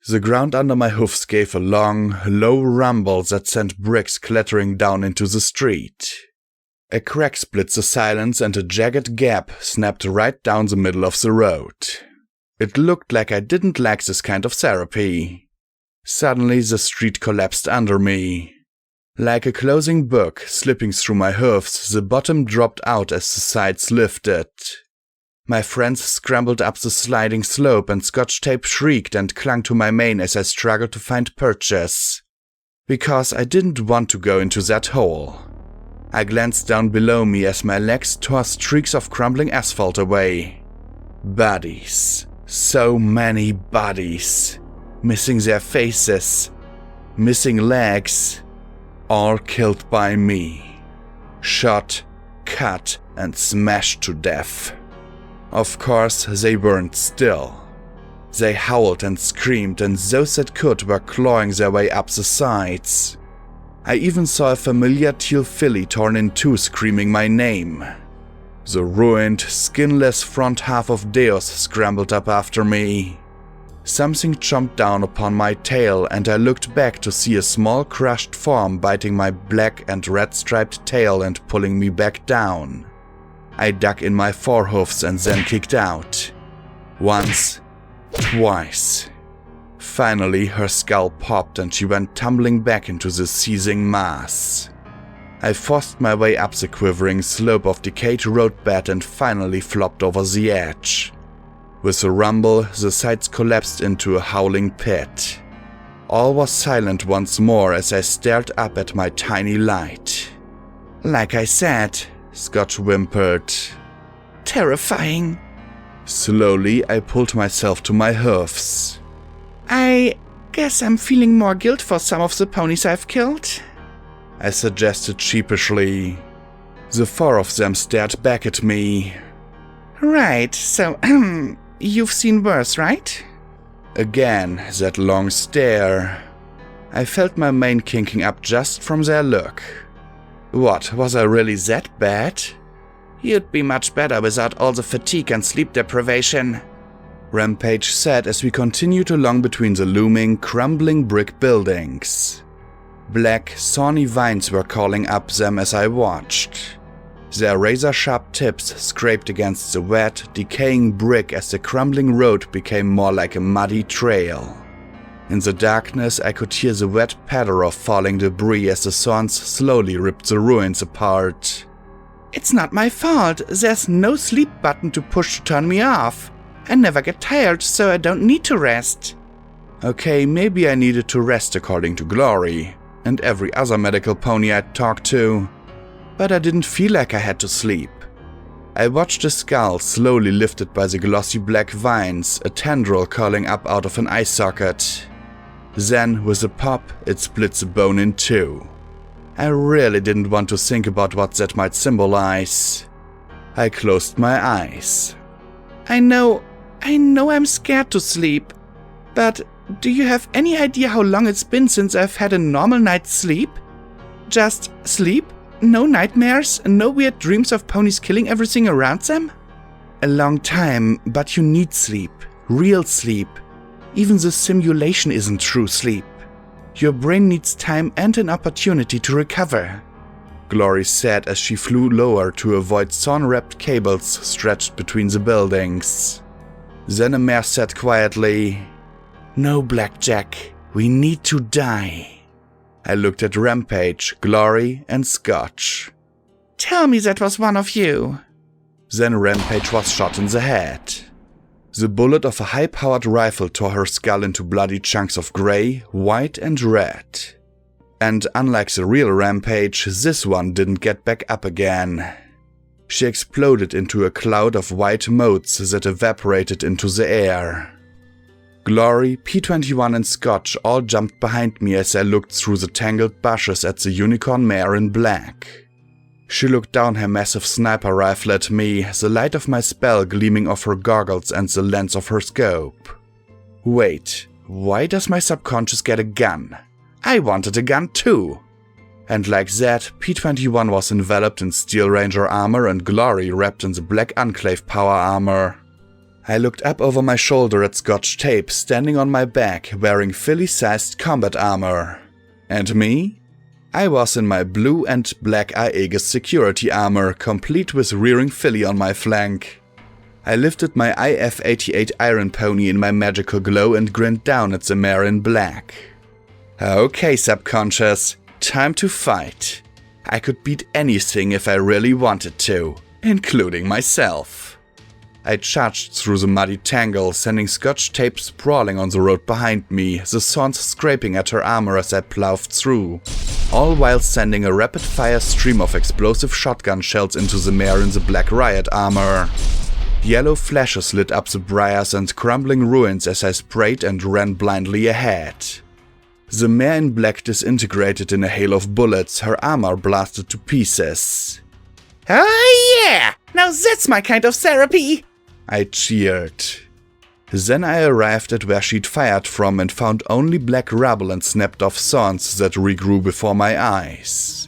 The ground under my hoofs gave a long, low rumble that sent bricks clattering down into the street. A crack split the silence and a jagged gap snapped right down the middle of the road. It looked like I didn't like this kind of therapy. Suddenly the street collapsed under me. Like a closing book slipping through my hoofs, the bottom dropped out as the sides lifted. My friends scrambled up the sliding slope and Scotch Tape shrieked and clung to my mane as I struggled to find purchase. because I didn't want to go into that hole. I glanced down below me as my legs tore streaks of crumbling asphalt away. Bodies. So many bodies. Missing their faces. Missing legs. All killed by me. Shot, cut, and smashed to death. Of course, they weren't still. They howled and screamed, and those that could were clawing their way up the sides. I even saw a familiar teal filly torn in two screaming my name. The ruined, skinless front half of Deus scrambled up after me. Something chomped down upon my tail, and I looked back to see a small crushed form biting my black and red-striped tail and pulling me back down. I dug in my forehoofs and then kicked out. Once, twice. Finally, her skull popped and she went tumbling back into the seething mass. I forced my way up the quivering slope of decayed roadbed and finally flopped over the edge. With a rumble, the sides collapsed into a howling pit. All was silent once more as I stared up at my tiny light. "Like I said," Scotch whimpered. "Terrifying." Slowly, I pulled myself to my hoofs. "I guess I'm feeling more guilt for some of the ponies I've killed," I suggested sheepishly. The four of them stared back at me. "Right, so, you've seen worse, right?" Again, that long stare. I felt my mane kinking up just from their look. What, was I really that bad? "You'd be much better without all the fatigue and sleep deprivation," Rampage said as we continued along between the looming, crumbling brick buildings. Black, thorny vines were calling up them as I watched. Their razor-sharp tips scraped against the wet, decaying brick as the crumbling road became more like a muddy trail. In the darkness, I could hear the wet patter of falling debris as the thorns slowly ripped the ruins apart. "It's not my fault. There's no sleep button to push to turn me off. I never get tired, so I don't need to rest." Okay, maybe I needed to rest according to Glory, and every other medical pony I'd talked to. But I didn't feel like I had to sleep. I watched a skull slowly lifted by the glossy black vines, a tendril curling up out of an eye socket. Then, with a pop, it split the bone in two. I really didn't want to think about what that might symbolize. I closed my eyes. I know I'm scared to sleep, but do you have any idea how long it's been since I've had a normal night's sleep? Just sleep? No nightmares? No weird dreams of ponies killing everything around them? A long time, but you need sleep. Real sleep. Even the simulation isn't true sleep. Your brain needs time and an opportunity to recover, Glory said as she flew lower to avoid thorn-wrapped cables stretched between the buildings. Then a mare said quietly, "No, Blackjack, we need to die." I looked at Rampage, Glory, and Scotch. "Tell me that was one of you." Then Rampage was shot in the head. The bullet of a high-powered rifle tore her skull into bloody chunks of grey, white, and red. And unlike the real Rampage, this one didn't get back up again. She exploded into a cloud of white motes that evaporated into the air. Glory, P21 and Scotch all jumped behind me as I looked through the tangled bushes at the unicorn mare in black. She looked down her massive sniper rifle at me, the light of my spell gleaming off her goggles and the lens of her scope. Wait, why does my subconscious get a gun? I wanted a gun too! And like that, P21 was enveloped in Steel Ranger armor and Glory wrapped in the Black Enclave power armor. I looked up over my shoulder at Scotch Tape standing on my back wearing filly-sized combat armor. And me? I was in my blue and black Aegis security armor, complete with rearing filly on my flank. I lifted my IF-88 Iron Pony in my magical glow and grinned down at the mare in black. Okay, subconscious, time to fight. I could beat anything if I really wanted to, including myself. I charged through the muddy tangle, sending scotch tape sprawling on the road behind me, the thorns scraping at her armor as I plowed through, all while sending a rapid-fire stream of explosive shotgun shells into the mare in the black riot armor. Yellow flashes lit up the briars and crumbling ruins as I sprayed and ran blindly ahead. The mare in black disintegrated in a hail of bullets, her armor blasted to pieces. Oh yeah! Now that's my kind of therapy! I cheered. Then I arrived at where she'd fired from and found only black rubble and snapped off thorns that regrew before my eyes.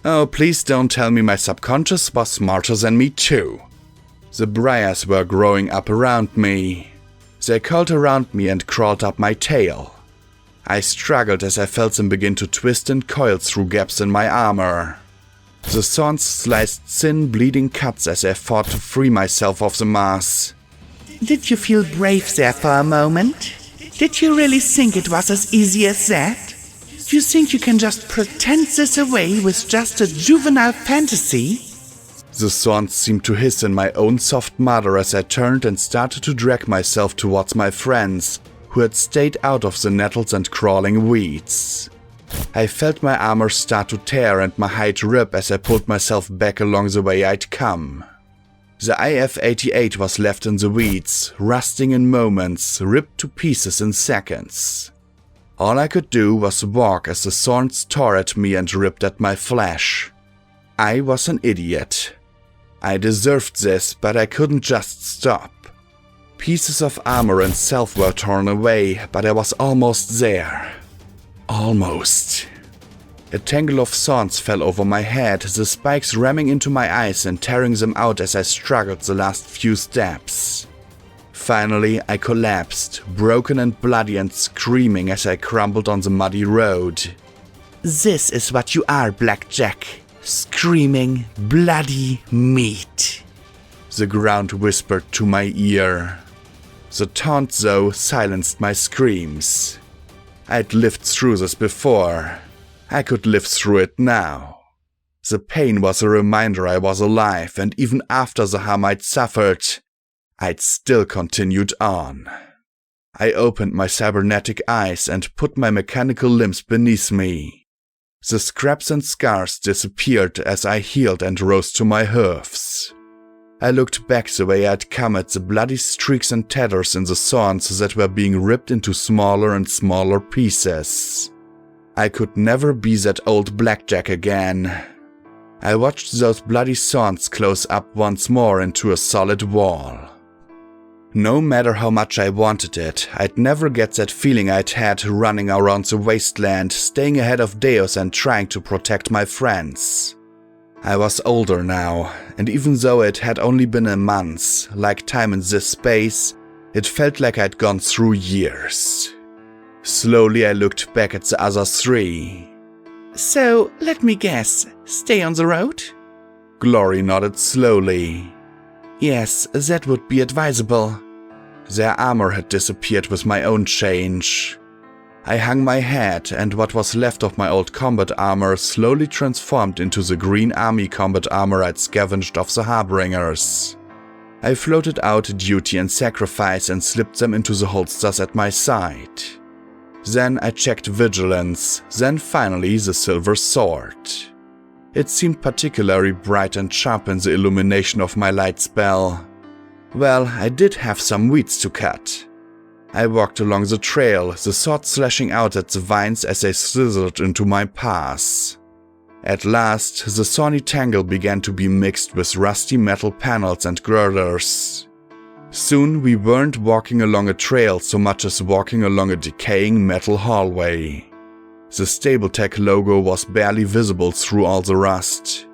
Oh, please don't tell me my subconscious was smarter than me too. The briars were growing up around me. They curled around me and crawled up my tail. I struggled as I felt them begin to twist and coil through gaps in my armor. The thorns sliced thin, bleeding cuts as I fought to free myself of the mass. Did you feel brave there for a moment? Did you really think it was as easy as that? Do you think you can just pretend this away with just a juvenile fantasy? The thorns seemed to hiss in my own soft mother as I turned and started to drag myself towards my friends, who had stayed out of the nettles and crawling weeds. I felt my armor start to tear and my hide rip as I pulled myself back along the way I'd come. The IF-88 was left in the weeds, rusting in moments, ripped to pieces in seconds. All I could do was walk as the thorns tore at me and ripped at my flesh. I was an idiot. I deserved this, but I couldn't just stop. Pieces of armor and self were torn away, but I was almost there. Almost. A tangle of thorns fell over my head, the spikes ramming into my eyes and tearing them out as I struggled the last few steps. Finally, I collapsed, broken and bloody and screaming as I crumbled on the muddy road. This is what you are, Blackjack. Screaming, bloody meat. The ground whispered to my ear. The taunt, though, silenced my screams. I'd lived through this before. I could live through it now. The pain was a reminder I was alive, and even after the harm I'd suffered, I'd still continued on. I opened my cybernetic eyes and put my mechanical limbs beneath me. The scraps and scars disappeared as I healed and rose to my hoofs. I looked back the way I'd come at the bloody streaks and tatters in the thorns that were being ripped into smaller and smaller pieces. I could never be that old Blackjack again. I watched those bloody thorns close up once more into a solid wall. No matter how much I wanted it, I'd never get that feeling I'd had running around the wasteland, staying ahead of Deus and trying to protect my friends. I was older now, and even though it had only been a month, like time in this space, it felt like I'd gone through years. Slowly I looked back at the other three. So, let me guess, stay on the road? Glory nodded slowly. Yes, that would be advisable. Their armor had disappeared with my own change. I hung my head, and what was left of my old combat armor slowly transformed into the green army combat armor I'd scavenged off the Harbingers. I floated out duty and sacrifice and slipped them into the holsters at my side. Then I checked vigilance, then finally the silver sword. It seemed particularly bright and sharp in the illumination of my light spell. Well, I did have some weeds to cut. I walked along the trail, the sword slashing out at the vines as they slithered into my path. At last, the thorny tangle began to be mixed with rusty metal panels and girders. Soon we weren't walking along a trail so much as walking along a decaying metal hallway. The Stable-Tech logo was barely visible through all the rust.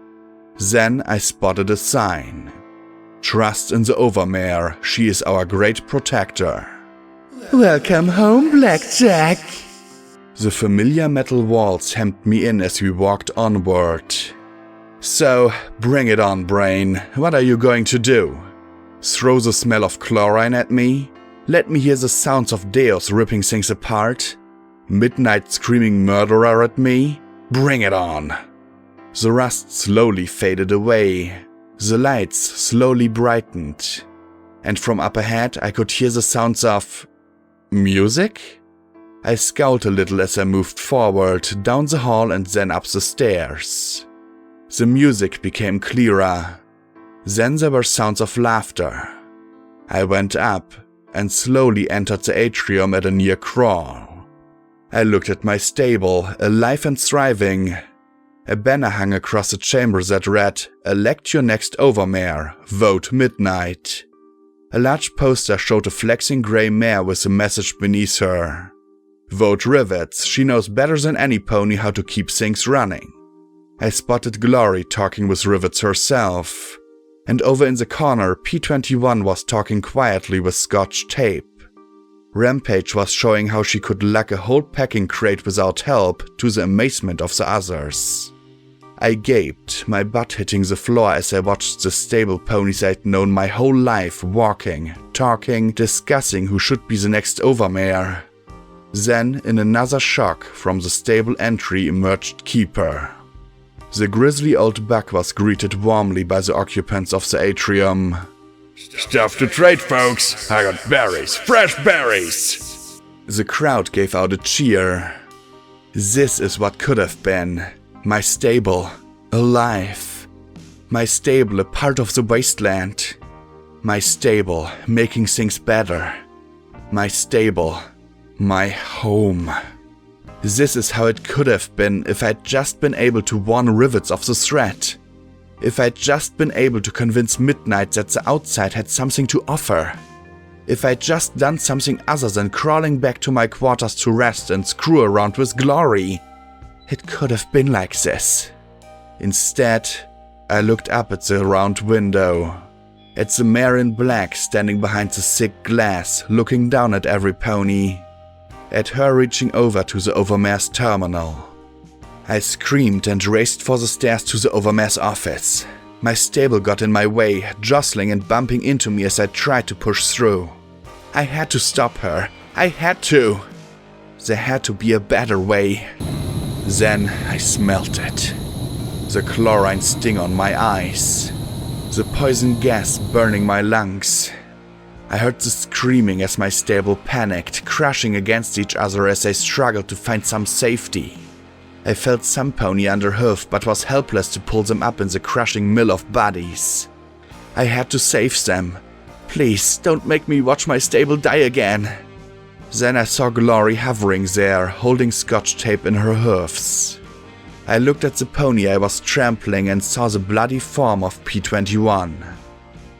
Then I spotted a sign. Trust in the Overmare, she is our great protector. Welcome home, Blackjack. The familiar metal walls hemmed me in as we walked onward. So, bring it on, Brain. What are you going to do? Throw the smell of chlorine at me? Let me hear the sounds of Deus ripping things apart? Midnight screaming murderer at me? Bring it on! The rust slowly faded away. The lights slowly brightened. and from up ahead I could hear the sounds of music? I scowled a little as I moved forward, down the hall and then up the stairs. The music became clearer. Then there were sounds of laughter. I went up and slowly entered the atrium at a near crawl. I looked at my stable, alive and thriving. A banner hung across the chamber that read, "Elect your next overmare, vote midnight." A large poster showed a flexing grey mare with a message beneath her. "Vote Rivets, she knows better than any pony how to keep things running." I spotted Glory talking with Rivets herself. And over in the corner, P21 was talking quietly with Scotch tape. Rampage was showing how she could lug a whole packing crate without help, to the amazement of the others. I gaped, my butt hitting the floor as I watched the stable ponies I'd known my whole life walking, talking, discussing who should be the next overmare. Then, in another shock, from the stable entry emerged Keeper. The grizzly old buck was greeted warmly by the occupants of the atrium. "Stuff to trade, folks! I got berries, fresh berries!" The crowd gave out a cheer. This is what could have been. My stable, alive. My stable, a part of the wasteland. My stable, making things better. My stable, my home. This is how it could have been if I'd just been able to warn Rivets of the threat. If I'd just been able to convince Midnight that the outside had something to offer. If I'd just done something other than crawling back to my quarters to rest and screw around with Glory. It could have been like this. Instead, I looked up at the round window. At the mare in black standing behind the thick glass, looking down at every pony. At her reaching over to the overmare's terminal. I screamed and raced for the stairs to the overmare's office. My stable got in my way, jostling and bumping into me as I tried to push through. I had to stop her. I had to. There had to be a better way. Then I smelt it. The chlorine sting on my eyes. The poison gas burning my lungs. I heard the screaming as my stable panicked, crashing against each other as they struggled to find some safety. I felt some pony under hoof, but was helpless to pull them up in the crushing mill of bodies. I had to save them. Please, don't make me watch my stable die again. Then I saw Glory hovering there, holding Scotch tape in her hoofs. I looked at the pony I was trampling and saw the bloody form of P21.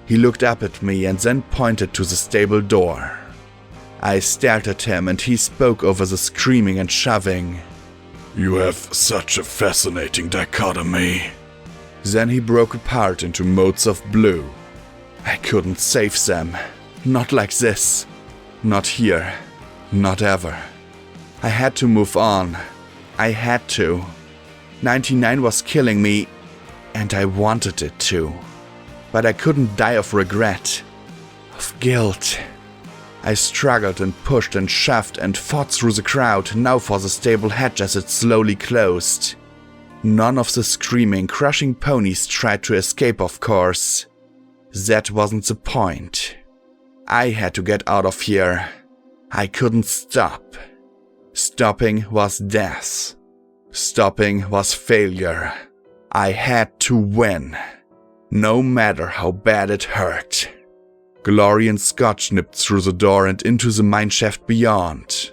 He looked up at me and then pointed to the stable door. I stared at him and he spoke over the screaming and shoving. "You have such a fascinating dichotomy." Then he broke apart into motes of blue. I couldn't save them. Not like this. Not here. Not ever. I had to move on. I had to. 99 was killing me, and I wanted it to. But I couldn't die of regret. Of guilt. I struggled and pushed and shoved and fought through the crowd, now for the stable hatch as it slowly closed. None of the screaming, crushing ponies tried to escape, of course. That wasn't the point. I had to get out of here. I couldn't stop. Stopping was death. Stopping was failure. I had to win. No matter how bad it hurt. Glory and Scotch nipped through the door and into the mineshaft beyond.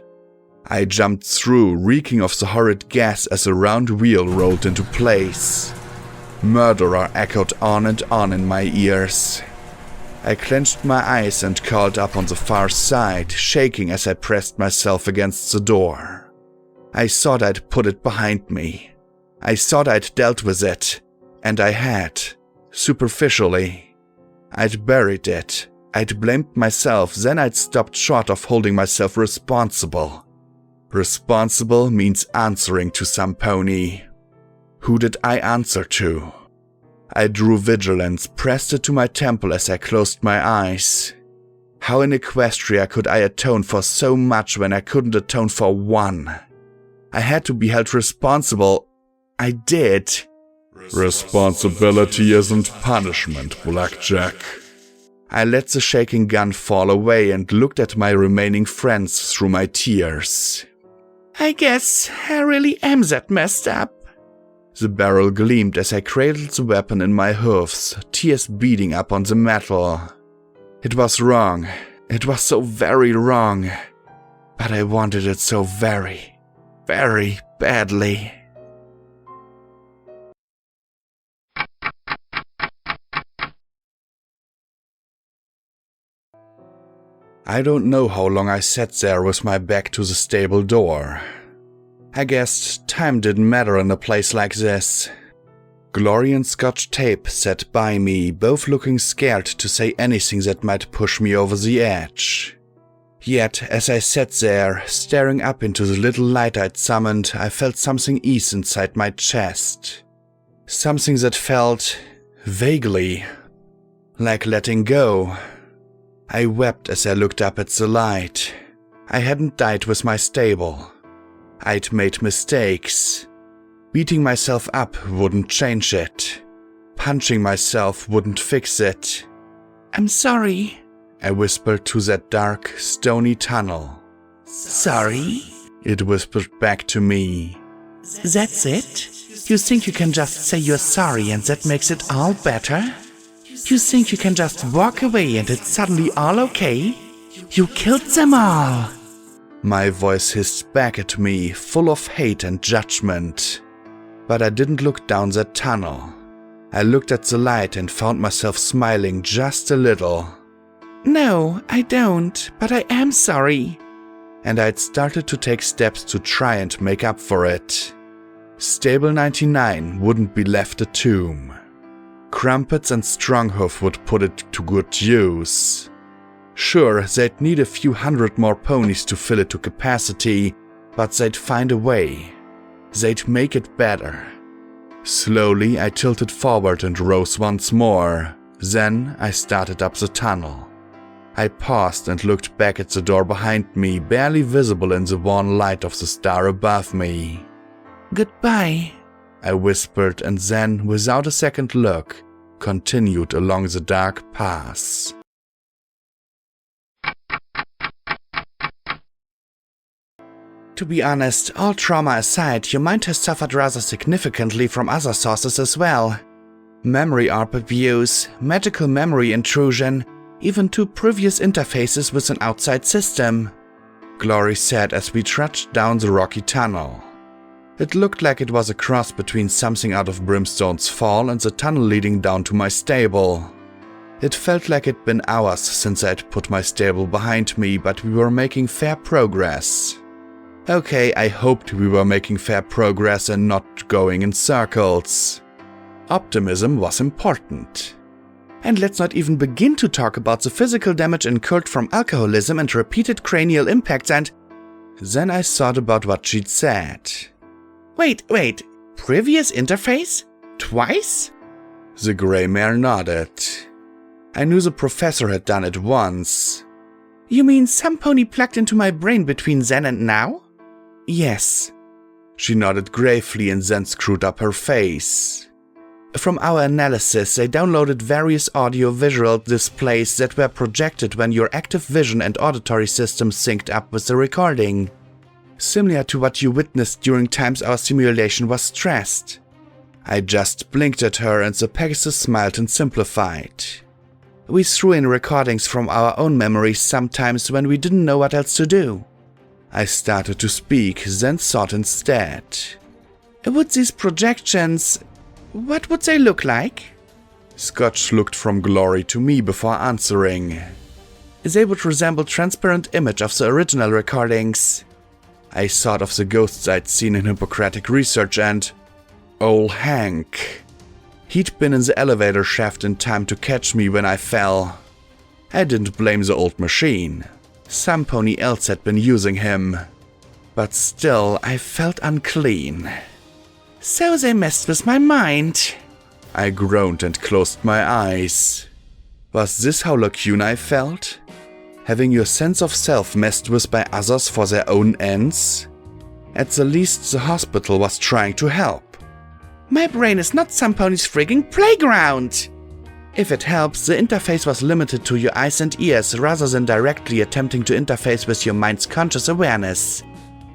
I jumped through, reeking of the horrid gas as a round wheel rolled into place. Murderer echoed on and on in my ears. I clenched my eyes and curled up on the far side, shaking as I pressed myself against the door. I thought I'd put it behind me. I thought I'd dealt with it. And I had. Superficially. I'd buried it. I'd blamed myself, then I'd stopped short of holding myself responsible. Responsible means answering to some pony. Who did I answer to? I drew vigilance, pressed it to my temple as I closed my eyes. How in Equestria could I atone for so much when I couldn't atone for one? I had to be held responsible. I did. Responsibility isn't punishment, Blackjack. I let the shaking gun fall away and looked at my remaining friends through my tears. I guess I really am that messed up. The barrel gleamed as I cradled the weapon in my hoofs, tears beading up on the metal. It was wrong. It was so very wrong. But I wanted it so very, very badly. I don't know how long I sat there with my back to the stable door. I guessed time didn't matter in a place like this. Glory and Scotch Tape sat by me, both looking scared to say anything that might push me over the edge. Yet, as I sat there, staring up into the little light I'd summoned, I felt something ease inside my chest. Something that felt, vaguely, like letting go. I wept as I looked up at the light. I hadn't died with my stable. I'd made mistakes. Beating myself up wouldn't change it. Punching myself wouldn't fix it. I'm sorry, I whispered to that dark, stony tunnel. Sorry? It whispered back to me. That's it? You think you can just say you're sorry and that makes it all better? You think you can just walk away and it's suddenly all okay? You killed them all! My voice hissed back at me, full of hate and judgment. But I didn't look down that tunnel. I looked at the light and found myself smiling just a little. No, I don't, but I am sorry. And I'd started to take steps to try and make up for it. Stable 99 wouldn't be left a tomb. Crumpets and Stronghoof would put it to good use. Sure, they'd need a few hundred more ponies to fill it to capacity, but they'd find a way. They'd make it better. Slowly, I tilted forward and rose once more. Then I started up the tunnel. I paused and looked back at the door behind me, barely visible in the wan light of the star above me. Goodbye, I whispered, and then, without a second look, continued along the dark path. To be honest, all trauma aside, your mind has suffered rather significantly from other sources as well. Memory ARP abuse, magical memory intrusion, even 2 previous interfaces with an outside system, Glory said as we trudged down the rocky tunnel. It looked like it was a cross between something out of Brimstone's Fall and the tunnel leading down to my stable. It felt like it'd been hours since I'd put my stable behind me, but we were making fair progress. Okay, I hoped we were making fair progress and not going in circles. Optimism was important. And let's not even begin to talk about the physical damage incurred from alcoholism and repeated cranial impacts and… Then I thought about what she'd said. Wait, previous interface? Twice? The grey mare nodded. I knew the professor had done it once. You mean some pony plugged into my brain between then and now? Yes. She nodded gravely and then screwed up her face. From our analysis, they downloaded various audio-visual displays that were projected when your active vision and auditory systems synced up with the recording. Similar to what you witnessed during times our simulation was stressed. I just blinked at her and the Pegasus smiled and simplified. We threw in recordings from our own memories sometimes when we didn't know what else to do. I started to speak, then thought instead. Would these projections… what would they look like? Scotch looked from Glory to me before answering. They would resemble transparent image of the original recordings. I thought of the ghosts I'd seen in Hippocratic research and… Ol' Hank. He'd been in the elevator shaft in time to catch me when I fell. I didn't blame the old machine. Some pony else had been using him. But still, I felt unclean. So they messed with my mind. I groaned and closed my eyes. Was this how Lacuna I felt? Having your sense of self messed with by others for their own ends? At the least, the hospital was trying to help. My brain is not some pony's frigging playground! If it helps, the interface was limited to your eyes and ears rather than directly attempting to interface with your mind's conscious awareness.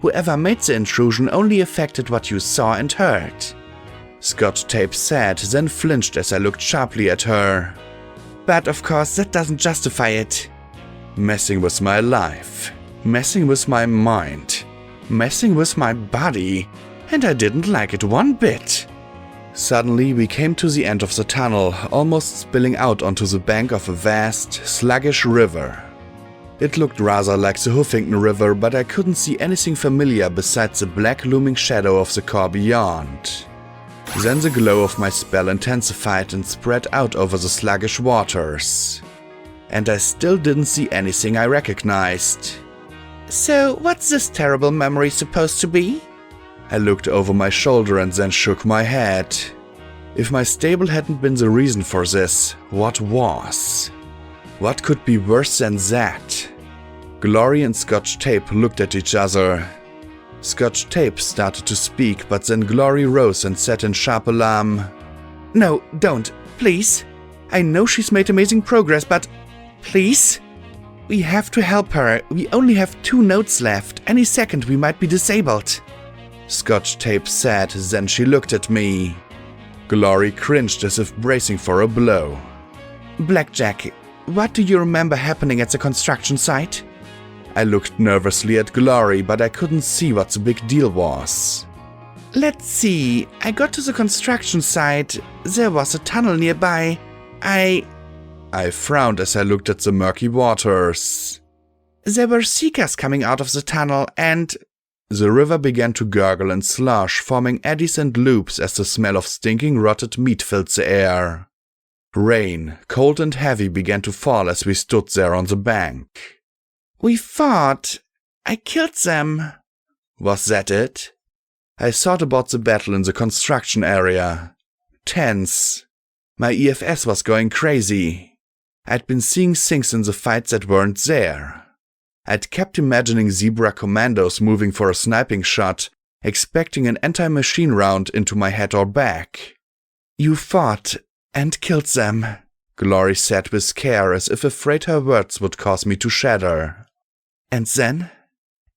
Whoever made the intrusion only affected what you saw and heard. Scotch Tape said, then flinched as I looked sharply at her. But of course, that doesn't justify it. Messing with my life, messing with my mind, messing with my body, and I didn't like it one bit. Suddenly, we came to the end of the tunnel, almost spilling out onto the bank of a vast, sluggish river. It looked rather like the Huffington River, but I couldn't see anything familiar besides the black looming shadow of the car beyond. Then the glow of my spell intensified and spread out over the sluggish waters. And I still didn't see anything I recognized. So, what's this terrible memory supposed to be? I looked over my shoulder and then shook my head. If my stable hadn't been the reason for this, what was? What could be worse than that? Glory and Scotch Tape looked at each other. Scotch Tape started to speak, but then Glory rose and said in sharp alarm, No, don't, please. I know she's made amazing progress, but please? We have to help her. We only have 2 notes left. Any second we might be disabled. Scotch Tape said, then she looked at me. Glory cringed as if bracing for a blow. Blackjack, what do you remember happening at the construction site? I looked nervously at Glory, but I couldn't see what the big deal was. Let's see. I got to the construction site. There was a tunnel nearby. I frowned as I looked at the murky waters. There were seekers coming out of the tunnel and... The river began to gurgle and slosh, forming eddies and loops as the smell of stinking rotted meat filled the air. Rain, cold and heavy, began to fall as we stood there on the bank. We fought. I killed them. Was that it? I thought about the battle in the construction area. Tense. My EFS was going crazy. I'd been seeing things in the fights that weren't there. I'd kept imagining Zebra commandos moving for a sniping shot, expecting an anti-machine round into my head or back. You fought and killed them, Glory said with care, as if afraid her words would cause me to shudder. And then?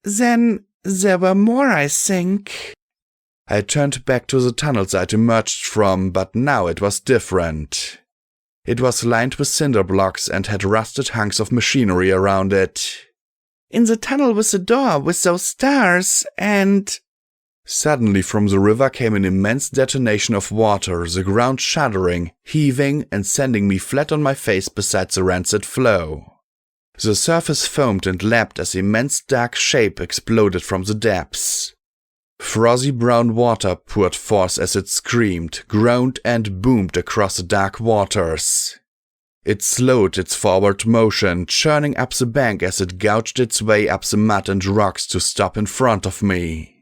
Then there were more, I think. I turned back to the tunnels I'd emerged from, but now it was different. It was lined with cinder blocks and had rusted hunks of machinery around it. In the tunnel was a door with those stars, and... Suddenly from the river came an immense detonation of water, the ground shuddering, heaving, and sending me flat on my face beside the rancid flow. The surface foamed and lapped as immense dark shape exploded from the depths. Frothy brown water poured forth as it screamed, groaned, and boomed across the dark waters. It slowed its forward motion, churning up the bank as it gouged its way up the mud and rocks to stop in front of me.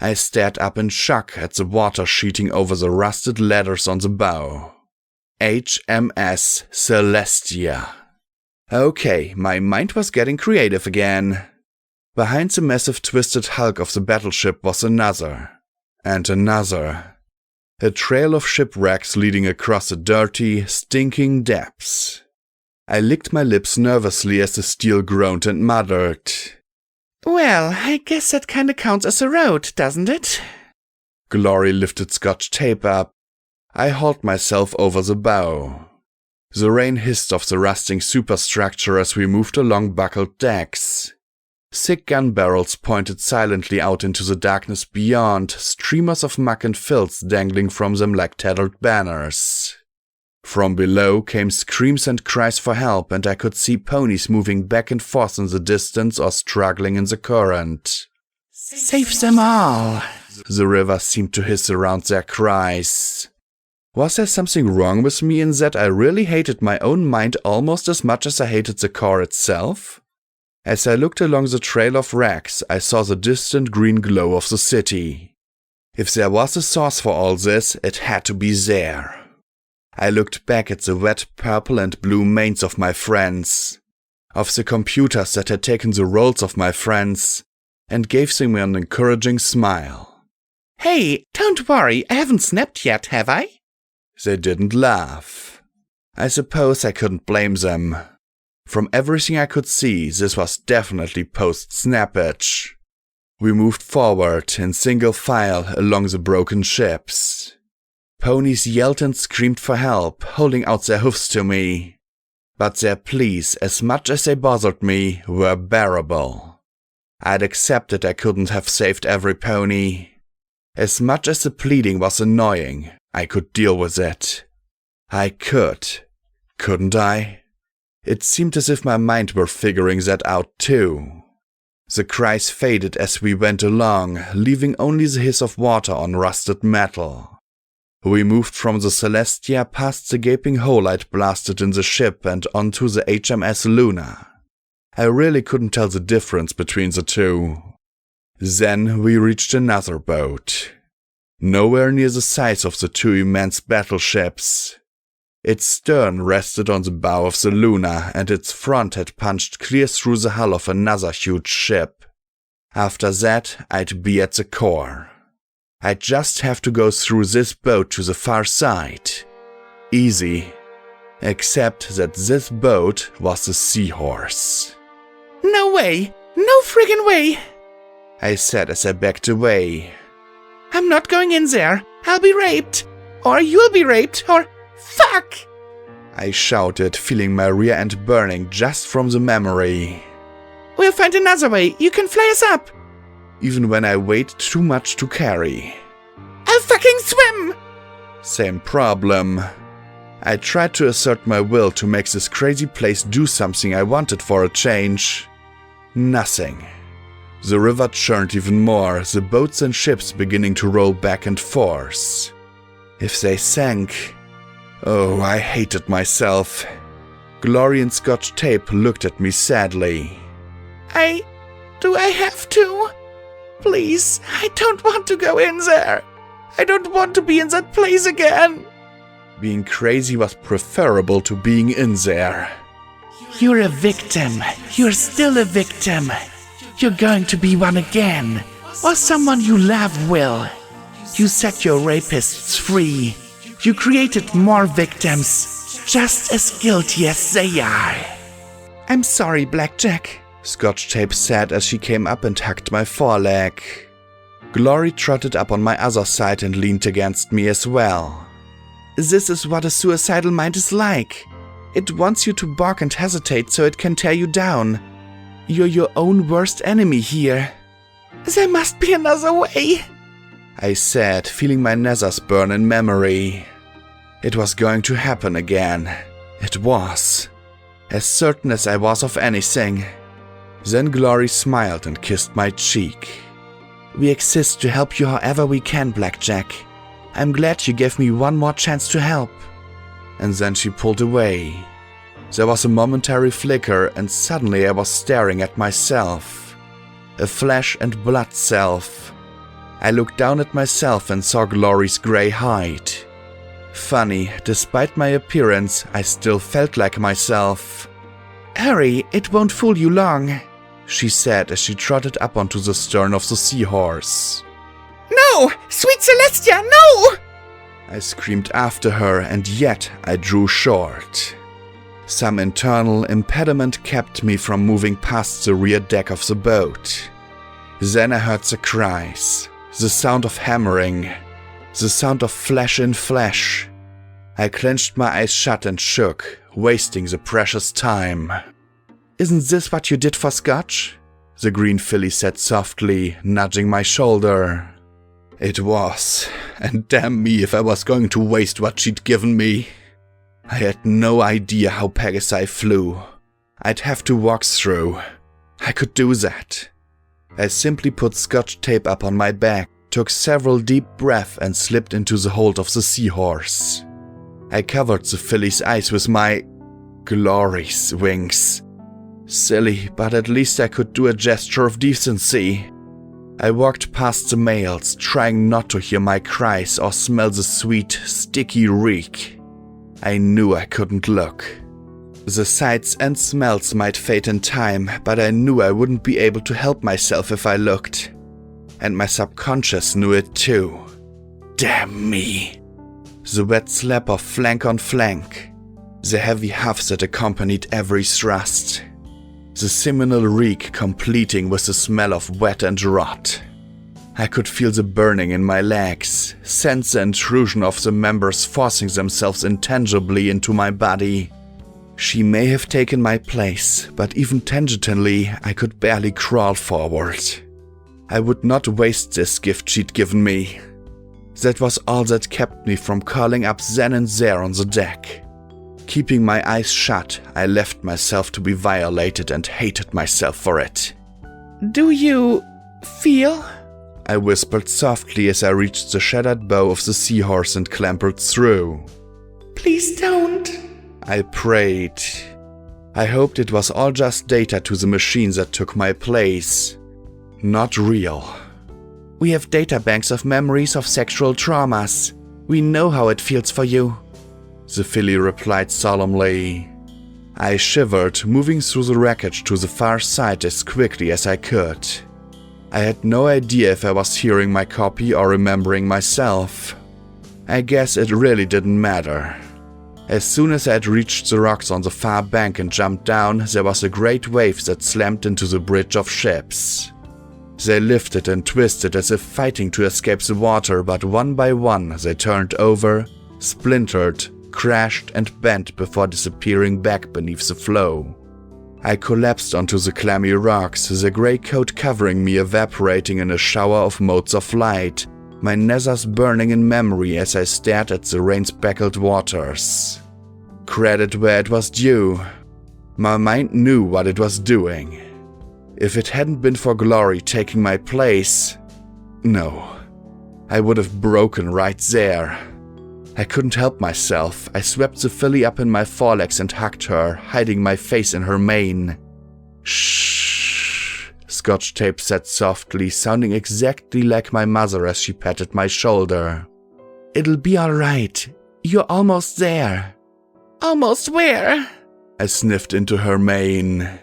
I stared up in shock at the water sheeting over the rusted ladders on the bow. HMS Celestia. Okay, my mind was getting creative again. Behind the massive twisted hulk of the battleship was another. And another. A trail of shipwrecks leading across the dirty, stinking depths. I licked my lips nervously as the steel groaned and muttered. Well, I guess that kinda counts as a road, doesn't it? Glory lifted Scotch Tape up. I hauled myself over the bow. The rain hissed off the rusting superstructure as we moved along buckled decks. Thick gun barrels pointed silently out into the darkness beyond, streamers of muck and filth dangling from them like tattered banners. From below came screams and cries for help, and I could see ponies moving back and forth in the distance or struggling in the current. Save them all! The river seemed to hiss around their cries. Was there something wrong with me in that I really hated my own mind almost as much as I hated the car itself? As I looked along the trail of wrecks, I saw the distant green glow of the city. If there was a source for all this, it had to be there. I looked back at the wet purple and blue manes of my friends, of the computers that had taken the roles of my friends, and gave them an encouraging smile. Hey, don't worry, I haven't snapped yet, have I? They didn't laugh. I suppose I couldn't blame them. From everything I could see, this was definitely post-snappage. We moved forward in single file along the broken ships. Ponies yelled and screamed for help, holding out their hoofs to me. But their pleas, as much as they bothered me, were bearable. I'd accepted I couldn't have saved every pony. As much as the pleading was annoying, I could deal with it. I could, couldn't I? It seemed as if my mind were figuring that out too. The cries faded as we went along, leaving only the hiss of water on rusted metal. We moved from the Celestia past the gaping hole I'd blasted in the ship and onto the HMS Luna. I really couldn't tell the difference between the two. Then we reached another boat. Nowhere near the size of the two immense battleships. Its stern rested on the bow of the Luna, and its front had punched clear through the hull of another huge ship. After that, I'd be at the core. I'd just have to go through this boat to the far side. Easy. Except that this boat was a seahorse. No way! No friggin' way! I said as I backed away. I'm not going in there. I'll be raped. Or you'll be raped, or... Fuck! I shouted, feeling my rear end burning just from the memory. We'll find another way. You can fly us up. Even when I weighed too much to carry. I'll fucking swim! Same problem. I tried to assert my will to make this crazy place do something I wanted for a change. Nothing. The river churned even more, the boats and ships beginning to roll back and forth. If they sank... Oh, I hated myself. Glory and Scotch Tape looked at me sadly. Do I have to? Please, I don't want to go in there. I don't want to be in that place again. Being crazy was preferable to being in there. You're a victim. You're still a victim. You're going to be one again. Or someone you love will. You set your rapists free. You created more victims, just as guilty as they are. I'm sorry, Blackjack, Scotch Tape said as she came up and hugged my foreleg. Glory trotted up on my other side and leaned against me as well. This is what a suicidal mind is like. It wants you to balk and hesitate so it can tear you down. You're your own worst enemy here. There must be another way, I said, feeling my nethers burn in memory. It was going to happen again. It was. As certain as I was of anything. Then Glory smiled and kissed my cheek. We exist to help you however we can, Blackjack. I'm glad you gave me one more chance to help. And then she pulled away. There was a momentary flicker, and suddenly I was staring at myself. A flesh and blood self. I looked down at myself and saw Glory's grey hide. Funny, despite my appearance, I still felt like myself. Hurry, it won't fool you long, she said as she trotted up onto the stern of the seahorse. No! Sweet Celestia, no! I screamed after her, and yet I drew short. Some internal impediment kept me from moving past the rear deck of the boat. Then I heard the cries, the sound of hammering, the sound of flesh in flesh. I clenched my eyes shut and shook, wasting the precious time. Isn't this what you did for Scotch? The green filly said softly, nudging my shoulder. It was, and damn me if I was going to waste what she'd given me. I had no idea how Pegasi flew. I'd have to walk through. I could do that. I simply put Scotch Tape up on my back, took several deep breaths and slipped into the hold of the seahorse. I covered the filly's eyes with my Glory's wings. Silly, but at least I could do a gesture of decency. I walked past the males, trying not to hear my cries or smell the sweet, sticky reek. I knew I couldn't look. The sights and smells might fade in time, but I knew I wouldn't be able to help myself if I looked. And my subconscious knew it too. Damn me. The wet slap of flank on flank. The heavy huffs that accompanied every thrust. The seminal reek completing with the smell of wet and rot. I could feel the burning in my legs, sense the intrusion of the members forcing themselves intangibly into my body. She may have taken my place, but even tangentially, I could barely crawl forward. I would not waste this gift she'd given me. That was all that kept me from calling up then and there on the deck. Keeping my eyes shut, I left myself to be violated and hated myself for it. Do you feel? I whispered softly as I reached the shattered bow of the seahorse and clambered through. Please don't. I prayed. I hoped it was all just data to the machines that took my place. Not real. We have databanks of memories of sexual traumas. We know how it feels for you. The filly replied solemnly. I shivered, moving through the wreckage to the far side as quickly as I could. I had no idea if I was hearing my copy or remembering myself. I guess it really didn't matter. As soon as I had reached the rocks on the far bank and jumped down, there was a great wave that slammed into the bridge of ships. They lifted and twisted as if fighting to escape the water, but one by one they turned over, splintered, crashed and bent before disappearing back beneath the flow. I collapsed onto the clammy rocks, the grey coat covering me evaporating in a shower of motes of light, my nethers burning in memory as I stared at the rain-speckled waters. Credit where it was due. My mind knew what it was doing. If it hadn't been for Glory taking my place, no, I would have broken right there. I couldn't help myself. I swept the filly up in my forelegs and hugged her, hiding my face in her mane. Shh, Scotch Tape said softly, sounding exactly like my mother as she patted my shoulder. It'll be all right. You're almost there. Almost where? I sniffed into her mane.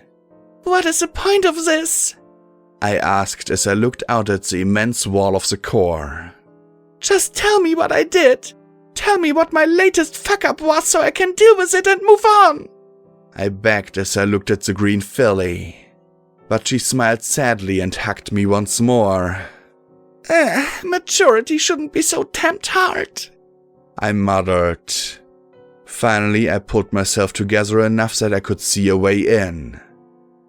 What is the point of this? I asked as I looked out at the immense wall of the core. Just tell me what I did. Tell me what my latest fuck-up was so I can deal with it and move on. I begged as I looked at the green filly. But she smiled sadly and hugged me once more. Maturity shouldn't be so damned hard. I muttered. Finally, I pulled myself together enough that I could see a way in.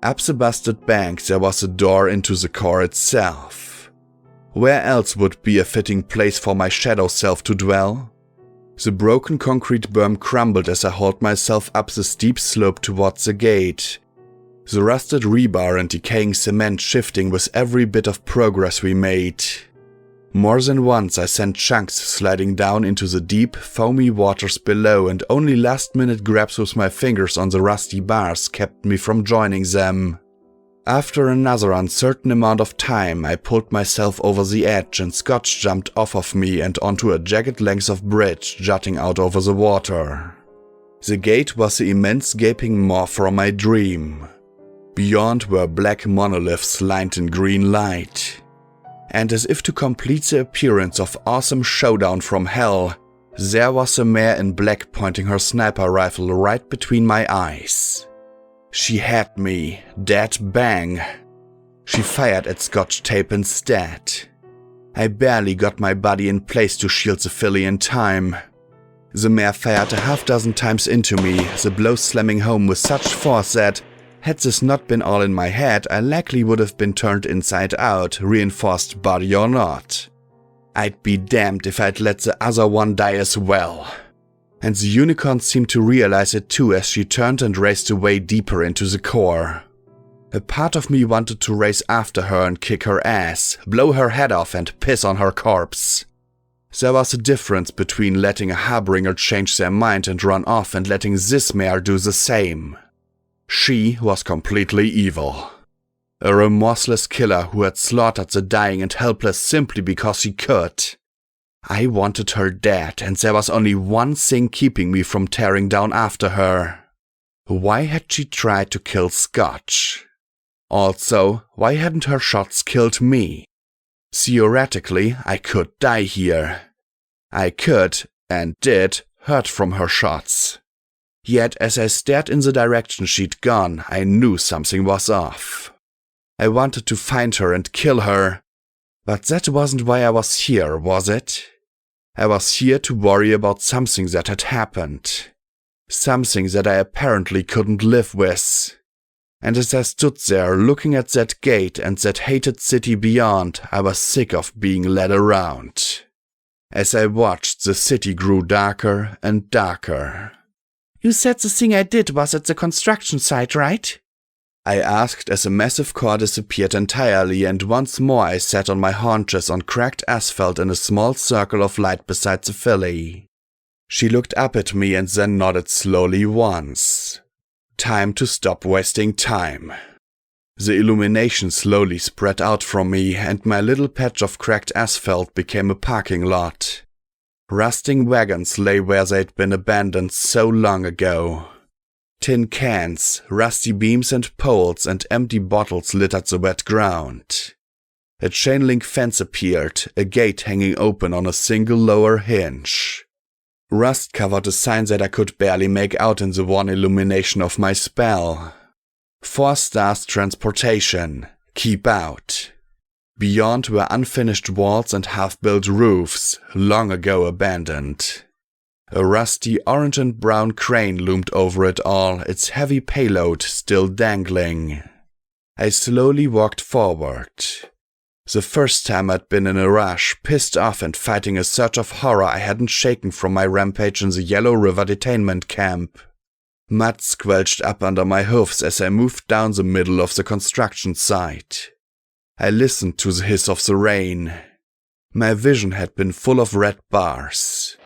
Up the busted bank there was a door into the core itself. Where else would be a fitting place for my shadow self to dwell? The broken concrete berm crumbled as I hauled myself up the steep slope towards the gate. The rusted rebar and decaying cement shifting with every bit of progress we made. More than once I sent chunks sliding down into the deep, foamy waters below, and only last-minute grabs with my fingers on the rusty bars kept me from joining them. After another uncertain amount of time, I pulled myself over the edge and Scotch jumped off of me and onto a jagged length of bridge jutting out over the water. The gate was the immense gaping maw from my dream. Beyond were black monoliths lined in green light. And as if to complete the appearance of awesome showdown from hell, there was a mare in black pointing her sniper rifle right between my eyes. She had me, dead bang. She fired at Scotch Tape instead. I barely got my body in place to shield the filly in time. The mare fired a half-dozen times into me, the blow slamming home with such force that, had this not been all in my head, I likely would have been turned inside out, reinforced body or not. I'd be damned if I'd let the other one die as well. And the unicorn seemed to realize it too as she turned and raced away deeper into the core. A part of me wanted to race after her and kick her ass, blow her head off and piss on her corpse. There was a difference between letting a harbinger change their mind and run off and letting this mare do the same. She was completely evil. A remorseless killer who had slaughtered the dying and helpless simply because she could. I wanted her dead, and there was only one thing keeping me from tearing down after her. Why had she tried to kill Scotch? Also, why hadn't her shots killed me? Theoretically, I could die here. I could, and did, hurt from her shots. Yet as I stared in the direction she'd gone, I knew something was off. I wanted to find her and kill her, but that wasn't why I was here, was it? I was here to worry about something that had happened. Something that I apparently couldn't live with. And as I stood there looking at that gate and that hated city beyond, I was sick of being led around. As I watched, the city grew darker and darker. You said the thing I did was at the construction site, right? I asked as a massive car disappeared entirely, and once more I sat on my haunches on cracked asphalt in a small circle of light beside the filly. She looked up at me and then nodded slowly once. Time to stop wasting time. The illumination slowly spread out from me, and my little patch of cracked asphalt became a parking lot. Rusting wagons lay where they'd been abandoned so long ago. Tin cans, rusty beams and poles, and empty bottles littered the wet ground. A chain-link fence appeared, a gate hanging open on a single lower hinge. Rust covered a sign that I could barely make out in the wan illumination of my spell. 4 stars transportation. Keep out. Beyond were unfinished walls and half-built roofs, long ago abandoned. A rusty orange and brown crane loomed over it all, its heavy payload still dangling. I slowly walked forward. The first time I'd been in a rush, pissed off and fighting a surge of horror I hadn't shaken from my rampage in the Yellow River detainment camp. Mud squelched up under my hoofs as I moved down the middle of the construction site. I listened to the hiss of the rain. My vision had been full of red bars.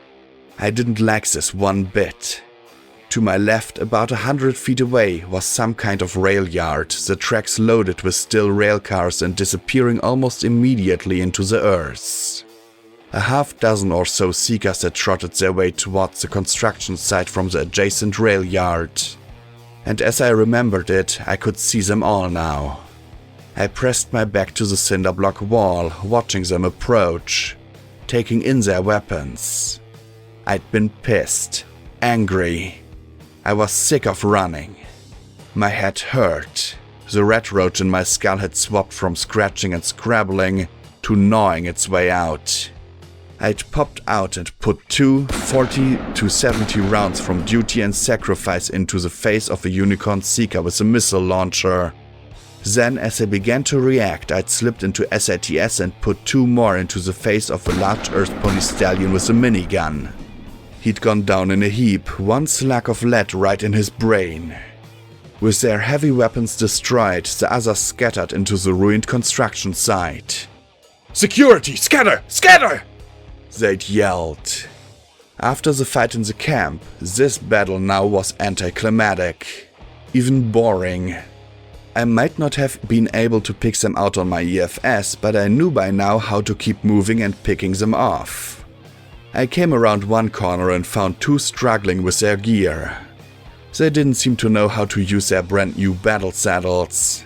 I didn't like this one bit. To my left, about 100 feet away, was some kind of rail yard, the tracks loaded with steel rail cars and disappearing almost immediately into the earth. A half-dozen or so seekers had trotted their way towards the construction site from the adjacent rail yard. And as I remembered it, I could see them all now. I pressed my back to the cinder block wall, watching them approach, taking in their weapons. I'd been pissed, angry. I was sick of running. My head hurt. The rat roach in my skull had swapped from scratching and scrabbling to gnawing its way out. I'd popped out and put 2 40 to 70 rounds from duty and sacrifice into the face of a unicorn seeker with a missile launcher. Then, as I began to react, I'd slipped into SATS and put 2 more into the face of a large earth pony stallion with a minigun. He'd gone down in a heap, one slug of lead right in his brain. With their heavy weapons destroyed, the others scattered into the ruined construction site. Security! Scatter! Scatter! They'd yelled. After the fight in the camp, this battle now was anticlimactic, even boring. I might not have been able to pick them out on my EFS, but I knew by now how to keep moving and picking them off. I came around one corner and found 2 struggling with their gear. They didn't seem to know how to use their brand new battle saddles.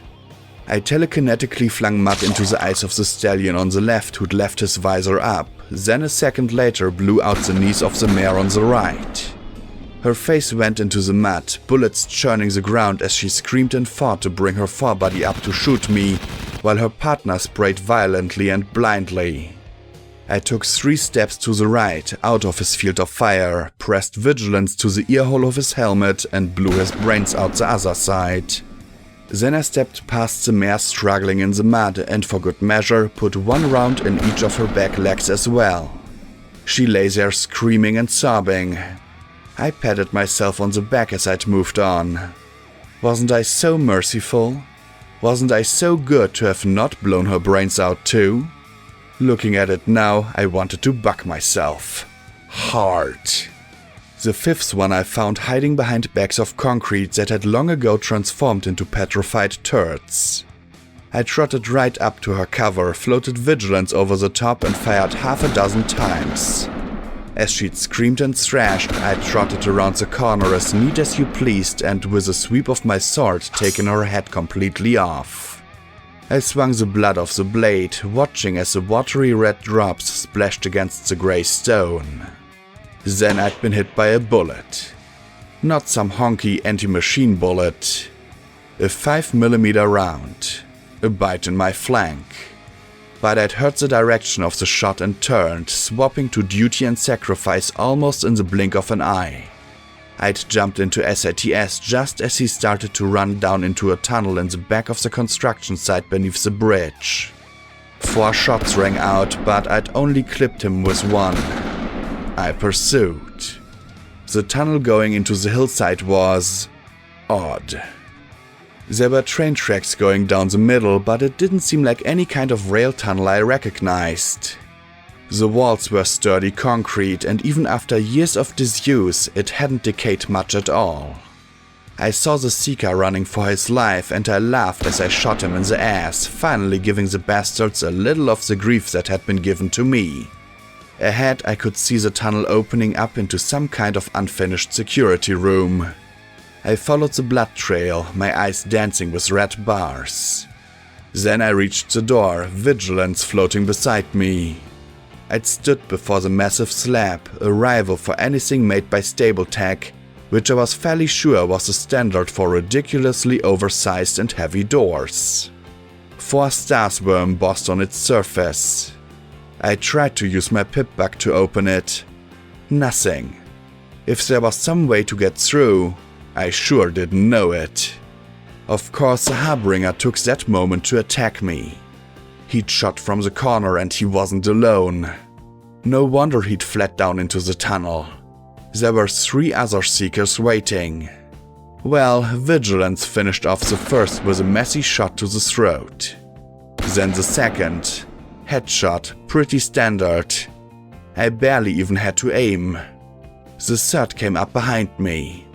I telekinetically flung mud into the eyes of the stallion on the left who'd left his visor up, then a second later blew out the knees of the mare on the right. Her face went into the mud, bullets churning the ground as she screamed and fought to bring her forebody up to shoot me, while her partner sprayed violently and blindly. I took 3 steps to the right, out of his field of fire, pressed vigilance to the earhole of his helmet and blew his brains out the other side. Then I stepped past the mare struggling in the mud and for good measure put 1 round in each of her back legs as well. She lay there screaming and sobbing. I patted myself on the back as I'd moved on. Wasn't I so merciful? Wasn't I so good to have not blown her brains out too? Looking at it now, I wanted to buck myself. Hard. The 5th one I found hiding behind bags of concrete that had long ago transformed into petrified turrets. I trotted right up to her cover, floated vigilance over the top and fired half a dozen times. As she'd screamed and thrashed, I trotted around the corner as neat as you pleased and with a sweep of my sword taken her head completely off. I swung the blood off the blade, watching as the watery red drops splashed against the grey stone. Then I'd been hit by a bullet. Not some honky anti-machine bullet. A 5mm round. A bite in my flank. But I'd heard the direction of the shot and turned, swapping to duty and sacrifice almost in the blink of an eye. I'd jumped into SATS just as he started to run down into a tunnel in the back of the construction site beneath the bridge. 4 shots rang out, but I'd only clipped him with 1. I pursued. The tunnel going into the hillside was odd. There were train tracks going down the middle, but it didn't seem like any kind of rail tunnel I recognized. The walls were sturdy concrete, and even after years of disuse, it hadn't decayed much at all. I saw the Seeker running for his life, and I laughed as I shot him in the ass, finally giving the bastards a little of the grief that had been given to me. Ahead, I could see the tunnel opening up into some kind of unfinished security room. I followed the blood trail, my eyes dancing with red bars. Then I reached the door, Vigilance floating beside me. I'd stood before the massive slab, a rival for anything made by Stable Tech, which I was fairly sure was the standard for ridiculously oversized and heavy doors. 4 stars were embossed on its surface. I tried to use my pip-bug to open it. Nothing. If there was some way to get through, I sure didn't know it. Of course, the Harbinger took that moment to attack me. He'd shot from the corner and he wasn't alone. No wonder he'd fled down into the tunnel. There were 3 other Seekers waiting. Well, Vigilance finished off the first with a messy shot to the throat. Then the second. Headshot, pretty standard. I barely even had to aim. The third came up behind me.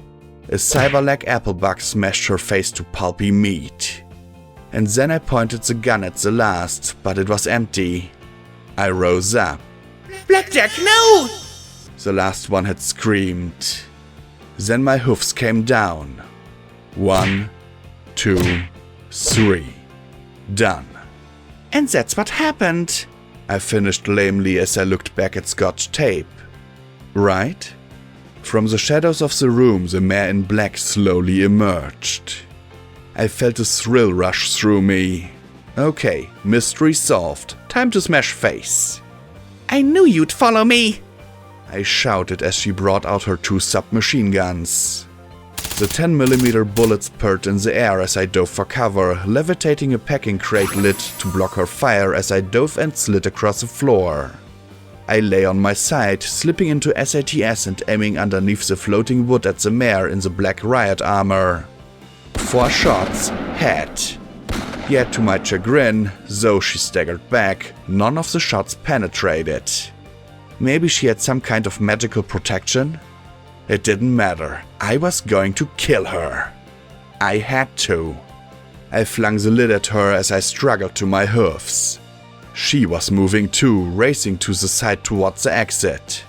A cyberleg applebug smashed her face to pulpy meat. And then I pointed the gun at the last, but it was empty. I rose up. Blackjack, no! The last one had screamed. Then my hoofs came down. 1, 2, 3. Done. And that's what happened. I finished lamely as I looked back at Scotch tape. Right? From the shadows of the room, the mare in black slowly emerged. I felt a thrill rush through me. Okay, mystery solved. Time to smash face. I knew you'd follow me. I shouted as she brought out her 2 submachine guns. The 10mm bullets purred in the air as I dove for cover, levitating a packing crate lid to block her fire as I dove and slid across the floor. I lay on my side, slipping into SATS and aiming underneath the floating wood at the mare in the black riot armor. 4 shots, head. Yet to my chagrin, though she staggered back, none of the shots penetrated. Maybe she had some kind of magical protection? It didn't matter. I was going to kill her. I had to. I flung the lid at her as I struggled to my hoofs. She was moving too, racing to the side towards the exit.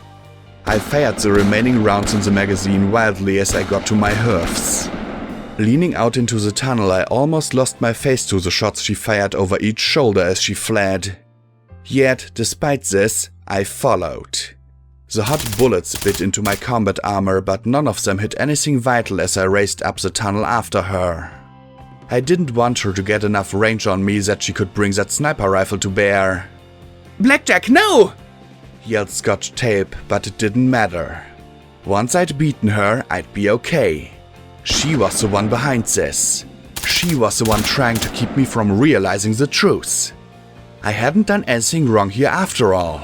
I fired the remaining rounds in the magazine wildly as I got to my hoofs. Leaning out into the tunnel, I almost lost my face to the shots she fired over each shoulder as she fled. Yet, despite this, I followed. The hot bullets bit into my combat armor, but none of them hit anything vital as I raced up the tunnel after her. I didn't want her to get enough range on me that she could bring that sniper rifle to bear. Blackjack, no! Yelled Scotch Tape, but it didn't matter. Once I'd beaten her, I'd be okay. She was the one behind this. She was the one trying to keep me from realizing the truth. I hadn't done anything wrong here after all.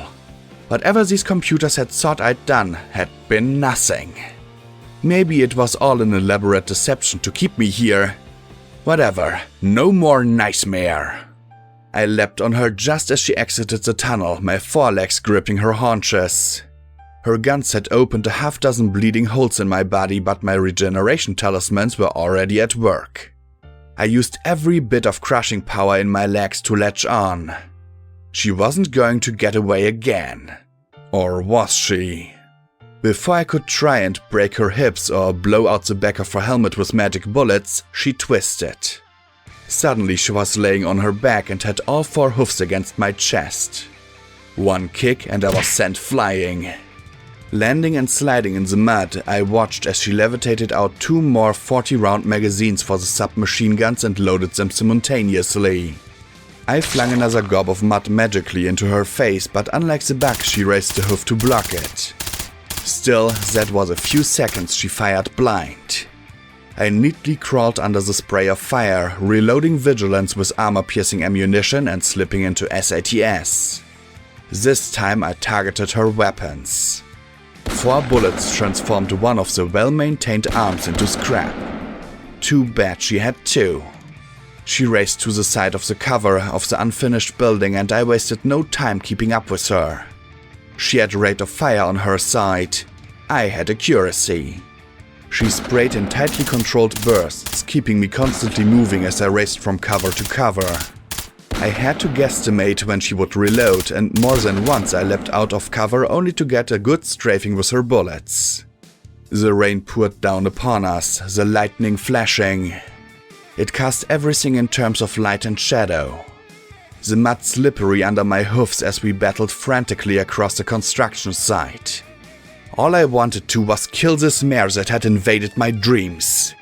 Whatever these computers had thought I'd done had been nothing. Maybe it was all an elaborate deception to keep me here. Whatever, no more nightmare. I leapt on her just as she exited the tunnel, my forelegs gripping her haunches. Her guns had opened a half-dozen bleeding holes in my body, but my regeneration talismans were already at work. I used every bit of crushing power in my legs to latch on. She wasn't going to get away again. Or was she? Before I could try and break her hips or blow out the back of her helmet with magic bullets, she twisted. Suddenly she was laying on her back and had all 4 hoofs against my chest. One kick and I was sent flying. Landing and sliding in the mud, I watched as she levitated out 2 more 40-round magazines for the submachine guns and loaded them simultaneously. I flung another gob of mud magically into her face, but unlike the bug, she raised a hoof to block it. Still, that was a few seconds she fired blind. I neatly crawled under the spray of fire, reloading Vigilance with armor-piercing ammunition and slipping into SATS. This time I targeted her weapons. 4 bullets transformed one of the well-maintained arms into scrap. Too bad she had 2. She raced to the side of the cover of the unfinished building and I wasted no time keeping up with her. She had rate of fire on her side. I had accuracy. She sprayed in tightly controlled bursts, keeping me constantly moving as I raced from cover to cover. I had to guesstimate when she would reload, and more than once I leapt out of cover only to get a good strafing with her bullets. The rain poured down upon us, the lightning flashing. It cast everything in terms of light and shadow. The mud slippery under my hoofs as we battled frantically across the construction site. All I wanted to was kill this mare that had invaded my dreams.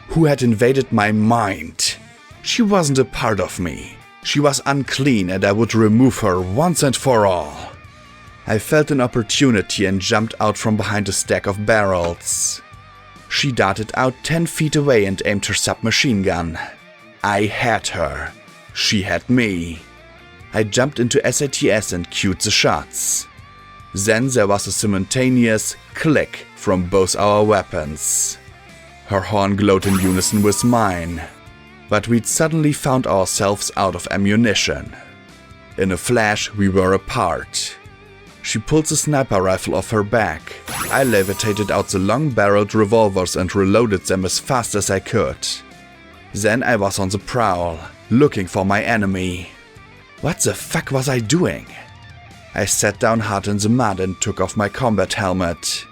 Who had invaded my mind. She wasn't a part of me. She was unclean and I would remove her once and for all. I felt an opportunity and jumped out from behind a stack of barrels. She darted out 10 feet away and aimed her submachine gun. I had her. She had me. I jumped into SATS and cued the shots. Then there was a simultaneous click from both our weapons. Her horn glowed in unison with mine. But we'd suddenly found ourselves out of ammunition. In a flash, we were apart. She pulled the sniper rifle off her back. I levitated out the long-barreled revolvers and reloaded them as fast as I could. Then I was on the prowl, looking for my enemy. What the fuck was I doing? I sat down hard in the mud and took off my combat helmet.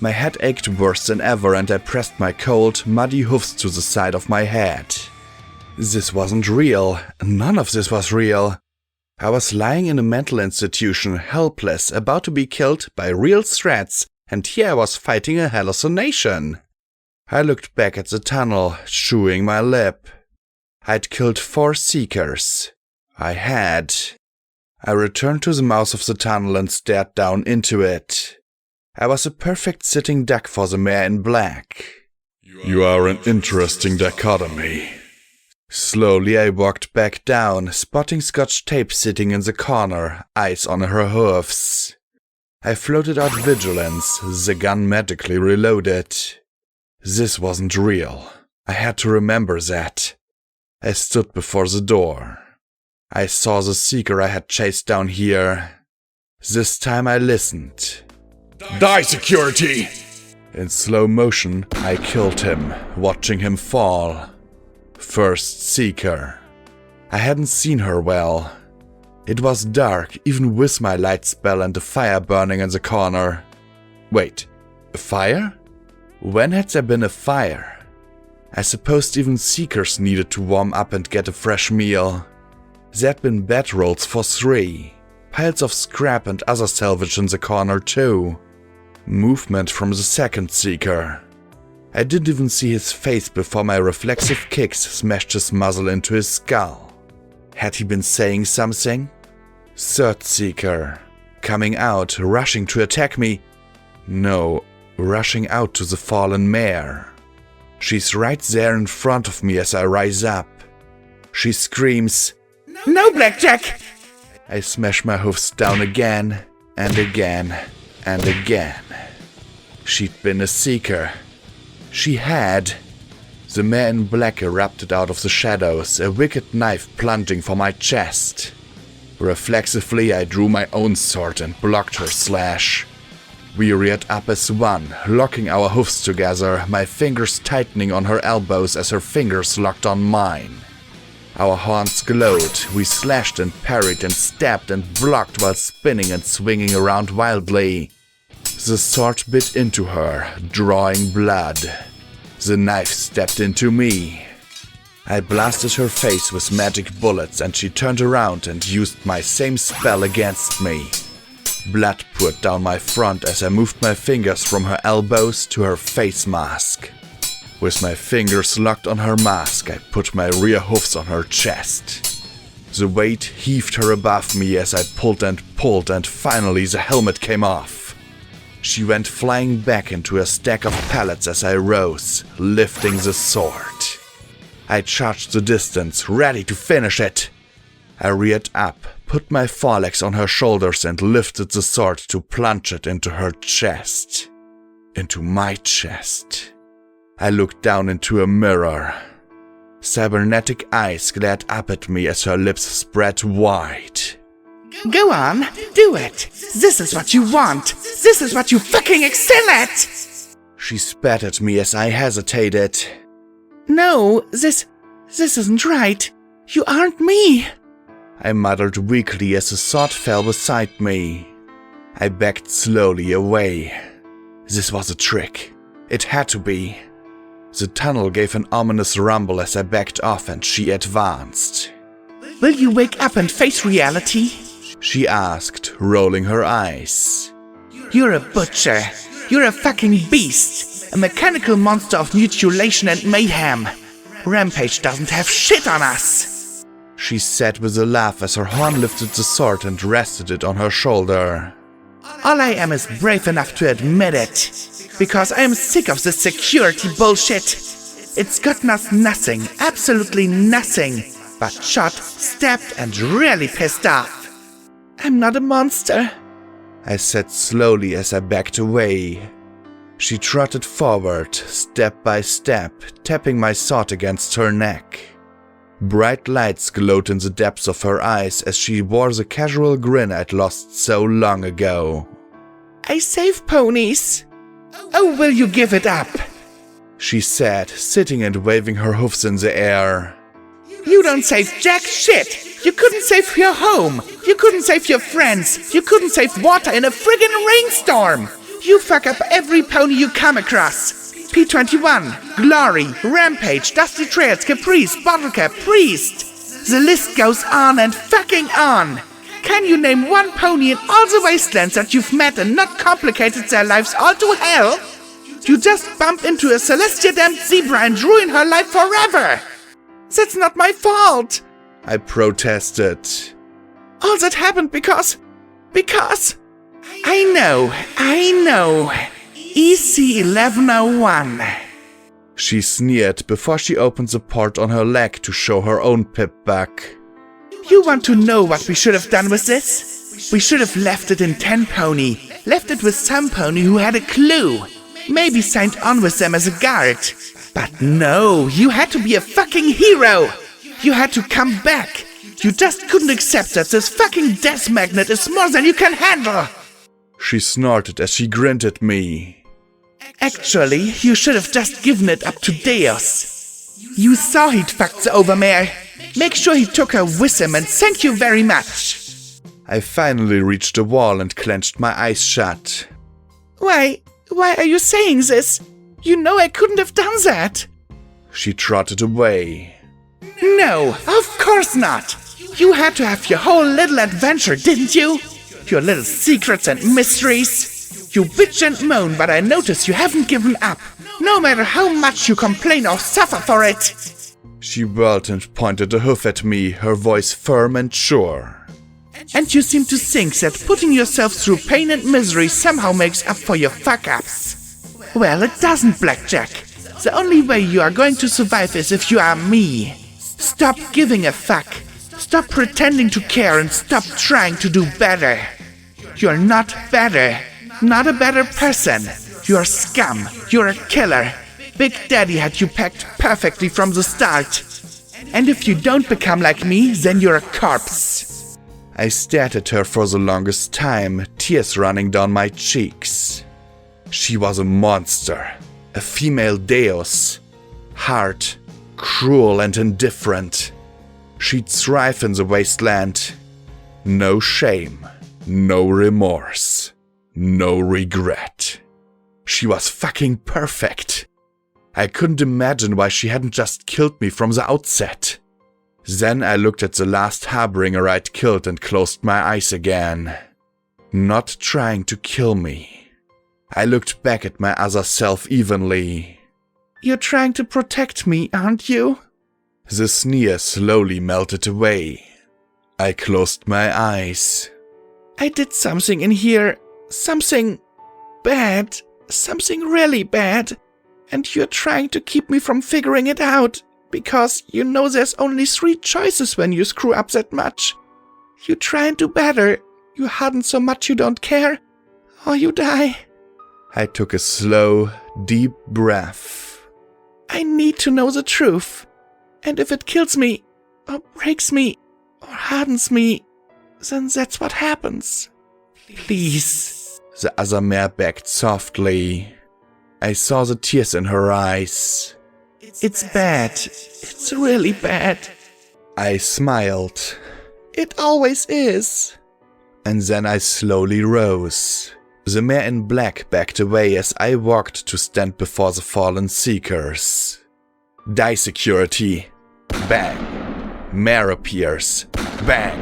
My head ached worse than ever and I pressed my cold, muddy hoofs to the side of my head. This wasn't real. None of this was real. I was lying in a mental institution, helpless, about to be killed by real threats, and here I was fighting a hallucination. I looked back at the tunnel, chewing my lip. I'd killed 4 seekers. I had. I returned to the mouth of the tunnel and stared down into it. I was a perfect sitting duck for the mare in black. You are an interesting dichotomy. Slowly I walked back down, spotting Scotch tape sitting in the corner, eyes on her hoofs. I floated out Vigilance, the gun magically reloaded. This wasn't real. I had to remember that. I stood before the door. I saw the seeker I had chased down here. This time I listened. Die, security! In slow motion, I killed him, watching him fall. First seeker. I hadn't seen her well. It was dark, even with my light spell and the fire burning in the corner. Wait, a fire? When had there been a fire? I supposed even seekers needed to warm up and get a fresh meal. There'd been bedrolls for 3. Piles of scrap and other salvage in the corner too. Movement from the second seeker. I didn't even see his face before my reflexive kicks smashed his muzzle into his skull. Had he been saying something? Third seeker. Coming out, rushing to attack me. No, rushing out to the fallen mare. She's right there in front of me as I rise up. She screams, "No, Blackjack!" I smash my hoofs down again, and again, and again. She'd been a seeker. She had. The man in black erupted out of the shadows, a wicked knife plunging for my chest. Reflexively, I drew my own sword and blocked her slash. We reared up as one, locking our hoofs together, my fingers tightening on her elbows as her fingers locked on mine. Our horns glowed, we slashed and parried and stabbed and blocked while spinning and swinging around wildly. The sword bit into her, drawing blood. The knife stepped into me. I blasted her face with magic bullets and she turned around and used my same spell against me. Blood poured down my front as I moved my fingers from her elbows to her face mask. With my fingers locked on her mask, I put my rear hoofs on her chest. The weight heaved her above me as I pulled, and finally the helmet came off. She went flying back into a stack of pallets as I rose, lifting the sword. I charged the distance, ready to finish it. I reared up, put my forelegs on her shoulders and lifted the sword to plunge it into her chest. Into my chest. I looked down into a mirror. Cybernetic eyes glared up at me as her lips spread wide. Go on, do it. This is what you want. This is what you fucking excel at. She spat at me as I hesitated. No, this isn't right. You aren't me. I muttered weakly as the sword fell beside me. I backed slowly away. This was a trick. It had to be. The tunnel gave an ominous rumble as I backed off and she advanced. Will you wake up and face reality? She asked, rolling her eyes. You're a butcher. You're a fucking beast. A mechanical monster of mutilation and mayhem. Rampage doesn't have shit on us. She said with a laugh as her horn lifted the sword and rested it on her shoulder. All I am is brave enough to admit it. Because I am sick of this security bullshit. It's gotten us nothing, absolutely nothing, but shot, stabbed, and really pissed off. I'm not a monster, I said slowly as I backed away. She trotted forward, step by step, tapping my sword against her neck. Bright lights glowed in the depths of her eyes as she wore the casual grin I'd lost so long ago. I save ponies. Oh, will you give it up? She said, sitting and waving her hoofs in the air. You don't save jack shit! You couldn't save your home! You couldn't save your friends! You couldn't save water in a friggin' rainstorm! You fuck up every pony you come across! P21, Glory, Rampage, Dusty Trails, Caprice, Bottlecap, Priest! The list goes on and fucking on! Can you name one pony in all the wastelands that you've met and not complicated their lives all to hell? You just bump into a Celestia damned zebra and ruin her life forever! That's not my fault! I protested. All that happened because... I know. EC 1101. She sneered before she opened the port on her leg to show her own pip back. You want to know what we should have done with this? We should have left it in 10 pony. Left it with some pony who had a clue. Maybe signed on with them as a guard. But no, you had to be a fucking hero. You had to come back. You just couldn't accept that this fucking death magnet is more than you can handle. She snorted as she grinned at me. Actually, you should have just given it up to Deus. You saw he'd fucked the overmare. Make sure he took her with him and thank you very much. I finally reached the wall and clenched my eyes shut. Why are you saying this? You know I couldn't have done that. She trotted away. No, of course not. You had to have your whole little adventure, didn't you? Your little secrets and mysteries. You bitch and moan, but I notice you haven't given up. No matter how much you complain or suffer for it. She whirled and pointed a hoof at me, her voice firm and sure. And you seem to think that putting yourself through pain and misery somehow makes up for your fuck-ups. Well, it doesn't, Blackjack. The only way you are going to survive is if you are me. Stop giving a fuck. Stop pretending to care and stop trying to do better. You're not better. Not a better person. You're scum. You're a killer. Big Daddy had you packed perfectly from the start. And if you don't become like me, then you're a corpse. I stared at her for the longest time, tears running down my cheeks. She was a monster, a female deus. Hard, cruel and indifferent. She'd thrive in the wasteland. No shame, no remorse, no regret. She was fucking perfect. I couldn't imagine why she hadn't just killed me from the outset. Then I looked at the last harbinger I'd killed and closed my eyes again. not trying to kill me. I looked back at my other self evenly. You're trying to protect me, aren't you? The sneer slowly melted away. I closed my eyes. I did something in here. Something bad. Something really bad. And you're trying to keep me from figuring it out. Because you know there's only 3 choices when you screw up that much. You try and do better. You harden so much you don't care. Or you die. I took a slow, deep breath. I need to know the truth. And if it kills me, or breaks me, or hardens me, then that's what happens. Please. The other mare backed softly. I saw the tears in her eyes. It's bad. It's really bad. I smiled. It always is. And then I slowly rose. The mare in black backed away as I walked to stand before the fallen seekers. Die security. Bang. Mare appears. Bang.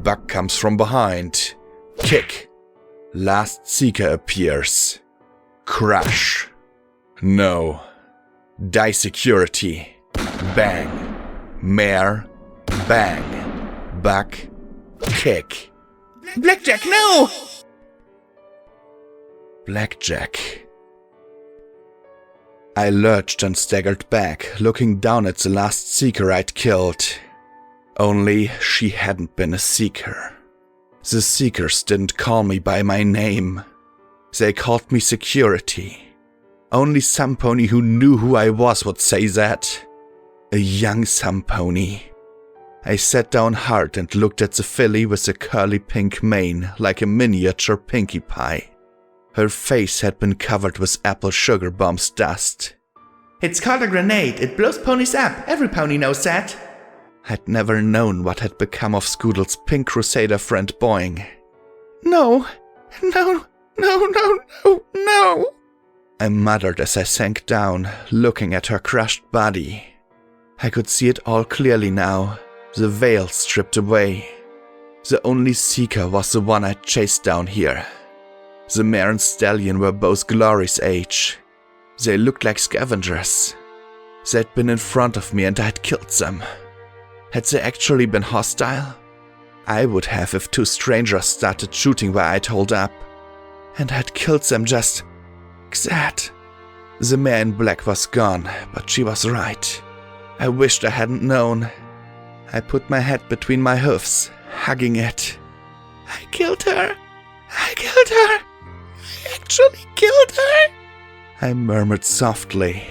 Buck comes from behind. Kick. Last seeker appears. Crash. No. Die security. Bang. Mare. Bang. Buck. Kick. Blackjack, no! Blackjack. I lurched and staggered back, looking down at the last seeker I'd killed. Only she hadn't been a seeker. The seekers didn't call me by my name. They called me security. Only some pony who knew who I was would say that. A young some pony. I sat down hard and looked at the filly with the curly pink mane like a miniature Pinkie Pie. Her face had been covered with apple sugar bombs dust. It's called a grenade. It blows ponies up. Every pony knows that. I'd never known what had become of Scoodle's pink crusader friend Boing. No. No. No, no, no, no. I muttered as I sank down, looking at her crushed body. I could see it all clearly now, the veil stripped away. The only seeker was the one I'd chased down here. The mare and stallion were both Glory's age. They looked like scavengers. They'd been in front of me and I'd killed them. Had they actually been hostile? I would have if 2 strangers started shooting where I'd holed up. And I'd killed them just like that. The mare in black was gone, but she was right. I wished I hadn't known. I put my head between my hoofs, hugging it. I killed her. I killed her. I actually killed her. I murmured softly.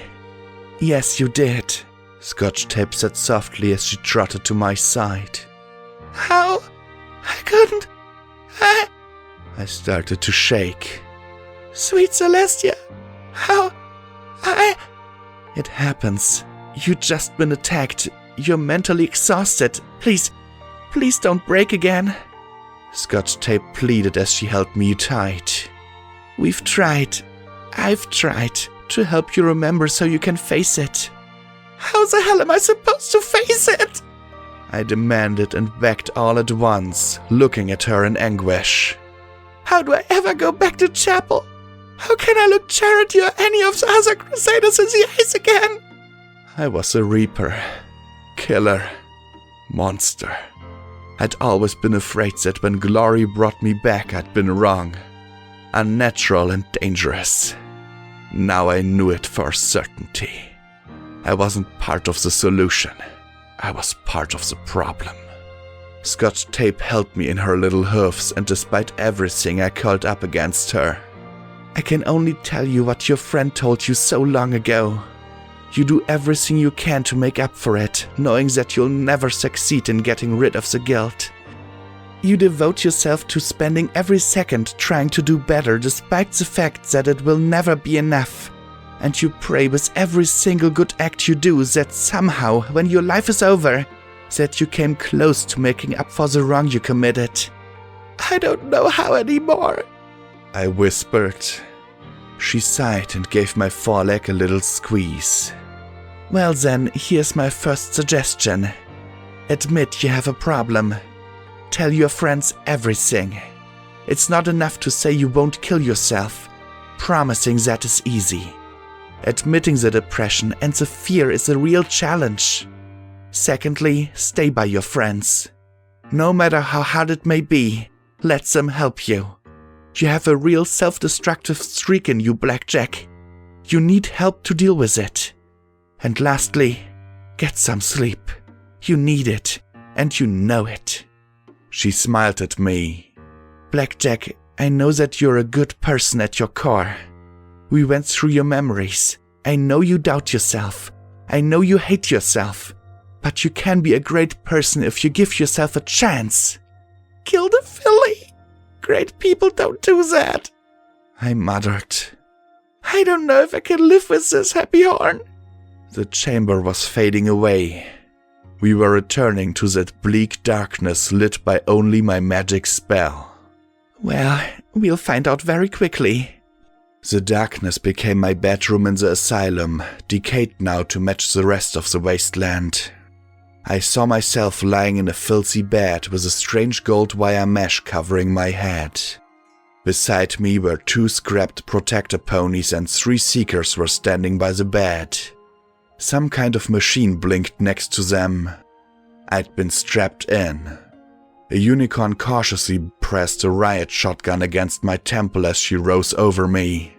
Yes, you did. Scotch Tape said softly as she trotted to my side. How? I couldn't. I started to shake. Sweet Celestia. How? It happens. You'd just been attacked. You're mentally exhausted. Please don't break again. Scotch Tape pleaded as she held me tight. We've tried. I've tried to help you remember so you can face it. How the hell am I supposed to face it? I demanded and begged all at once, looking at her in anguish. How do I ever go back to chapel? How can I look Charity or any of the other crusaders in the eyes again? I was a reaper, killer, monster. I'd always been afraid that when Glory brought me back I'd been wrong, unnatural and dangerous. Now I knew it for certainty. I wasn't part of the solution. I was part of the problem. Scotch Tape held me in her little hoofs, and despite everything I curled up against her. I can only tell you what your friend told you so long ago. You do everything you can to make up for it, knowing that you'll never succeed in getting rid of the guilt. You devote yourself to spending every second trying to do better despite the fact that it will never be enough. And you pray with every single good act you do that somehow, when your life is over, that you came close to making up for the wrong you committed. I don't know how anymore, I whispered. She sighed and gave my foreleg a little squeeze. Well then, here's my first suggestion. Admit you have a problem. Tell your friends everything. It's not enough to say you won't kill yourself. Promising that is easy. Admitting the depression and the fear is a real challenge. Secondly, stay by your friends. No matter how hard it may be, let them help you. You have a real self-destructive streak in you, Blackjack. You need help to deal with it. And lastly, get some sleep. You need it, and you know it. She smiled at me. Blackjack, I know that you're a good person at your core. We went through your memories. I know you doubt yourself. I know you hate yourself. But you can be a great person if you give yourself a chance. Kill the filly. Great people don't do that. I muttered. I don't know if I can live with this, Happy Horn. The chamber was fading away. We were returning to that bleak darkness lit by only my magic spell. Well, we'll find out very quickly. The darkness became my bedroom in the asylum, decayed now to match the rest of the wasteland. I saw myself lying in a filthy bed with a strange gold wire mesh covering my head. Beside me were 2 scrapped protector ponies and 3 seekers were standing by the bed. Some kind of machine blinked next to them. I'd been strapped in. A unicorn cautiously pressed a riot shotgun against my temple as she rose over me.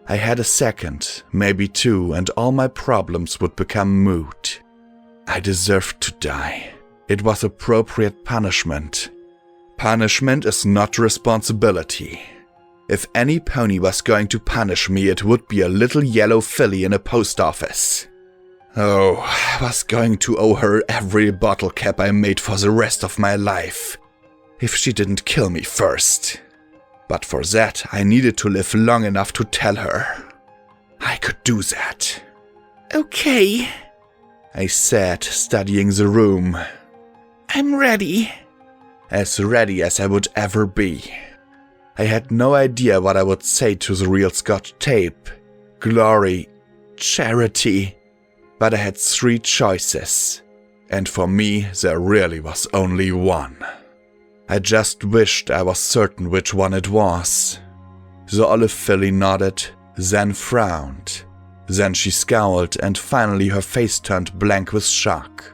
I had a second, maybe 2, and all my problems would become moot. I deserved to die. It was appropriate punishment. Punishment is not responsibility. If any pony was going to punish me, it would be a little yellow filly in a post office. Oh, I was going to owe her every bottle cap I made for the rest of my life, if she didn't kill me first. But for that, I needed to live long enough to tell her. I could do that. Okay, I said, studying the room. I'm ready. As ready as I would ever be. I had no idea what I would say to the real Scotch tape. Glory, charity. But I had 3 choices, and for me there really was only one. I just wished I was certain which one it was. The olive filly nodded, then frowned. Then she scowled, and finally her face turned blank with shock.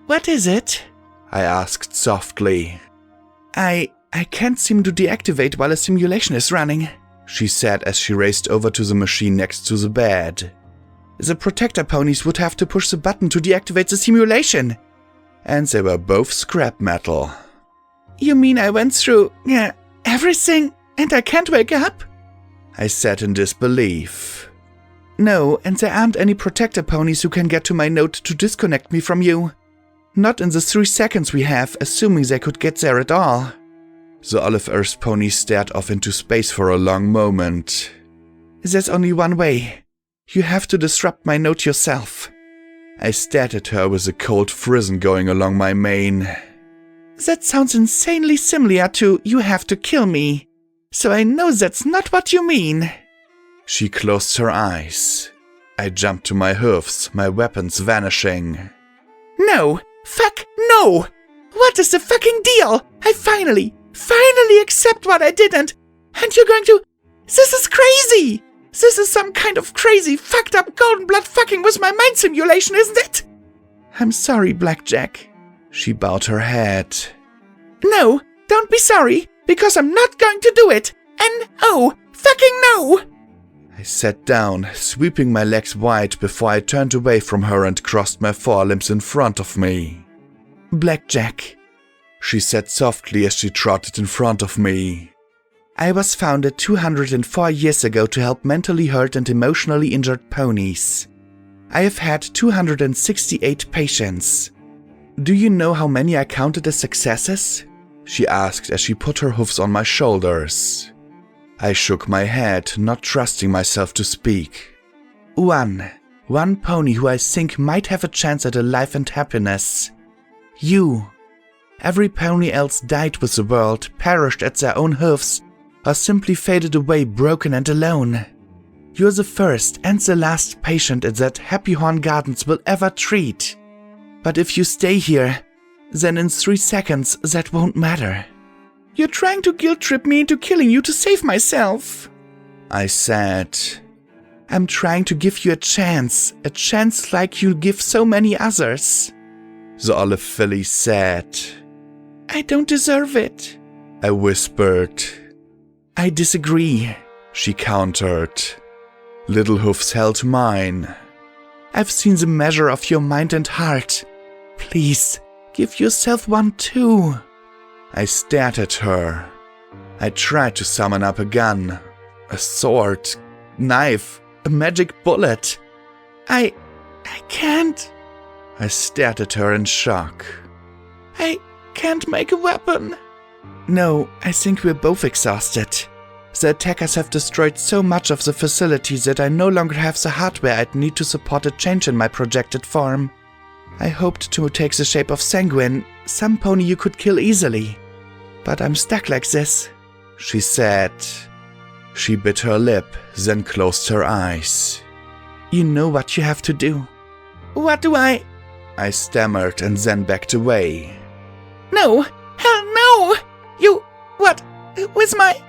What is it? I asked softly. I can't seem to deactivate while a simulation is running, she said as she raced over to the machine next to the bed. The protector ponies would have to push the button to deactivate the simulation. And they were both scrap metal. You mean I went through everything and I can't wake up? I said in disbelief. No, and there aren't any protector ponies who can get to my node to disconnect me from you. Not in the 3 seconds we have, assuming they could get there at all. The olive earth pony stared off into space for a long moment. There's only one way. You have to disrupt my node yourself. I stared at her with a cold frisson going along my mane. That sounds insanely similar to you have to kill me. So I know that's not what you mean. She closed her eyes. I jumped to my hoofs, my weapons vanishing. No! Fuck no! What is the fucking deal? I finally accept what I did and you're going to... This is crazy! This is some kind of crazy, fucked up golden blood fucking with my mind simulation, isn't it? I'm sorry, Blackjack. She bowed her head. No, don't be sorry, because I'm not going to do it. N-O, fucking no! I sat down, sweeping my legs wide before I turned away from her and crossed my forelimbs in front of me. Blackjack, she said softly as she trotted in front of me. I was founded 204 years ago to help mentally hurt and emotionally injured ponies. I have had 268 patients. Do you know how many I counted as successes? She asked as she put her hoofs on my shoulders. I shook my head, not trusting myself to speak. One pony who I think might have a chance at a life and happiness. You. Every pony else died with the world, perished at their own hoofs, or simply faded away broken and alone. You're the first and the last patient that Happy Horn Gardens will ever treat. But if you stay here, then in 3 seconds that won't matter. You're trying to guilt-trip me into killing you to save myself, I said. I'm trying to give you a chance like you give so many others, the olive filly said. I don't deserve it, I whispered. I disagree, she countered. Little hoofs held mine. I've seen the measure of your mind and heart. Please, give yourself one too. I stared at her. I tried to summon up a gun, a sword, knife, a magic bullet. I can't. I stared at her in shock. I can't make a weapon. No, I think we're both exhausted. The attackers have destroyed so much of the facility that I no longer have the hardware I'd need to support a change in my projected form. I hoped to take the shape of Sanguine, some pony you could kill easily. But I'm stuck like this, she said. She bit her lip, then closed her eyes. You know what you have to do. What do I stammered and then backed away. No! Hell no! You... what? With my...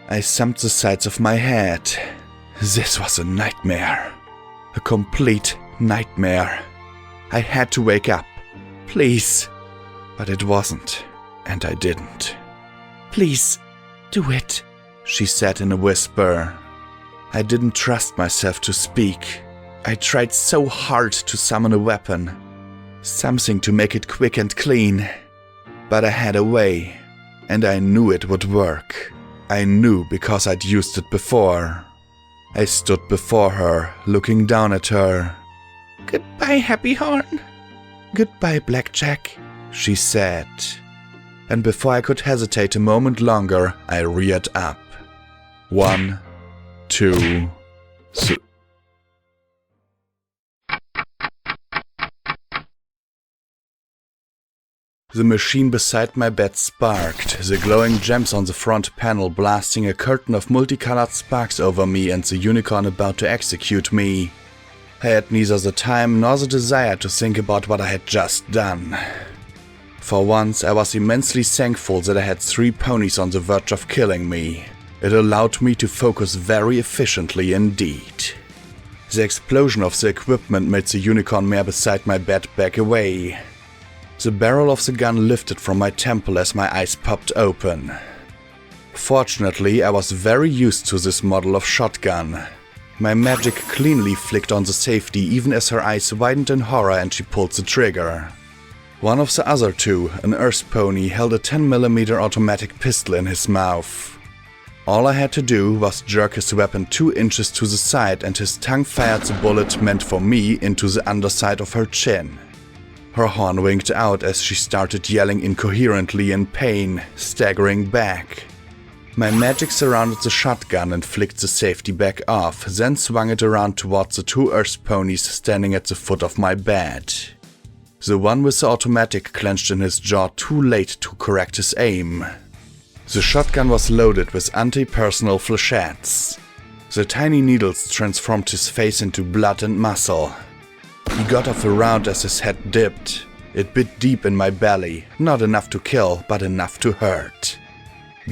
I thumped the sides of my head. This was a nightmare. A complete nightmare. I had to wake up. Please. But it wasn't, and I didn't. Please, do it, she said in a whisper. I didn't trust myself to speak. I tried so hard to summon a weapon. Something to make it quick and clean. But I had a way, and I knew it would work. I knew because I'd used it before. I stood before her, looking down at her. Goodbye, Happy Horn. Goodbye, Blackjack, she said. And before I could hesitate a moment longer, I reared up. 1, 2, 3. The machine beside my bed sparked, the glowing gems on the front panel blasting a curtain of multicolored sparks over me and the unicorn about to execute me. I had neither the time nor the desire to think about what I had just done. For once, I was immensely thankful that I had 3 ponies on the verge of killing me. It allowed me to focus very efficiently indeed. The explosion of the equipment made the unicorn mare beside my bed back away. The barrel of the gun lifted from my temple as my eyes popped open. Fortunately, I was very used to this model of shotgun. My magic cleanly flicked on the safety even as her eyes widened in horror and she pulled the trigger. One of the other 2, an earth pony, held a 10mm automatic pistol in his mouth. All I had to do was jerk his weapon 2 inches to the side and his tongue fired the bullet meant for me into the underside of her chin. Her horn winked out as she started yelling incoherently in pain, staggering back. My magic surrounded the shotgun and flicked the safety back off, then swung it around towards the 2 earth ponies standing at the foot of my bed. The one with the automatic clenched in his jaw too late to correct his aim. The shotgun was loaded with anti-personal flechettes. The tiny needles transformed his face into blood and muscle. He got off a round as his head dipped. It bit deep in my belly, not enough to kill, but enough to hurt.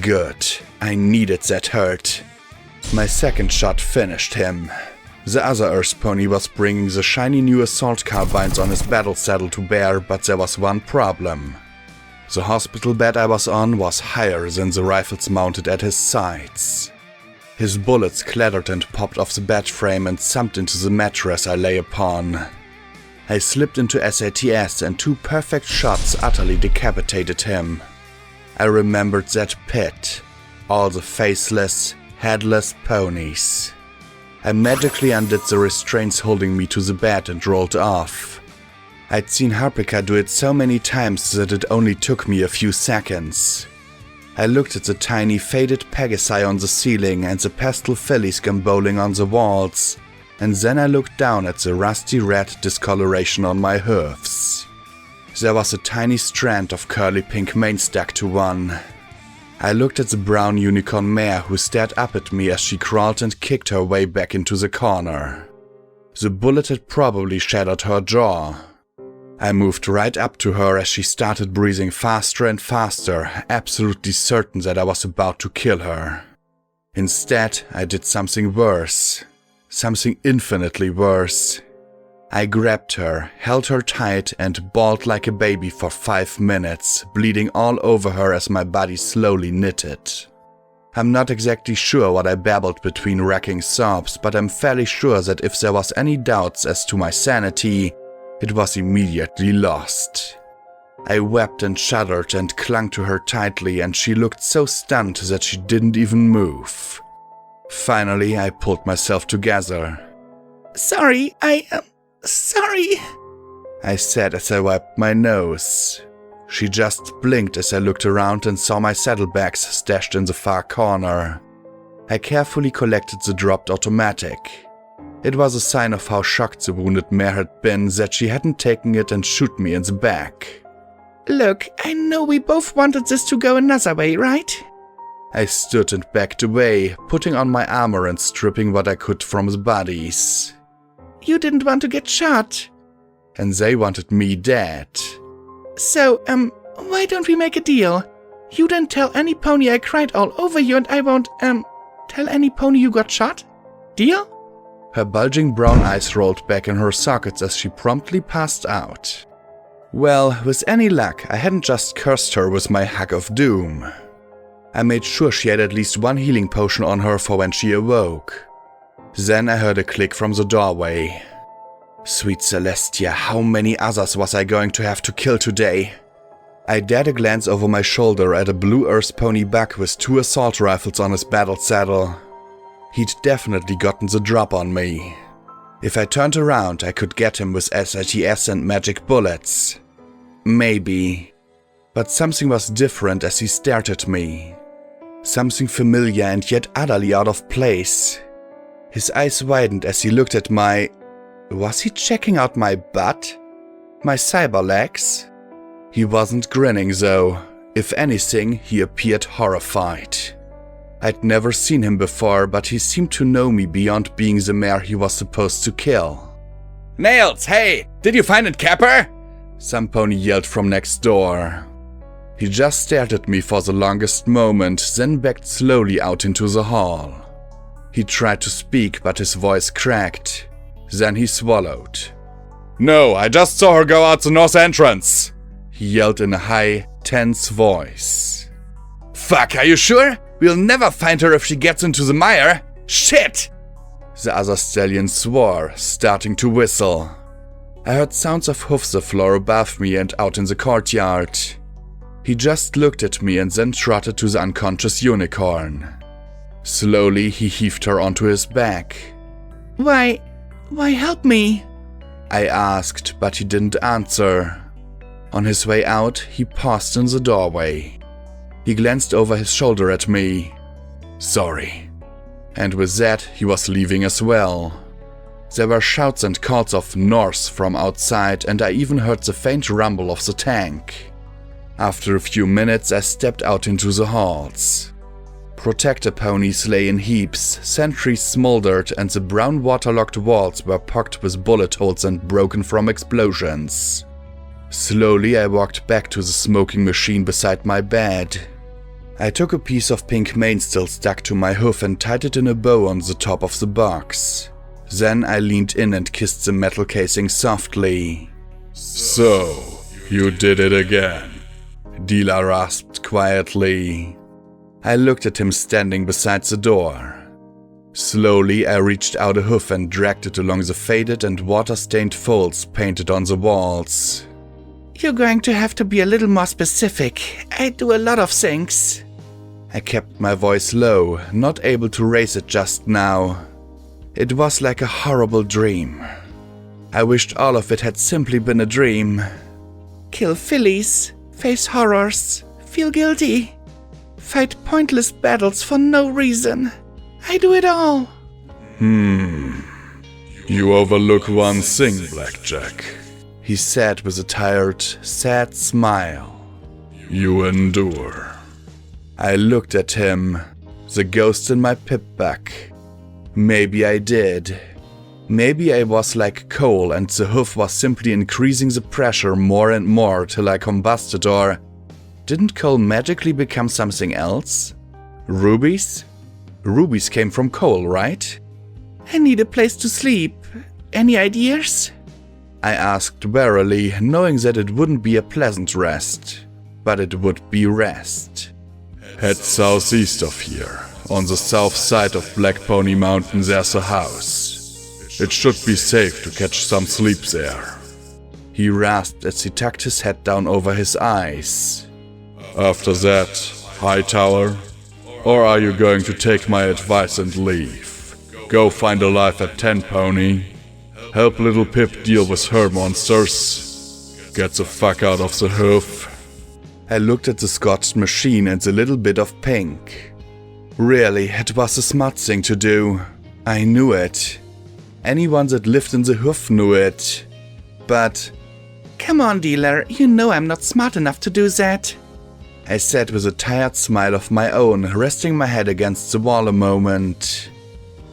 Good, I needed that hurt. My second shot finished him. The other earth pony was bringing the shiny new assault carbines on his battle saddle to bear, but there was one problem. The hospital bed I was on was higher than the rifles mounted at his sides. His bullets clattered and popped off the bed frame and thumped into the mattress I lay upon. I slipped into SATS and 2 perfect shots utterly decapitated him. I remembered that pit. All the faceless, headless ponies. I magically undid the restraints holding me to the bed and rolled off. I'd seen Harpika do it so many times that it only took me a few seconds. I looked at the tiny faded Pegasi on the ceiling and the pastel fillies gamboling on the walls, and then I looked down at the rusty red discoloration on my hoofs. There was a tiny strand of curly pink mane stuck to one. I looked at the brown unicorn mare who stared up at me as she crawled and kicked her way back into the corner. The bullet had probably shattered her jaw. I moved right up to her as she started breathing faster and faster, absolutely certain that I was about to kill her. Instead, I did something worse. Something infinitely worse. I grabbed her, held her tight, and bawled like a baby for 5 minutes, bleeding all over her as my body slowly knitted. I'm not exactly sure what I babbled between racking sobs, but I'm fairly sure that if there was any doubts as to my sanity, it was immediately lost. I wept and shuddered and clung to her tightly, and she looked so stunned that she didn't even move. Finally, I pulled myself together. Sorry, sorry, I said as I wiped my nose. She just blinked as I looked around and saw my saddlebags stashed in the far corner. I carefully collected the dropped automatic. It was a sign of how shocked the wounded mare had been that she hadn't taken it and shot me in the back. Look, I know we both wanted this to go another way, right? I stood and backed away, putting on my armor and stripping what I could from the bodies. You didn't want to get shot. And they wanted me dead. So, why don't we make a deal? You didn't tell any pony I cried all over you, and I won't, tell any pony you got shot? Deal? Her bulging brown eyes rolled back in her sockets as she promptly passed out. Well, with any luck, I hadn't just cursed her with my hack of doom. I made sure she had at least one healing potion on her for when she awoke. Then I heard a click from the doorway. Sweet Celestia, how many others was I going to have to kill today? I dared a glance over my shoulder at a blue earth pony buck with 2 assault rifles on his battle saddle. He'd definitely gotten the drop on me. If I turned around, I could get him with SITS and magic bullets. Maybe. But something was different as he stared at me. Something familiar and yet utterly out of place. His eyes widened as he looked at my... Was he checking out my butt? My cyber legs? He wasn't grinning though. If anything, he appeared horrified. I'd never seen him before, but he seemed to know me beyond being the mare he was supposed to kill. Nails, hey! Did you find it, Capper? Some pony yelled from next door. He just stared at me for the longest moment, then backed slowly out into the hall. He tried to speak, but his voice cracked. Then he swallowed. No, I just saw her go out the north entrance, he yelled in a high, tense voice. Fuck, are you sure? We'll never find her if she gets into the mire. Shit! The other stallion swore, starting to whistle. I heard sounds of hoofs the floor above me and out in the courtyard. He just looked at me and then trotted to the unconscious unicorn. Slowly, he heaved her onto his back. Why help me? I asked, but he didn't answer. On his way out, he paused in the doorway. He glanced over his shoulder at me. Sorry. And with that, he was leaving as well. There were shouts and calls of Norse from outside, and I even heard the faint rumble of the tank. After a few minutes, I stepped out into the halls. Protector ponies lay in heaps, sentries smoldered, and the brown waterlogged walls were pocked with bullet holes and broken from explosions. Slowly, I walked back to the smoking machine beside my bed. I took a piece of pink mane still stuck to my hoof and tied it in a bow on the top of the box. Then I leaned in and kissed the metal casing softly. So, you did it again, Dila rasped quietly. I looked at him standing beside the door. Slowly, I reached out a hoof and dragged it along the faded and water-stained folds painted on the walls. You're going to have to be a little more specific. I do a lot of things. I kept my voice low, not able to raise it just now. It was like a horrible dream. I wished all of it had simply been a dream. Kill fillies, face horrors, feel guilty, fight pointless battles for no reason. I do it all. You overlook one thing, Blackjack, he said with a tired, sad smile. You endure. I looked at him, the ghost in my pip back. Maybe I did. Maybe I was like coal and the hoof was simply increasing the pressure more and more till I combusted, or didn't coal magically become something else? Rubies? Rubies came from coal, right? I need a place to sleep. Any ideas? I asked warily, knowing that it wouldn't be a pleasant rest, but it would be rest. Head southeast of here. On the south side of Black Pony Mountain there's a house. It should be safe to catch some sleep there. He rasped as he tucked his head down over his eyes. After that, Hightower? Or are you going to take my advice and leave? Go find a life at 10 Pony. Help little Pip deal with her monsters. Get the fuck out of the hoof. I looked at the Scotch machine and the little bit of pink. Really, it was a smart thing to do. I knew it. Anyone that lived in the hoof knew it. But, come on, dealer, you know I'm not smart enough to do that. I said with a tired smile of my own, resting my head against the wall a moment.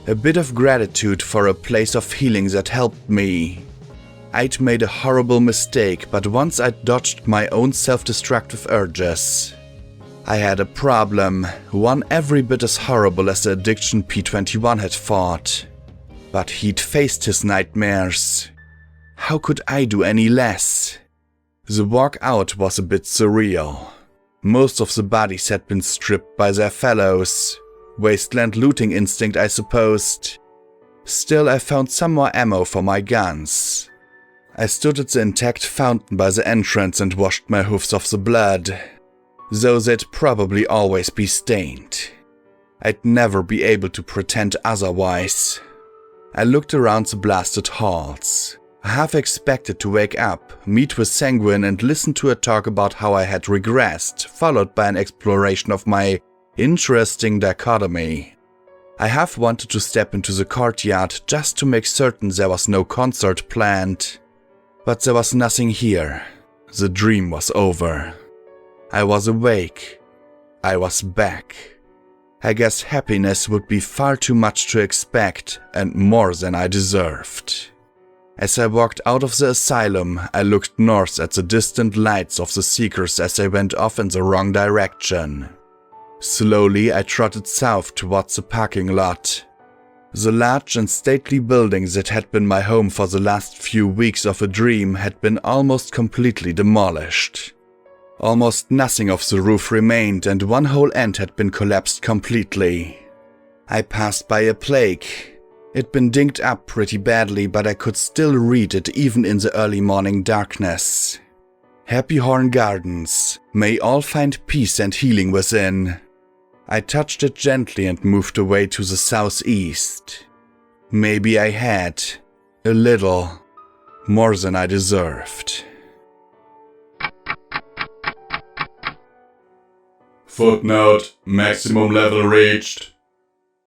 A bit of gratitude for a place of healing that helped me. I'd made a horrible mistake, but once I'd dodged my own self-destructive urges. I had a problem, one every bit as horrible as the addiction P21 had fought. But he'd faced his nightmares. How could I do any less? The walk out was a bit surreal. Most of the bodies had been stripped by their fellows. Wasteland looting instinct, I supposed. Still, I found some more ammo for my guns. I stood at the intact fountain by the entrance and washed my hoofs of the blood, though they'd probably always be stained. I'd never be able to pretend otherwise. I looked around the blasted halls. I half expected to wake up, meet with Sanguine and listen to her talk about how I had regressed, followed by an exploration of my interesting dichotomy. I half wanted to step into the courtyard just to make certain there was no concert planned. But there was nothing here. The dream was over. I was awake. I was back. I guess happiness would be far too much to expect and more than I deserved. As I walked out of the asylum, I looked north at the distant lights of the Seekers as they went off in the wrong direction. Slowly, I trotted south towards the parking lot. The large and stately building that had been my home for the last few weeks of a dream had been almost completely demolished. Almost nothing of the roof remained and one whole end had been collapsed completely. I passed by a plaque. It'd been dinged up pretty badly, but I could still read it even in the early morning darkness. Happy Horn Gardens. May all find peace and healing within. I touched it gently and moved away to the southeast. Maybe I had. A little. More than I deserved. Footnote: maximum level reached.